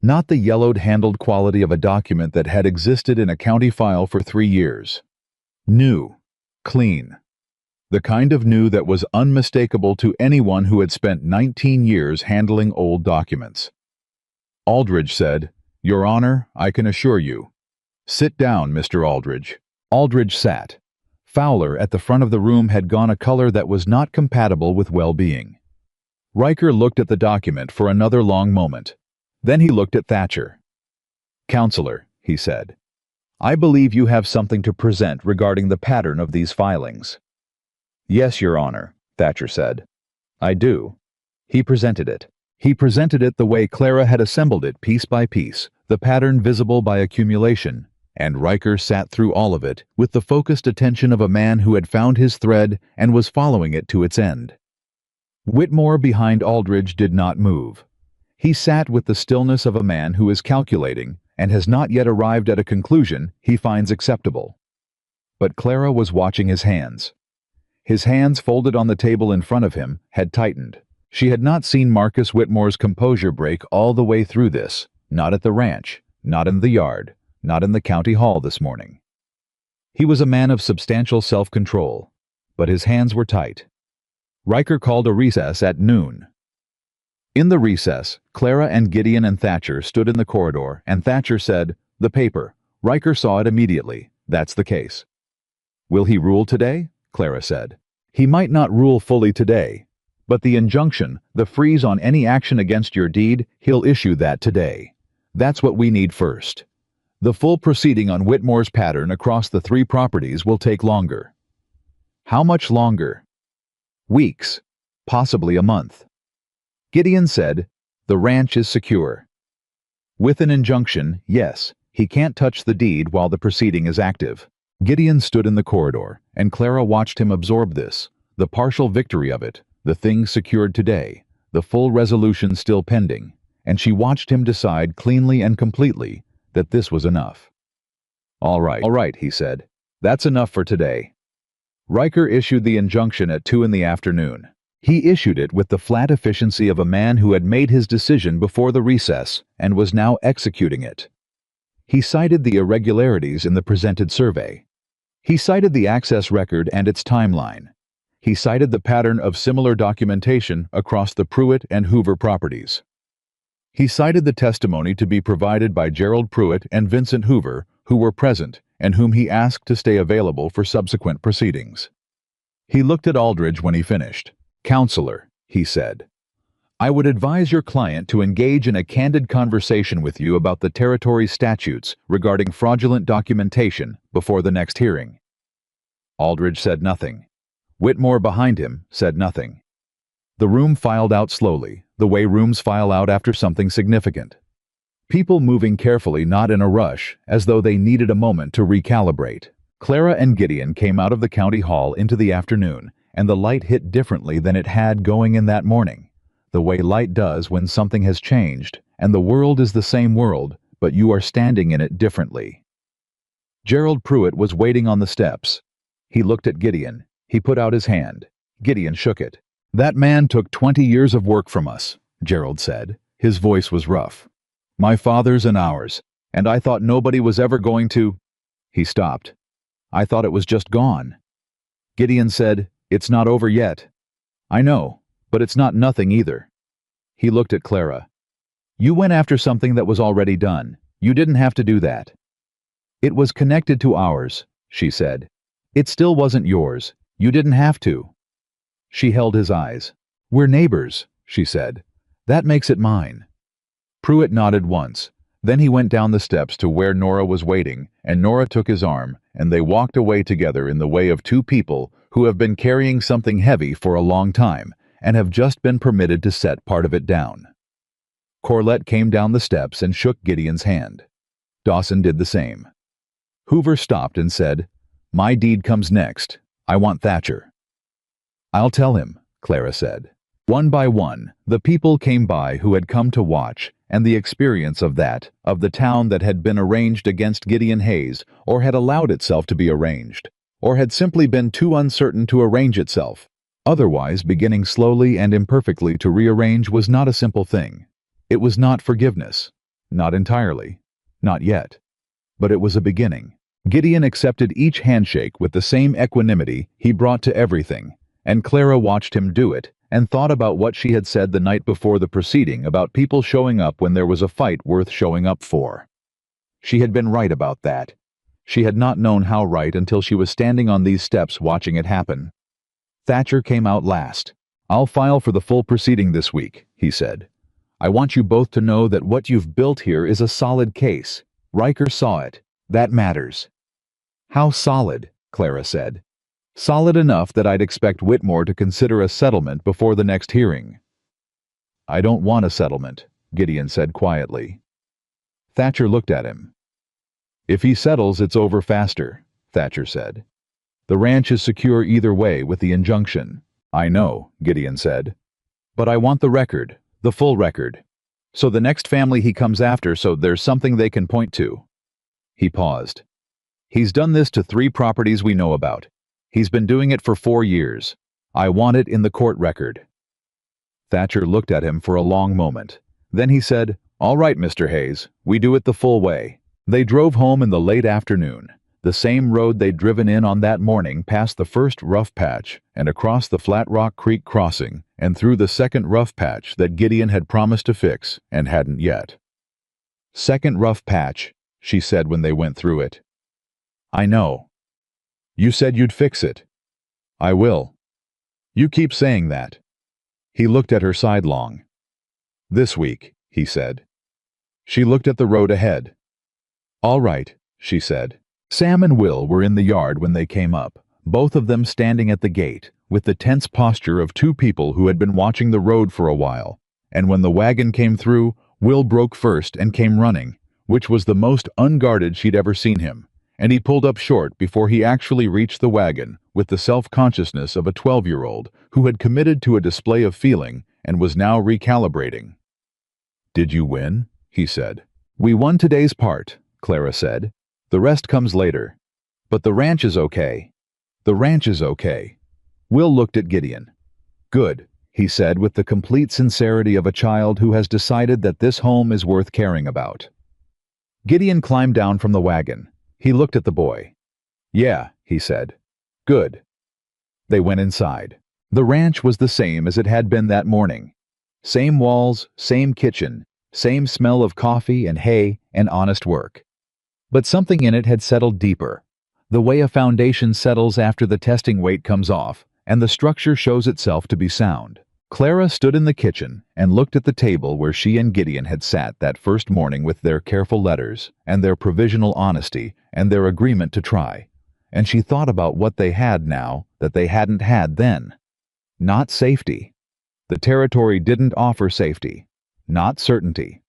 Not the yellowed-handled quality of a document that had existed in a county file for 3 years. New. Clean. The kind of new that was unmistakable to anyone who had spent 19 years handling old documents. Aldridge said, "Your Honor, I can assure you." "Sit down, Mr. Aldridge." Aldridge sat. Fowler at the front of the room had gone a color that was not compatible with well-being. Riker looked at the document for another long moment. Then he looked at Thatcher. "Counselor," he said, "I believe you have something to present regarding the pattern of these filings." "Yes, Your Honor," Thatcher said. "I do." He presented it. He presented it the way Clara had assembled it piece by piece, the pattern visible by accumulation, and Riker sat through all of it with the focused attention of a man who had found his thread and was following it to its end. Whitmore behind Aldridge did not move. He sat with the stillness of a man who is calculating and has not yet arrived at a conclusion he finds acceptable. But Clara was watching his hands. His hands, folded on the table in front of him, had tightened. She had not seen Marcus Whitmore's composure break all the way through this, not at the ranch, not in the yard, not in the county hall this morning. He was a man of substantial self-control, but his hands were tight. Riker called a recess at noon. In the recess, Clara and Gideon and Thatcher stood in the corridor, and Thatcher said, "The paper." Riker saw it immediately. "That's the case." "Will he rule today?" Clara said. "He might not rule fully today. But the injunction, the freeze on any action against your deed, he'll issue that today. That's what we need first. The full proceeding on Whitmore's pattern across the 3 properties will take longer." "How much longer?" "Weeks. Possibly a month." Gideon said, "The ranch is secure." With an injunction, yes, he can't touch the deed while the proceeding is active. Gideon stood in the corridor, and Clara watched him absorb this, the partial victory of it, the thing secured today, the full resolution still pending, and she watched him decide cleanly and completely that this was enough. All right, he said. That's enough for today. Riker issued the injunction at 2 in the afternoon. He issued it with the flat efficiency of a man who had made his decision before the recess and was now executing it. He cited the irregularities in the presented survey. He cited the access record and its timeline. He cited the pattern of similar documentation across the Pruitt and Hoover properties. He cited the testimony to be provided by Gerald Pruitt and Vincent Hoover, who were present and whom he asked to stay available for subsequent proceedings. He looked at Aldridge when he finished. "Counselor," he said, "I would advise your client to engage in a candid conversation with you about the territory's statutes regarding fraudulent documentation before the next hearing." Aldridge said nothing. Whitmore behind him said nothing. The room filed out slowly, the way rooms file out after something significant. People moving carefully, not in a rush, as though they needed a moment to recalibrate. Clara and Gideon came out of the county hall into the afternoon, and the light hit differently than it had going in that morning, the way light does when something has changed, and the world is the same world, but you are standing in it differently. Gerald Pruitt was waiting on the steps. He looked at Gideon. He put out his hand. Gideon shook it. "That man took 20 years of work from us," Gerald said. His voice was rough. "My father's and ours, and I thought nobody was ever going to—" He stopped. "I thought it was just gone." Gideon said, "It's not over yet." "I know, but it's not nothing either." He looked at Clara. "You went after something that was already done. You didn't have to do that." "It was connected to ours," she said. "It still wasn't yours. You didn't have to." She held his eyes. "We're neighbors," she said. "That makes it mine." Pruitt nodded once. Then he went down the steps to where Nora was waiting, and Nora took his arm, and they walked away together in the way of two people who have been carrying something heavy for a long time and have just been permitted to set part of it down. Corlett came down the steps and shook Gideon's hand. Dawson did the same. Hoover stopped and said, "My deed comes next. I want Thatcher." "I'll tell him," Clara said. One by one, the people came by who had come to watch, and the experience of the town that had been arranged against Gideon Hayes, or had allowed itself to be arranged, or had simply been too uncertain to arrange itself. Otherwise, beginning slowly and imperfectly to rearrange was not a simple thing. It was not forgiveness. Not entirely. Not yet. But it was a beginning. Gideon accepted each handshake with the same equanimity he brought to everything, and Clara watched him do it, and thought about what she had said the night before the proceeding about people showing up when there was a fight worth showing up for. She had been right about that. She had not known how right until she was standing on these steps watching it happen. Thatcher came out last. "I'll file for the full proceeding this week," he said. "I want you both to know that what you've built here is a solid case. Riker saw it. That matters." "How solid?" Clara said. "Solid enough that I'd expect Whitmore to consider a settlement before the next hearing." "I don't want a settlement," Gideon said quietly. Thatcher looked at him. "If he settles, it's over faster," Thatcher said. "The ranch is secure either way with the injunction." "I know," Gideon said. "But I want the record, the full record. So the next family he comes after, so there's something they can point to." He paused. "He's done this to 3 properties we know about. He's been doing it for 4 years. I want it in the court record." Thatcher looked at him for a long moment. Then he said, "All right, Mr. Hayes, we do it the full way." They drove home in the late afternoon, the same road they'd driven in on that morning, past the first rough patch and across the Flat Rock Creek crossing and through the second rough patch that Gideon had promised to fix and hadn't yet. "Second rough patch," she said when they went through it. "I know. You said you'd fix it." "I will." "You keep saying that." He looked at her sidelong. "This week," he said. She looked at the road ahead. "All right," she said. Sam and Will were in the yard when they came up, both of them standing at the gate, with the tense posture of 2 people who had been watching the road for a while, And when the wagon came through, Will broke first and came running, which was the most unguarded she'd ever seen him, and he pulled up short before he actually reached the wagon with the self-consciousness of a 12-year-old who had committed to a display of feeling and was now recalibrating. "Did you win?" he said. "We won today's part," Clara said. "The rest comes later. But the ranch is okay." "The ranch is okay." Will looked at Gideon. "Good," he said with the complete sincerity of a child who has decided that this home is worth caring about. Gideon climbed down from the wagon. He looked at the boy. "Yeah," he said. "Good." They went inside. The ranch was the same as it had been that morning. Same walls, same kitchen, same smell of coffee and hay and honest work. But something in it had settled deeper, the way a foundation settles after the testing weight comes off and the structure shows itself to be sound. Clara stood in the kitchen and looked at the table where she and Gideon had sat that first morning with their careful letters and their provisional honesty and their agreement to try, and she thought about what they had now that they hadn't had then. Not safety. The territory didn't offer safety. Not certainty.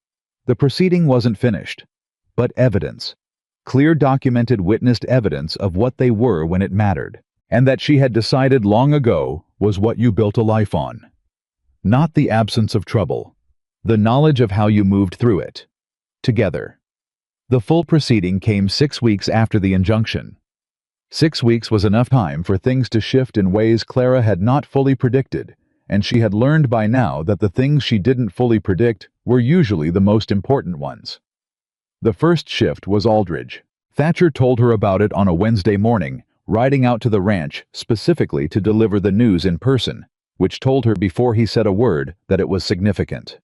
The proceeding wasn't finished, but evidence. Clear documented witnessed evidence of what they were when it mattered, and that she had decided long ago was what you built a life on. Not the absence of trouble, the knowledge of how you moved through it. Together. The full proceeding came 6 weeks after the injunction. 6 weeks was enough time for things to shift in ways Clara had not fully predicted, and she had learned by now that the things she didn't fully predict were usually the most important ones. The first shift was Aldridge. Thatcher told her about it on a Wednesday morning, riding out to the ranch specifically to deliver the news in person, which told her before he said a word that it was significant.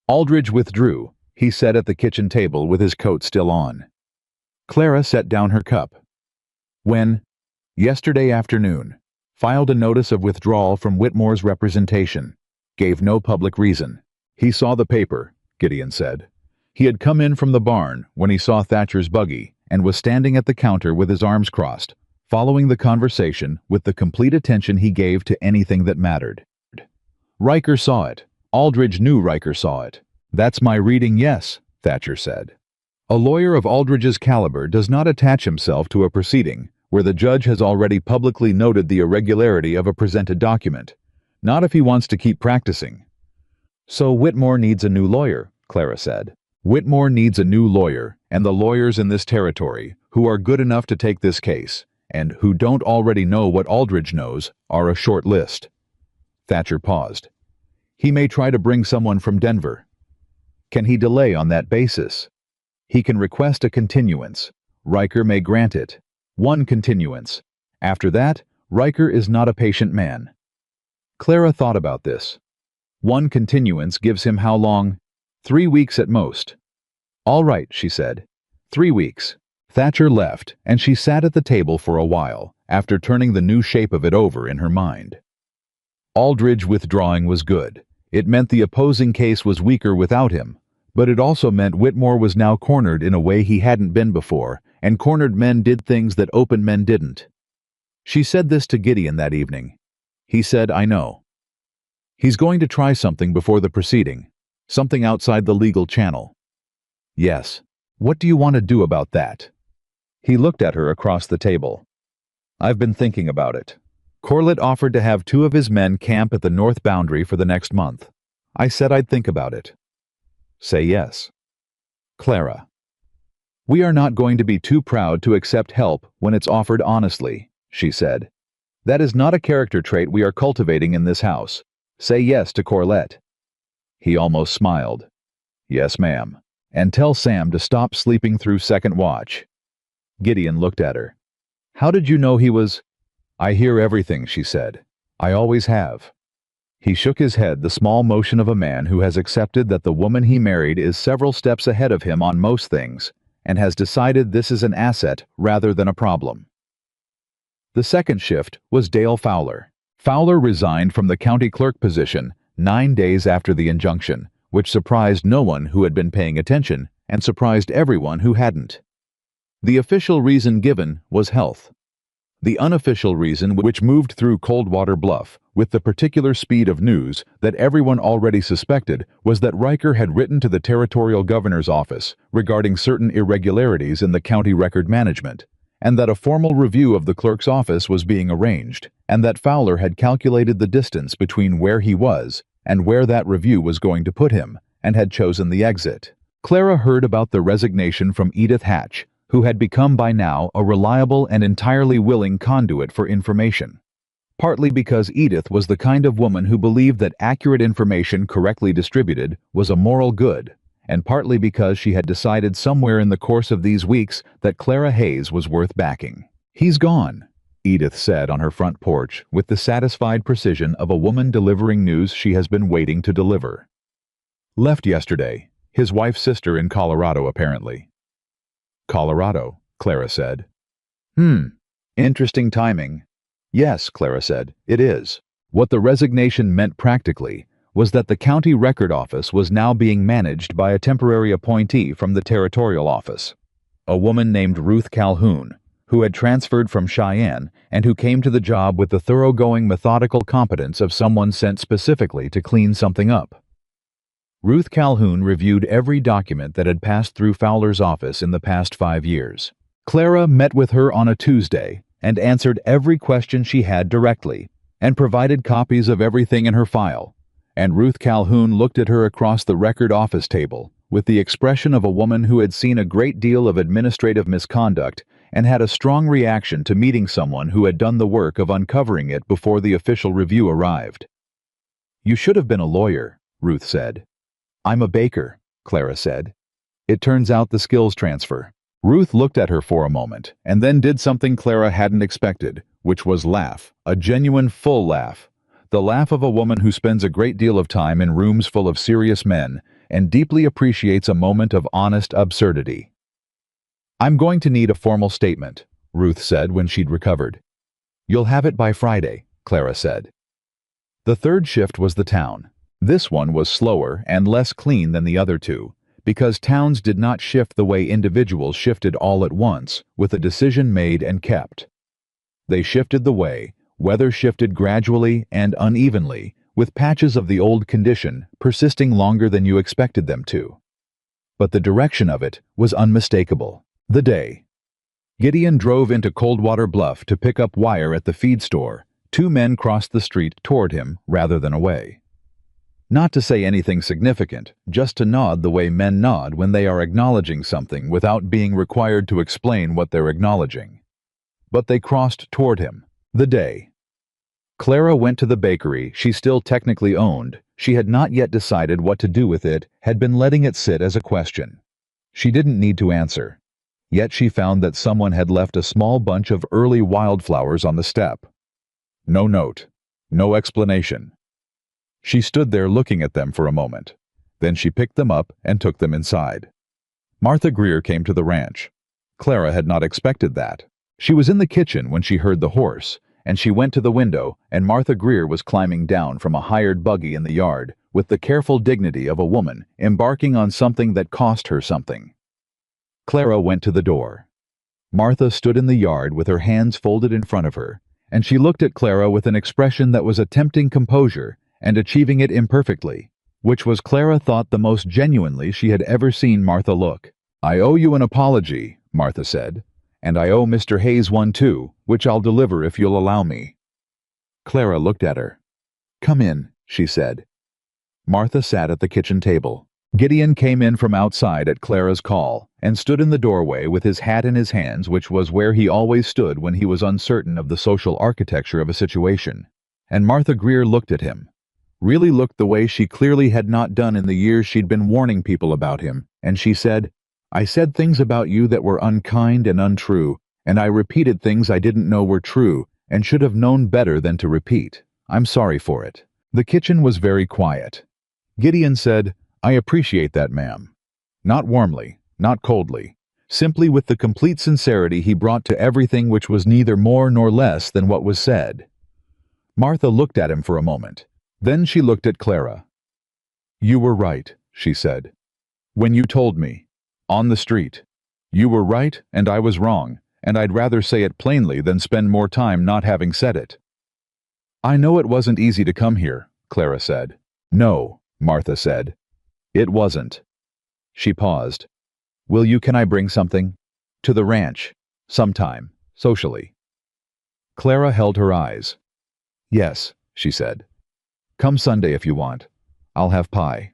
Aldridge withdrew, he sat at the kitchen table with his coat still on. Clara set down her cup. When, yesterday afternoon, filed a notice of withdrawal from Whitmore's representation, gave no public reason. He saw the paper, Gideon said. He had come in from the barn when he saw Thatcher's buggy and was standing at the counter with his arms crossed, following the conversation with the complete attention he gave to anything that mattered. Riker saw it. Aldridge knew Riker saw it. "That's my reading, yes," Thatcher said. A lawyer of Aldridge's caliber does not attach himself to a proceeding where the judge has already publicly noted the irregularity of a presented document, not if he wants to keep practicing. "So Whitmore needs a new lawyer," Clara said. "Whitmore needs a new lawyer, and the lawyers in this territory, who are good enough to take this case, and who don't already know what Aldridge knows, are a short list." Thatcher paused. "He may try to bring someone from Denver. Can he delay on that basis?" "He can request a continuance. Riker may grant it. One continuance. After that, Riker is not a patient man." Clara thought about this. One continuance gives him how long? 3 weeks at most. "All right," she said. 3 weeks. Thatcher left, and she sat at the table for a while, after turning the new shape of it over in her mind. Aldridge withdrawing was good. It meant the opposing case was weaker without him, but it also meant Whitmore was now cornered in a way he hadn't been before, and cornered men did things that open men didn't. She said this to Gideon that evening. He said, "I know. He's going to try something before the proceeding, something outside the legal channel." "Yes. What do you want to do about that?" He looked at her across the table. "I've been thinking about it. Corlett offered to have 2 of his men camp at the north boundary for the next month. I said I'd think about it." "Say yes." Clara. "We are not going to be too proud to accept help when it's offered honestly," she said. "That is not a character trait we are cultivating in this house. Say yes to Corlett." He almost smiled. "Yes, ma'am. And tell Sam to stop sleeping through second watch." Gideon looked at her. "How did you know he was—" "I hear everything," she said. "I always have." He shook his head, the small motion of a man who has accepted that the woman he married is several steps ahead of him on most things, and has decided this is an asset rather than a problem. The second shift was Dale Fowler. Fowler resigned from the county clerk position 9 days after the injunction, which surprised no one who had been paying attention and surprised everyone who hadn't. The official reason given was health. The unofficial reason, which moved through Coldwater Bluff with the particular speed of news that everyone already suspected, was that Riker had written to the territorial governor's office regarding certain irregularities in the county record management, and that a formal review of the clerk's office was being arranged, and that Fowler had calculated the distance between where he was and where that review was going to put him, and had chosen the exit. Clara heard about the resignation from Edith Hatch, who had become by now a reliable and entirely willing conduit for information. Partly because Edith was the kind of woman who believed that accurate information correctly distributed was a moral good, and partly because she had decided somewhere in the course of these weeks that Clara Hayes was worth backing. "He's gone," Edith said on her front porch with the satisfied precision of a woman delivering news she has been waiting to deliver. "Left yesterday. His wife's sister in Colorado, apparently." "Colorado," Clara said. Interesting timing." "Yes," Clara said, "it is." What the resignation meant practically was that the county record office was now being managed by a temporary appointee from the territorial office, a woman named Ruth Calhoun, who had transferred from Cheyenne and who came to the job with the thoroughgoing methodical competence of someone sent specifically to clean something up. Ruth Calhoun reviewed every document that had passed through Fowler's office in the past 5 years. Clara met with her on a Tuesday and answered every question she had directly, and provided copies of everything in her file, and Ruth Calhoun looked at her across the record office table with the expression of a woman who had seen a great deal of administrative misconduct and had a strong reaction to meeting someone who had done the work of uncovering it before the official review arrived. "You should have been a lawyer," Ruth said. "I'm a baker," Clara said. "It turns out the skills transfer." Ruth looked at her for a moment, and then did something Clara hadn't expected, which was laugh, a genuine full laugh. The laugh of a woman who spends a great deal of time in rooms full of serious men and deeply appreciates a moment of honest absurdity. "I'm going to need a formal statement," Ruth said when she'd recovered. "You'll have it by Friday," Clara said. The third shift was the town. This one was slower and less clean than the other two, because towns did not shift the way individuals shifted all at once, with a decision made and kept. They shifted the way weather shifted gradually and unevenly, with patches of the old condition persisting longer than you expected them to. But the direction of it was unmistakable. The day. Gideon drove into Coldwater Bluff to pick up wire at the feed store. 2 men crossed the street toward him rather than away. Not to say anything significant, just to nod the way men nod when they are acknowledging something without being required to explain what they're acknowledging. But they crossed toward him. The day. Clara went to the bakery she still technically owned. She had not yet decided what to do with it, had been letting it sit as a question. She didn't need to answer. Yet she found that someone had left a small bunch of early wildflowers on the step. No note. No explanation. She stood there looking at them for a moment. Then she picked them up and took them inside. Martha Greer came to the ranch. Clara had not expected that. She was in the kitchen when she heard the horse, and she went to the window, and Martha Greer was climbing down from a hired buggy in the yard with the careful dignity of a woman embarking on something that cost her something. Clara went to the door. Martha stood in the yard with her hands folded in front of her, and she looked at Clara with an expression that was attempting composure and achieving it imperfectly, which was, Clara thought, the most genuinely she had ever seen Martha look. "I owe you an apology," Martha said, "and I owe Mr. Hayes one too, which I'll deliver if you'll allow me." Clara looked at her. "Come in," she said. Martha sat at the kitchen table. Gideon came in from outside at Clara's call and stood in the doorway with his hat in his hands, which was where he always stood when he was uncertain of the social architecture of a situation. And Martha Greer looked at him. Really looked the way she clearly had not done in the years she'd been warning people about him, and she said, "I said things about you that were unkind and untrue, and I repeated things I didn't know were true, and should have known better than to repeat. I'm sorry for it." The kitchen was very quiet. Gideon said, "I appreciate that, ma'am." Not warmly, not coldly, simply with the complete sincerity he brought to everything, which was neither more nor less than what was said. Martha looked at him for a moment. Then she looked at Clara. "You were right," she said. "When you told me. On the street. You were right and I was wrong, and I'd rather say it plainly than spend more time not having said it. I know it wasn't easy to come here, Clara said. No, Martha said. It wasn't. She paused. Can I bring something? To the ranch. Sometime. Socially. Clara held her eyes. Yes, she said. Come Sunday if you want. I'll have pie.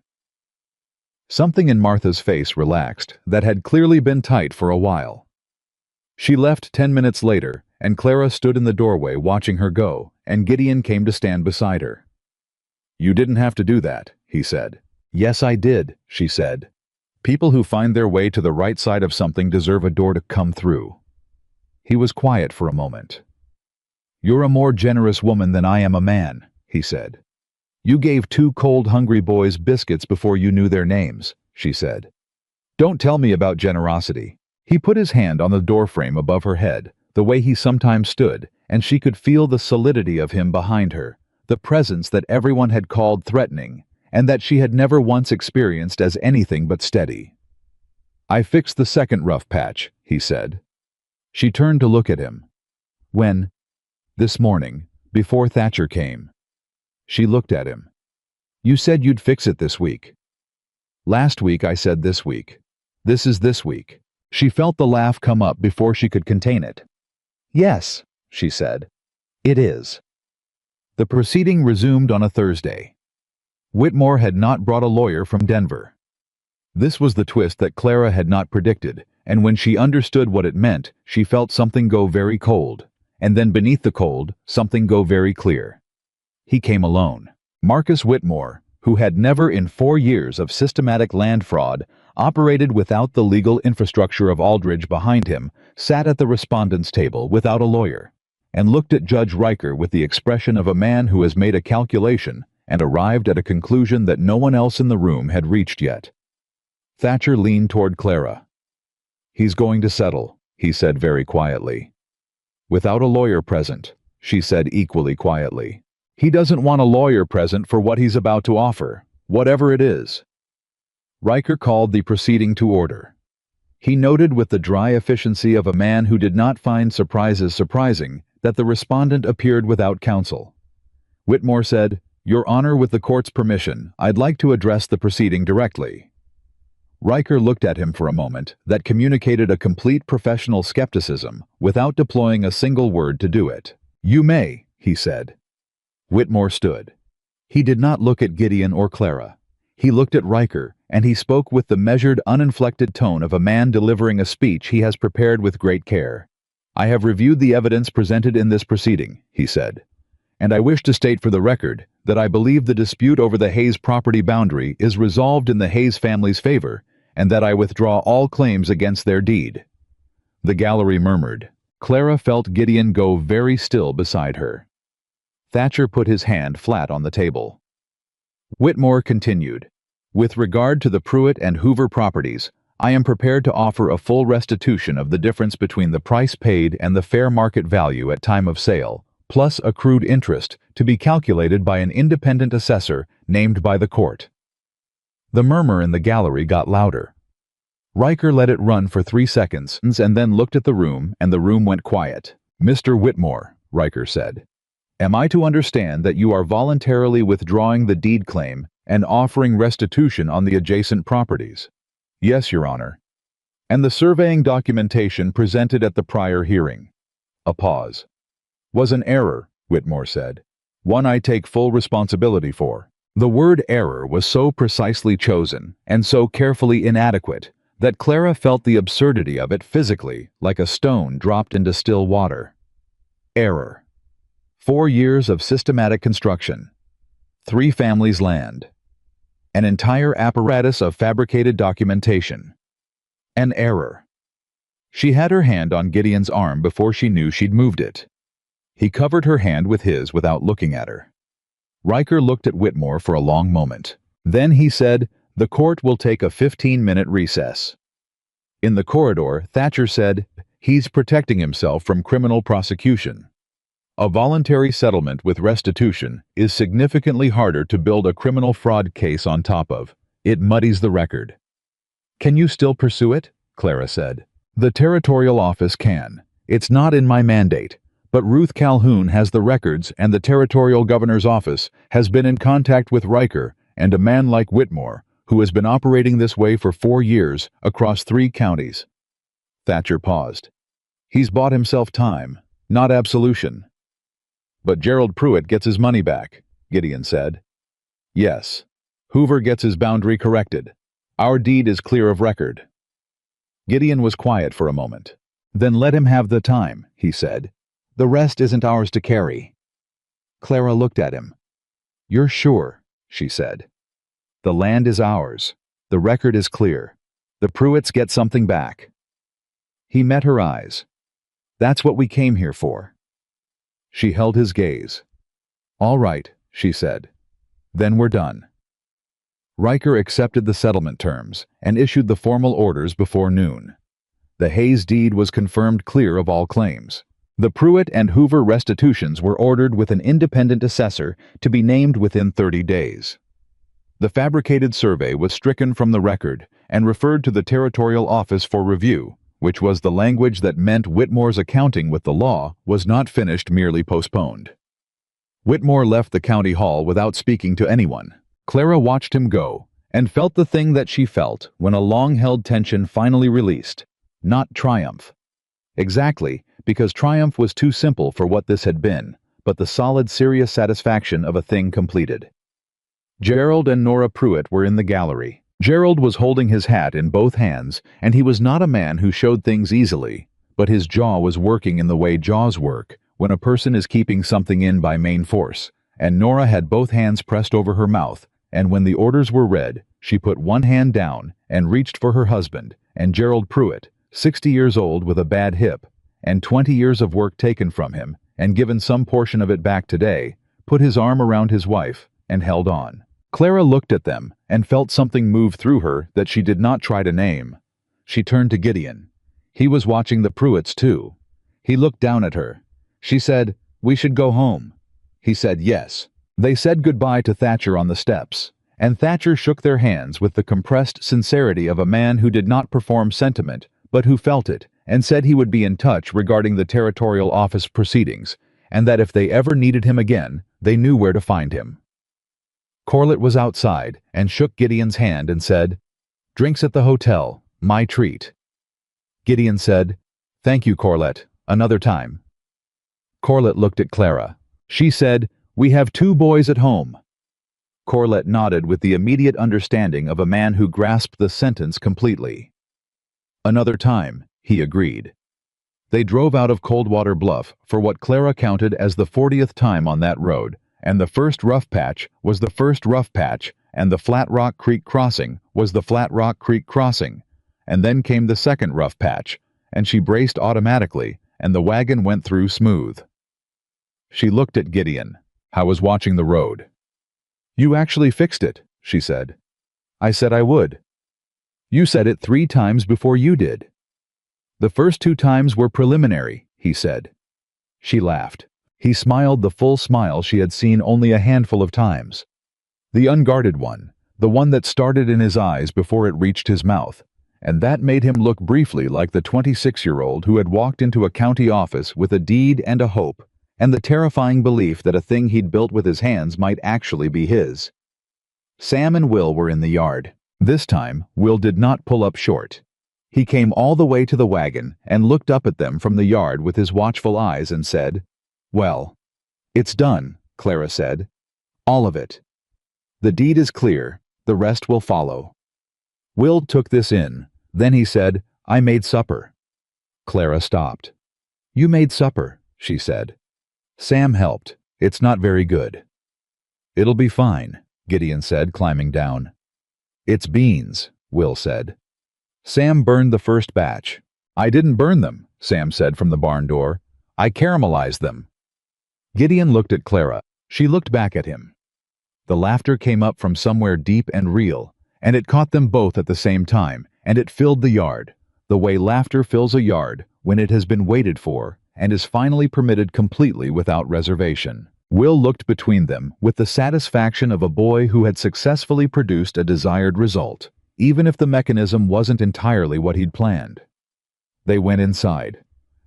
Something in Martha's face relaxed that had clearly been tight for a while. She left 10 minutes later, and Clara stood in the doorway watching her go, and Gideon came to stand beside her. You didn't have to do that, he said. Yes, I did, she said. People who find their way to the right side of something deserve a door to come through. He was quiet for a moment. You're a more generous woman than I am a man, he said. You gave 2 cold, hungry boys biscuits before you knew their names, she said. Don't tell me about generosity. He put his hand on the doorframe above her head, the way he sometimes stood, and she could feel the solidity of him behind her, the presence that everyone had called threatening, and that she had never once experienced as anything but steady. I fixed the second rough patch, he said. She turned to look at him. When? This morning, before Thatcher came. She looked at him. You said you'd fix it this week. Last week I said this week. This is this week. She felt the laugh come up before she could contain it. Yes, she said. It is. The proceeding resumed on a Thursday. Whitmore had not brought a lawyer from Denver. This was the twist that Clara had not predicted, and when she understood what it meant, she felt something go very cold, and then beneath the cold, something go very clear. He came alone. Marcus Whitmore, who had never in 4 years of systematic land fraud operated without the legal infrastructure of Aldridge behind him, sat at the respondent's table without a lawyer, and looked at Judge Riker with the expression of a man who has made a calculation and arrived at a conclusion that no one else in the room had reached yet. Thatcher leaned toward Clara. He's going to settle, he said very quietly. Without a lawyer present, she said equally quietly. He doesn't want a lawyer present for what he's about to offer, whatever it is. Riker called the proceeding to order. He noted with the dry efficiency of a man who did not find surprises surprising that the respondent appeared without counsel. Whitmore said, Your Honor, with the court's permission, I'd like to address the proceeding directly. Riker looked at him for a moment that communicated a complete professional skepticism without deploying a single word to do it. You may, he said. Whitmore stood. He did not look at Gideon or Clara. He looked at Riker, and he spoke with the measured, uninflected tone of a man delivering a speech he has prepared with great care. I have reviewed the evidence presented in this proceeding, he said, and I wish to state for the record that I believe the dispute over the Hayes property boundary is resolved in the Hayes family's favor, and that I withdraw all claims against their deed. The gallery murmured. Clara felt Gideon go very still beside her. Thatcher put his hand flat on the table. Whitmore continued, With regard to the Pruitt and Hoover properties, I am prepared to offer a full restitution of the difference between the price paid and the fair market value at time of sale, plus accrued interest, to be calculated by an independent assessor named by the court. The murmur in the gallery got louder. Riker let it run for 3 seconds and then looked at the room, and the room went quiet. Mr. Whitmore, Riker said, am I to understand that you are voluntarily withdrawing the deed claim and offering restitution on the adjacent properties? Yes, Your Honor. And the surveying documentation presented at the prior hearing. A pause. Was an error, Whitmore said. One I take full responsibility for. The word error was so precisely chosen and so carefully inadequate that Clara felt the absurdity of it physically, like a stone dropped into still water. Error. 4 years of systematic construction. 3 families' land. An entire apparatus of fabricated documentation. An error. She had her hand on Gideon's arm before she knew she'd moved it. He covered her hand with his without looking at her. Riker looked at Whitmore for a long moment. Then he said, The court will take a 15-minute recess. In the corridor, Thatcher said, He's protecting himself from criminal prosecution. A voluntary settlement with restitution is significantly harder to build a criminal fraud case on top of. It muddies the record. Can you still pursue it? Clara said. The territorial office can, It's not in my mandate, but Ruth Calhoun has the records and the territorial governor's office has been in contact with Riker and a man like Whitmore, who has been operating this way for 4 years across 3 counties. Thatcher paused. He's bought himself time, not absolution. But Gerald Pruitt gets his money back, Gideon said. Yes. Hoover gets his boundary corrected. Our deed is clear of record. Gideon was quiet for a moment. Then let him have the time, he said. The rest isn't ours to carry. Clara looked at him. You're sure, she said. The land is ours. The record is clear. The Pruitts get something back. He met her eyes. That's what we came here for. She held his gaze. All right, she said. Then we're done. Riker accepted the settlement terms and issued the formal orders before noon. The Hayes deed was confirmed clear of all claims. The Pruitt and Hoover restitutions were ordered with an independent assessor to be named within 30 days. The fabricated survey was stricken from the record and referred to the Territorial Office for review, which was the language that meant Whitmore's accounting with the law was not finished, merely postponed. Whitmore left the county hall without speaking to anyone. Clara watched him go and felt the thing that she felt when a long-held tension finally released. Not triumph. Exactly, because triumph was too simple for what this had been, but the solid, serious satisfaction of a thing completed. Gerald and Nora Pruitt were in the gallery. Gerald was holding his hat in both hands, and he was not a man who showed things easily, but his jaw was working in the way jaws work when a person is keeping something in by main force, and Nora had both hands pressed over her mouth, and when the orders were read, she put one hand down and reached for her husband, and Gerald Pruitt, 60 years old with a bad hip, and 20 years of work taken from him, and given some portion of it back today, put his arm around his wife and held on. Clara looked at them and felt something move through her that she did not try to name. She turned to Gideon. He was watching the Pruitts too. He looked down at her. She said, "We should go home." He said yes. They said goodbye to Thatcher on the steps, and Thatcher shook their hands with the compressed sincerity of a man who did not perform sentiment, but who felt it, and said he would be in touch regarding the Territorial Office proceedings, and that if they ever needed him again, they knew where to find him. Corlett was outside and shook Gideon's hand and said, "Drinks at the hotel, my treat." Gideon said, "Thank you, Corlett, another time." Corlett looked at Clara. She said, "We have 2 boys at home." Corlett nodded with the immediate understanding of a man who grasped the sentence completely. "Another time," he agreed. They drove out of Coldwater Bluff for what Clara counted as the 40th time on that road, and the first rough patch was the first rough patch, and the Flat Rock Creek crossing was the Flat Rock Creek crossing, and then came the second rough patch, and she braced automatically, and the wagon went through smooth. She looked at Gideon. "How was watching the road?" "You actually fixed it," she said. "I said I would." "You said it 3 times before you did." "The first 2 times were preliminary," he said. She laughed. He smiled the full smile she had seen only a handful of times. The unguarded one, the one that started in his eyes before it reached his mouth, and that made him look briefly like the 26-year-old who had walked into a county office with a deed and a hope, and the terrifying belief that a thing he'd built with his hands might actually be his. Sam and Will were in the yard. This time, Will did not pull up short. He came all the way to the wagon and looked up at them from the yard with his watchful eyes and said, "Well, it's done," Clara said. "All of it. The deed is clear, the rest will follow." Will took this in. Then he said, "I made supper." Clara stopped. "You made supper," she said. "Sam helped. It's not very good." "It'll be fine," Gideon said, climbing down. "It's beans," Will said. "Sam burned the first batch." "I didn't burn them," Sam said from the barn door. "I caramelized them." Gideon looked at Clara. She looked back at him. The laughter came up from somewhere deep and real, and it caught them both at the same time, and it filled the yard, the way laughter fills a yard when it has been waited for and is finally permitted completely without reservation. Will looked between them with the satisfaction of a boy who had successfully produced a desired result, even if the mechanism wasn't entirely what he'd planned. They went inside.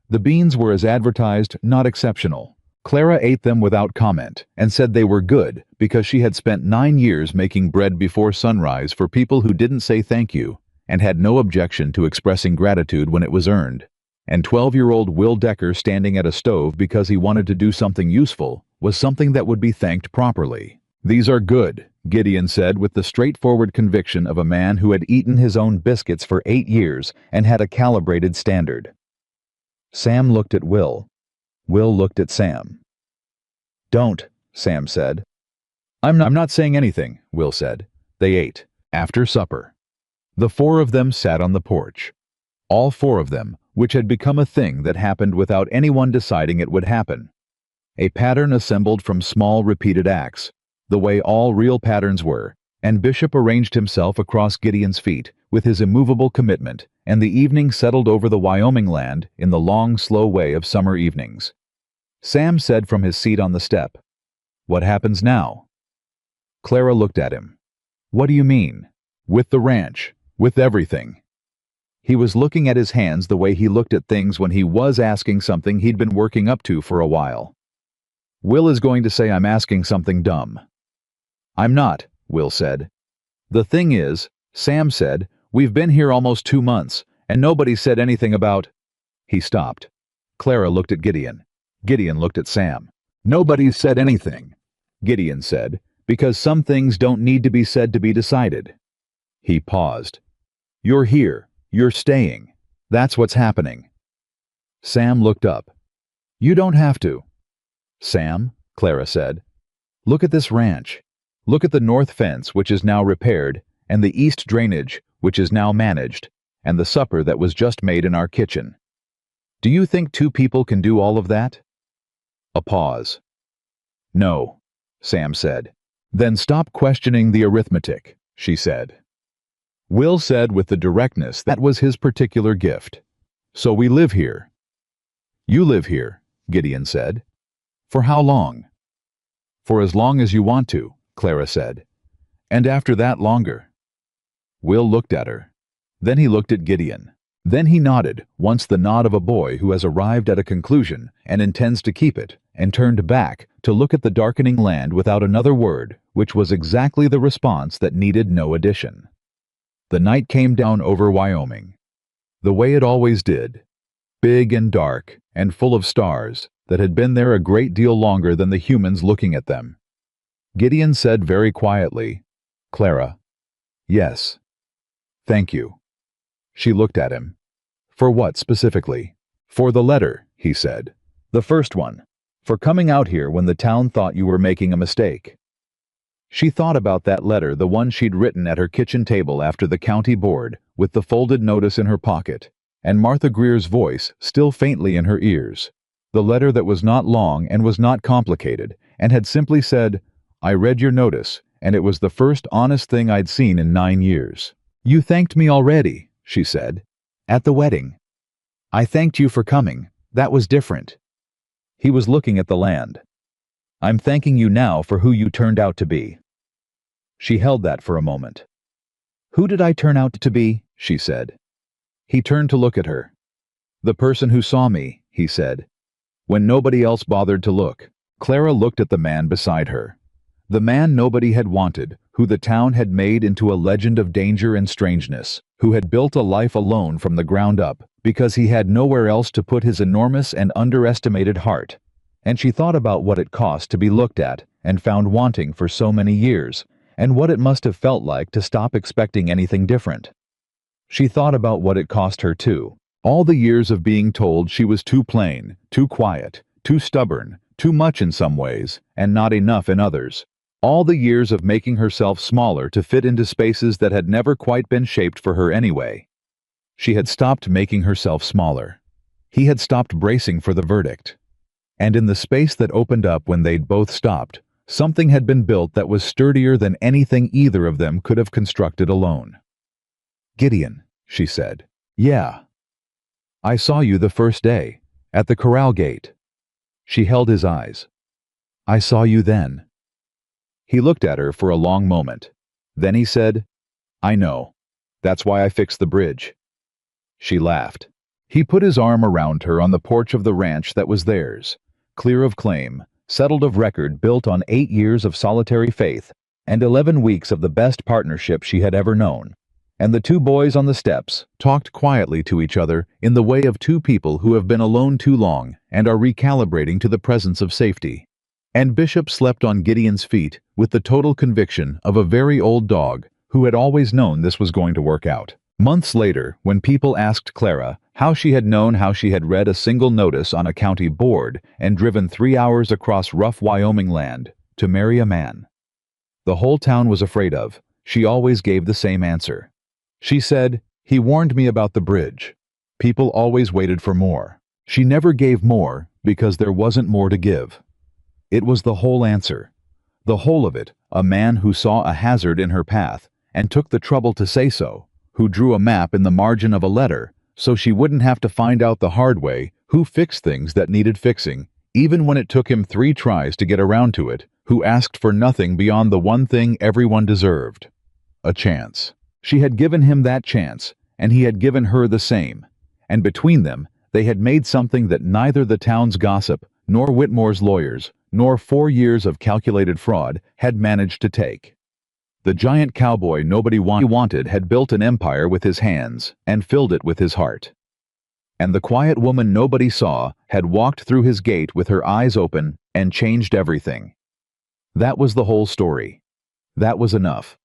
The beans were as advertised, not exceptional. Clara ate them without comment and said they were good because she had spent 9 years making bread before sunrise for people who didn't say thank you and had no objection to expressing gratitude when it was earned. And 12-year-old Will Decker standing at a stove because he wanted to do something useful was something that would be thanked properly. "These are good," Gideon said with the straightforward conviction of a man who had eaten his own biscuits for 8 years and had a calibrated standard. Sam looked at Will. Will looked at Sam. "Don't," Sam said. I'm not saying anything," Will said. They ate. After supper, the 4 of them sat on the porch. All 4 of them, which had become a thing that happened without anyone deciding it would happen. A pattern assembled from small repeated acts, the way all real patterns were, and Bishop arranged himself across Gideon's feet with his immovable commitment, and the evening settled over the Wyoming land in the long, slow way of summer evenings. Sam said from his seat on the step, "What happens now?" Clara looked at him. "What do you mean?" "With the ranch, with everything." He was looking at his hands the way he looked at things when he was asking something he'd been working up to for a while. "Will is going to say I'm asking something dumb." "I'm not," Will said. "The thing is," Sam said, "we've been here almost 2 months, and nobody said anything about—" He stopped. Clara looked at Gideon. Gideon looked at Sam. "Nobody's said anything," Gideon said, "because some things don't need to be said to be decided." He paused. "You're here. You're staying. That's what's happening." Sam looked up. "You don't have to." "Sam," Clara said, "look at this ranch. Look at the north fence, which is now repaired, and the east drainage, which is now managed, and the supper that was just made in our kitchen. Do you think 2 people can do all of that?" A pause. "No," Sam said. "Then stop questioning the arithmetic," she said. Will said with the directness that was his particular gift, "So we live here." "You live here," Gideon said. "For how long?" "For as long as you want to," Clara said. "And after that longer." Will looked at her. Then he looked at Gideon. Then he nodded, once the nod of a boy who has arrived at a conclusion and intends to keep it, and turned back to look at the darkening land without another word, which was exactly the response that needed no addition. The night came down over Wyoming, the way it always did, big and dark and full of stars that had been there a great deal longer than the humans looking at them. Gideon said very quietly, "Clara." "Yes." "Thank you." She looked at him. "For what specifically?" "For the letter," he said. "The first one. For coming out here when the town thought you were making a mistake." She thought about that letter, the one she'd written at her kitchen table after the county board, with the folded notice in her pocket, and Martha Greer's voice still faintly in her ears. The letter that was not long and was not complicated, and had simply said, "I read your notice, and it was the first honest thing I'd seen in 9 years. You thanked me already," she said. "At the wedding. I thanked you for coming. That was different." He was looking at the land. "I'm thanking you now for who you turned out to be." She held that for a moment. "Who did I turn out to be?" she said. He turned to look at her. "The person who saw me," he said, "when nobody else bothered to look." Clara looked at the man beside her. The man nobody had wanted, who the town had made into a legend of danger and strangeness, who had built a life alone from the ground up, because he had nowhere else to put his enormous and underestimated heart. And she thought about what it cost to be looked at and found wanting for so many years, and what it must have felt like to stop expecting anything different. She thought about what it cost her too. All the years of being told she was too plain, too quiet, too stubborn, too much in some ways, and not enough in others. All the years of making herself smaller to fit into spaces that had never quite been shaped for her anyway. She had stopped making herself smaller. He had stopped bracing for the verdict. And in the space that opened up when they'd both stopped, something had been built that was sturdier than anything either of them could have constructed alone. "Gideon," she said. "Yeah. I saw you the first day, at the corral gate." She held his eyes. "I saw you then." He looked at her for a long moment. Then he said, "I know. That's why I fixed the bridge." She laughed. He put his arm around her on the porch of the ranch that was theirs, clear of claim, settled of record, built on 8 years of solitary faith and 11 weeks of the best partnership she had ever known. And the two boys on the steps talked quietly to each other in the way of two people who have been alone too long and are recalibrating to the presence of safety. And Bishop slept on Gideon's feet with the total conviction of a very old dog who had always known this was going to work out. Months later, when people asked Clara how she had known how she had read a single notice on a county board and driven 3 hours across rough Wyoming land to marry a man the whole town was afraid of, she always gave the same answer. She said, "He warned me about the bridge." People always waited for more. She never gave more because there wasn't more to give. It was the whole answer. The whole of it, a man who saw a hazard in her path and took the trouble to say so, who drew a map in the margin of a letter so she wouldn't have to find out the hard way, who fixed things that needed fixing, even when it took him 3 tries to get around to it, who asked for nothing beyond the one thing everyone deserved: a chance. She had given him that chance, and he had given her the same, and between them, they had made something that neither the town's gossip, nor Whitmore's lawyers, nor 4 years of calculated fraud had managed to take. The giant cowboy nobody wanted had built an empire with his hands and filled it with his heart. And the quiet woman nobody saw had walked through his gate with her eyes open and changed everything. That was the whole story. That was enough.